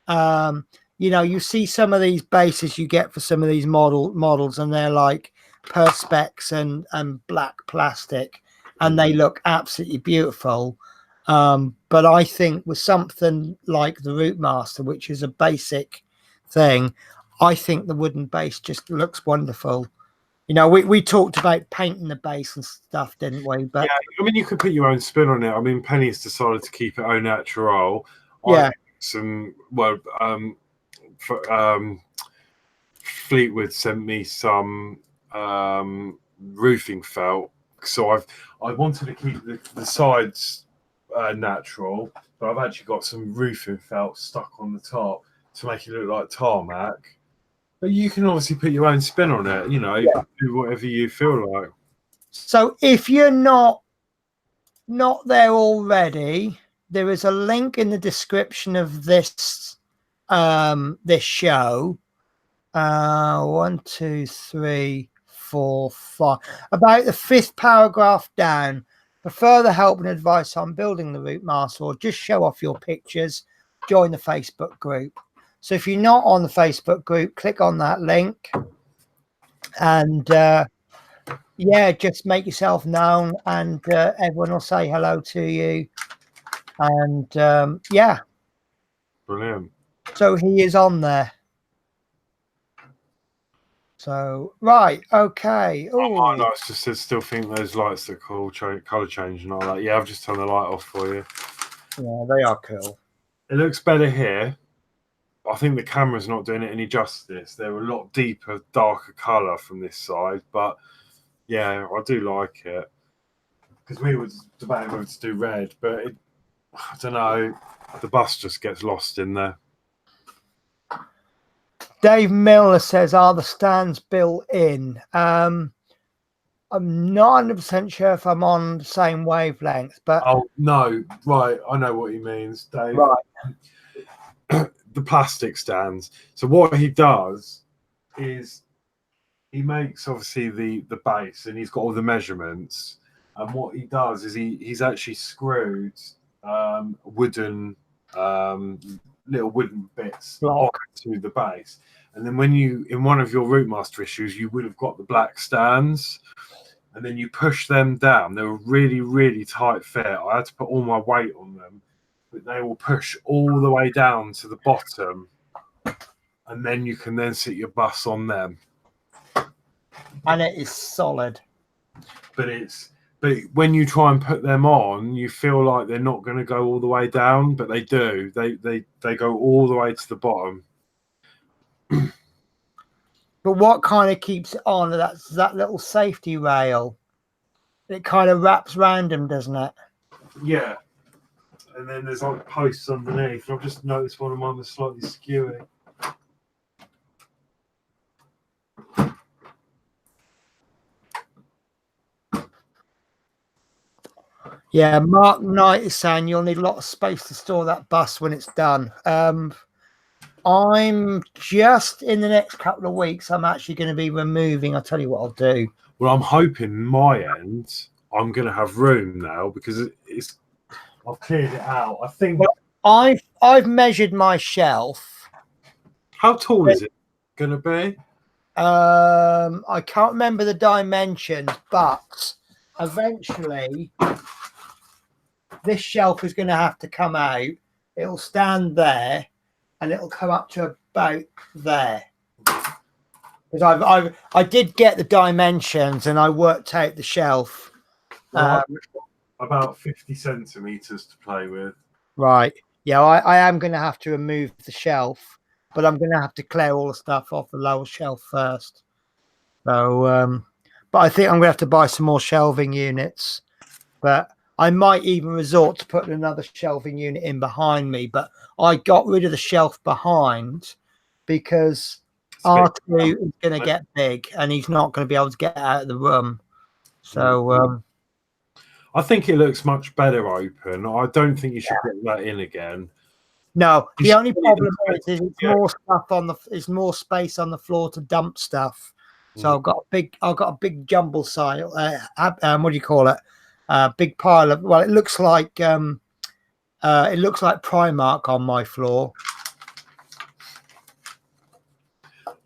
A: You know, you see some of these bases you get for some of these models, and they're like perspex and black plastic, and they look absolutely beautiful. But I think with something like the Routemaster, which is a basic thing, I think the wooden base just looks wonderful. You know, we talked about painting the base and stuff, didn't we? But
B: yeah, I mean, you could put your own spin on it. I mean, Penny's decided to keep it au natural.
A: Yeah.
B: Fleetwood sent me some roofing felt, so I wanted to keep the sides natural, but I've actually got some roofing felt stuck on the top to make it look like tarmac. But you can obviously put your own spin on it, you know, do whatever you feel like.
A: So if you're not there already, there is a link in the description of this this show. 1, 2, 3, 4, 5. About the 5th paragraph down. For further help and advice on building the Routemaster, or just show off your pictures, join the Facebook group. So if you're not on the Facebook group, click on that link, and yeah, just make yourself known, and everyone will say hello to you. And yeah,
B: Brilliant.
A: So he is on there. So right, okay.
B: Oh, my lights just still think those lights are cool, color change and all that. Yeah, I've just turned the light off for you.
A: Yeah, they are cool.
B: It looks better here. I think the camera's not doing it any justice. They're a lot deeper, darker color from this side, but yeah, I do like it. Because we were debating whether to do red, but I don't know. The bus just gets lost in there.
A: Dave Miller says, "Are the stands built in?" I'm not 100% sure if I'm on the same wavelength, but
B: oh no, right, I know what he means, Dave.
A: Right.
B: The plastic stands. So what he does is he makes obviously the base, and he's got all the measurements. And what he does is he's actually screwed wooden little wooden bits onto the base. And then when you, in one of your Routemaster issues, you would have got the black stands, and then you push them down. They were really, really tight fit. I had to put all my weight on them, but they will push all the way down to the bottom, and then you can then sit your bus on them.
A: And it is solid.
B: But when you try and put them on, you feel like they're not going to go all the way down, but they do. They go all the way to the bottom.
A: But what kind of keeps it on? That's that little safety rail. It kind of wraps around them, doesn't it?
B: Yeah. And then there's like posts underneath. I've just noticed one of mine was slightly skewy.
A: Yeah, Mark Knight is saying you'll need a lot of space to store that bus when it's done. I'm just in the next couple of weeks, I'm actually going to be removing. I'll tell you what I'll do.
B: Well, I'm hoping my end, I'm going to have room now because I've cleared it out. I think
A: I've measured my shelf.
B: How tall is it going to be?
A: I can't remember the dimensions, but eventually this shelf is going to have to come out. It'll stand there, and it'll come up to about there. Because I did get the dimensions, and I worked out the shelf.
B: About 50 centimeters to play with.
A: Right. Yeah, I am going to have to remove the shelf, but I'm going to have to clear all the stuff off the lower shelf first. So, but I think I'm going to have to buy some more shelving units. But I might even resort to putting another shelving unit in behind me. But I got rid of the shelf behind because R2 is going to get big, and he's not going to be able to get out of the room. So,
B: I think it looks much better open. I don't think you should put that in again.
A: No, the only problem is it's more stuff on the. It's more space on the floor to dump stuff. So I've got a big jumble pile. What do you call it? Big pile of. Well, it looks like It looks like Primark on my floor.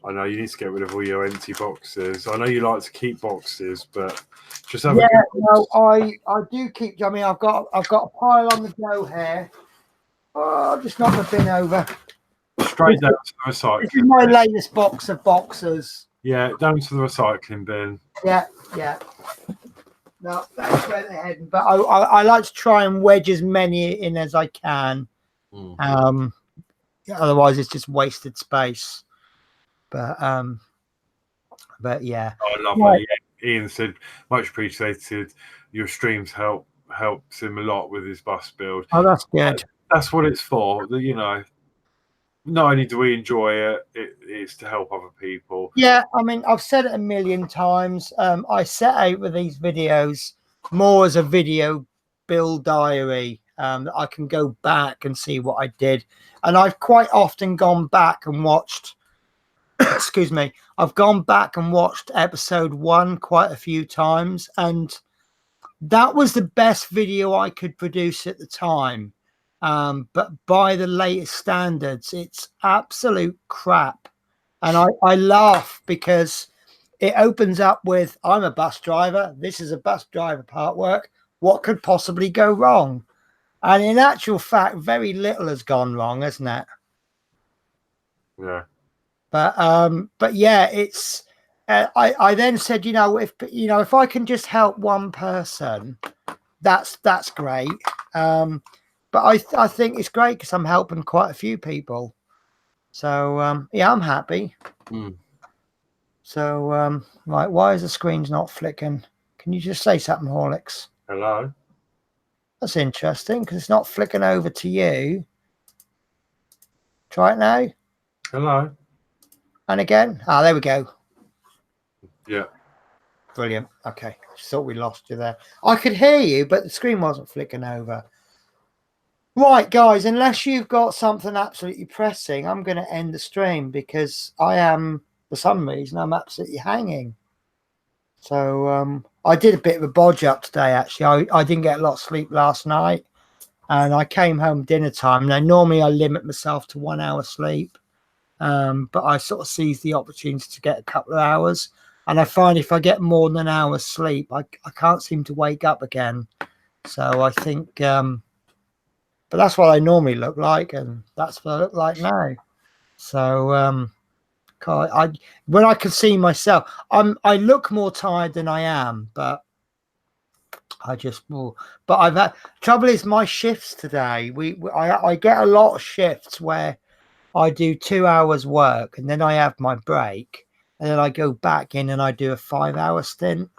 B: I know you need to get rid of all your empty boxes. I know you like to keep boxes, but just have
A: Yeah,
B: a good
A: no, I do keep. I mean, I've got a pile on the go here. Oh, I've just knocked the bin over.
B: straight down to the recycling.
A: This is my latest box of boxes.
B: Yeah, down to the recycling bin.
A: Yeah. No, that's where they're heading. But I like to try and wedge as many in as I can. Otherwise, it's just wasted space. But yeah.
B: Oh, lovely. Yeah. Ian said much appreciated. Your streams helps him a lot with his bus build.
A: Oh, that's good.
B: That's what it's for. You know, not only do we enjoy it, it's to help other people.
A: Yeah, I mean, I've said it a million times. I set out with these videos more as a video build diary, that I can go back and see what I did. And I've quite often gone back and watched excuse me, I've gone back and watched episode 1 quite a few times, and that was the best video I could produce at the time. But by the latest standards, it's absolute crap. And I laugh because it opens up with, I'm a bus driver. This is a bus driver part work. What could possibly go wrong? And in actual fact, very little has gone wrong, hasn't it?
B: Yeah.
A: But yeah, it's. I then said, if I can just help one person, that's great. But I think it's great because I'm helping quite a few people. So yeah, I'm happy. So right, why is the screen's not flicking? Can you just say something, Horlicks?
B: Hello.
A: That's interesting because it's not flicking over to you. Try it now.
B: Hello.
A: And again. Ah, there we go.
B: Yeah.
A: Brilliant. Okay. Just thought we lost you there. I could hear you, but the screen wasn't flicking over. Right, guys, unless you've got something absolutely pressing, I'm going to end the stream because I am, for some reason, I'm absolutely hanging. So I did a bit of a bodge up today, actually. I didn't get a lot of sleep last night, and I came home dinner time. Now, normally I limit myself to 1 hour sleep, but I sort of seized the opportunity to get a couple of hours. And I find if I get more than an hour's sleep, I can't seem to wake up again. So I think, but that's what I normally look like, and that's what I look like now. So when I can see myself, I look more tired than I am, but I just more. But I've had trouble is my shifts today. I get a lot of shifts where I do 2 hours work and then I have my break. And then I go back in and I do a 5 hour stint,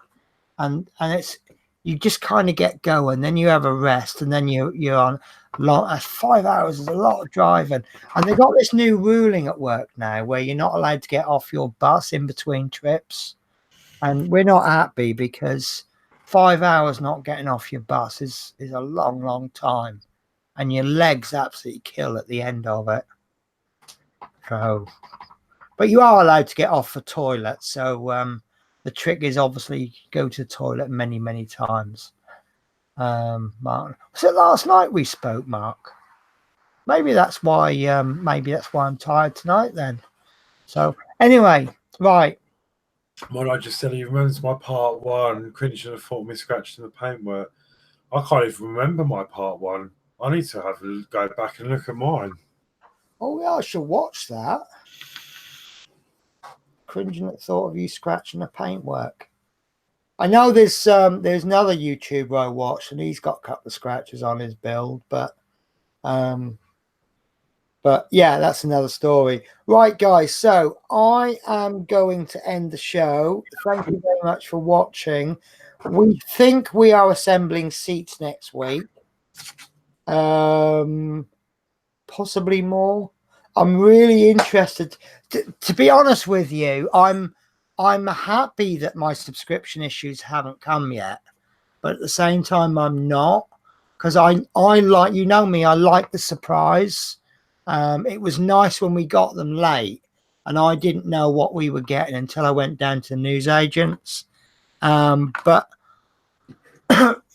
A: and it's, you just kind of get going, then you have a rest, and then you're on long. 5 hours is a lot of driving, and they got this new ruling at work now where you're not allowed to get off your bus in between trips, and we're not happy because 5 hours not getting off your bus is a long time, and your legs absolutely kill at the end of it. So. But you are allowed to get off for toilet. So the trick is obviously go to the toilet many times. Mark, was it last night we spoke, Mark? Maybe that's why I'm tired tonight then. So anyway, right.
B: What I just said, he remembers my part 1. Cringe and thought me scratching the paintwork. I can't even remember my part 1. I need to go back and look at mine.
A: Oh yeah, I should watch that. Cringing at thought of you scratching the paintwork. I know there's another YouTuber I watched and he's got a couple of scratches on his build, but yeah, that's another story. Right, guys, so I am going to end the show. Thank you very much for watching. We think we are assembling seats next week. Possibly more. I'm really interested. To be honest with you, I'm happy that my subscription issues haven't come yet, but at the same time, I'm not, because I like, you know me, I like the surprise. It was nice when we got them late, and I didn't know what we were getting until I went down to the newsagents. But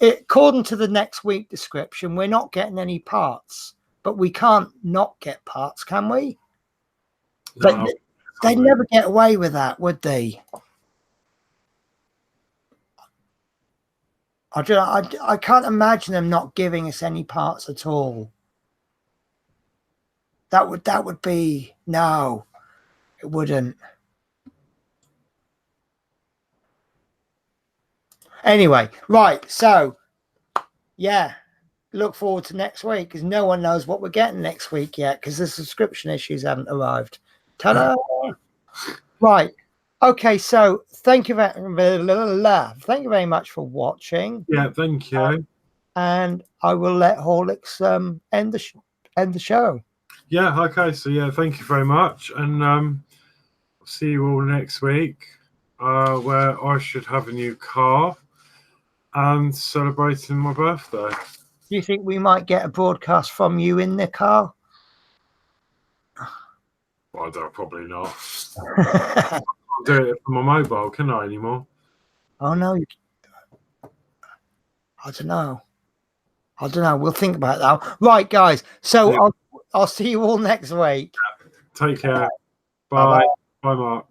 A: according to the next week description, we're not getting any parts, but we can't not get parts, can we?
B: No,
A: But they'd never get away with that, would they? I can't imagine them not giving us any parts at all. That would be no, it wouldn't. Anyway, right, so yeah, look forward to next week because no one knows what we're getting next week yet because the subscription issues haven't arrived. Ta-da! Right. Okay, so thank you very much for watching.
B: Yeah, thank you.
A: And I will let Horlicks end the show.
B: Yeah, okay. So yeah, thank you very much, and see you all next week, where I should have a new car and celebrating my birthday.
A: Do you think we might get a broadcast from you in the car?
B: Well, probably not. I can't do it from my mobile, can I anymore?
A: Oh no, I don't know. We'll think about that. Right, guys. So yeah. I'll see you all next week.
B: Take care. Bye. Bye, Mark.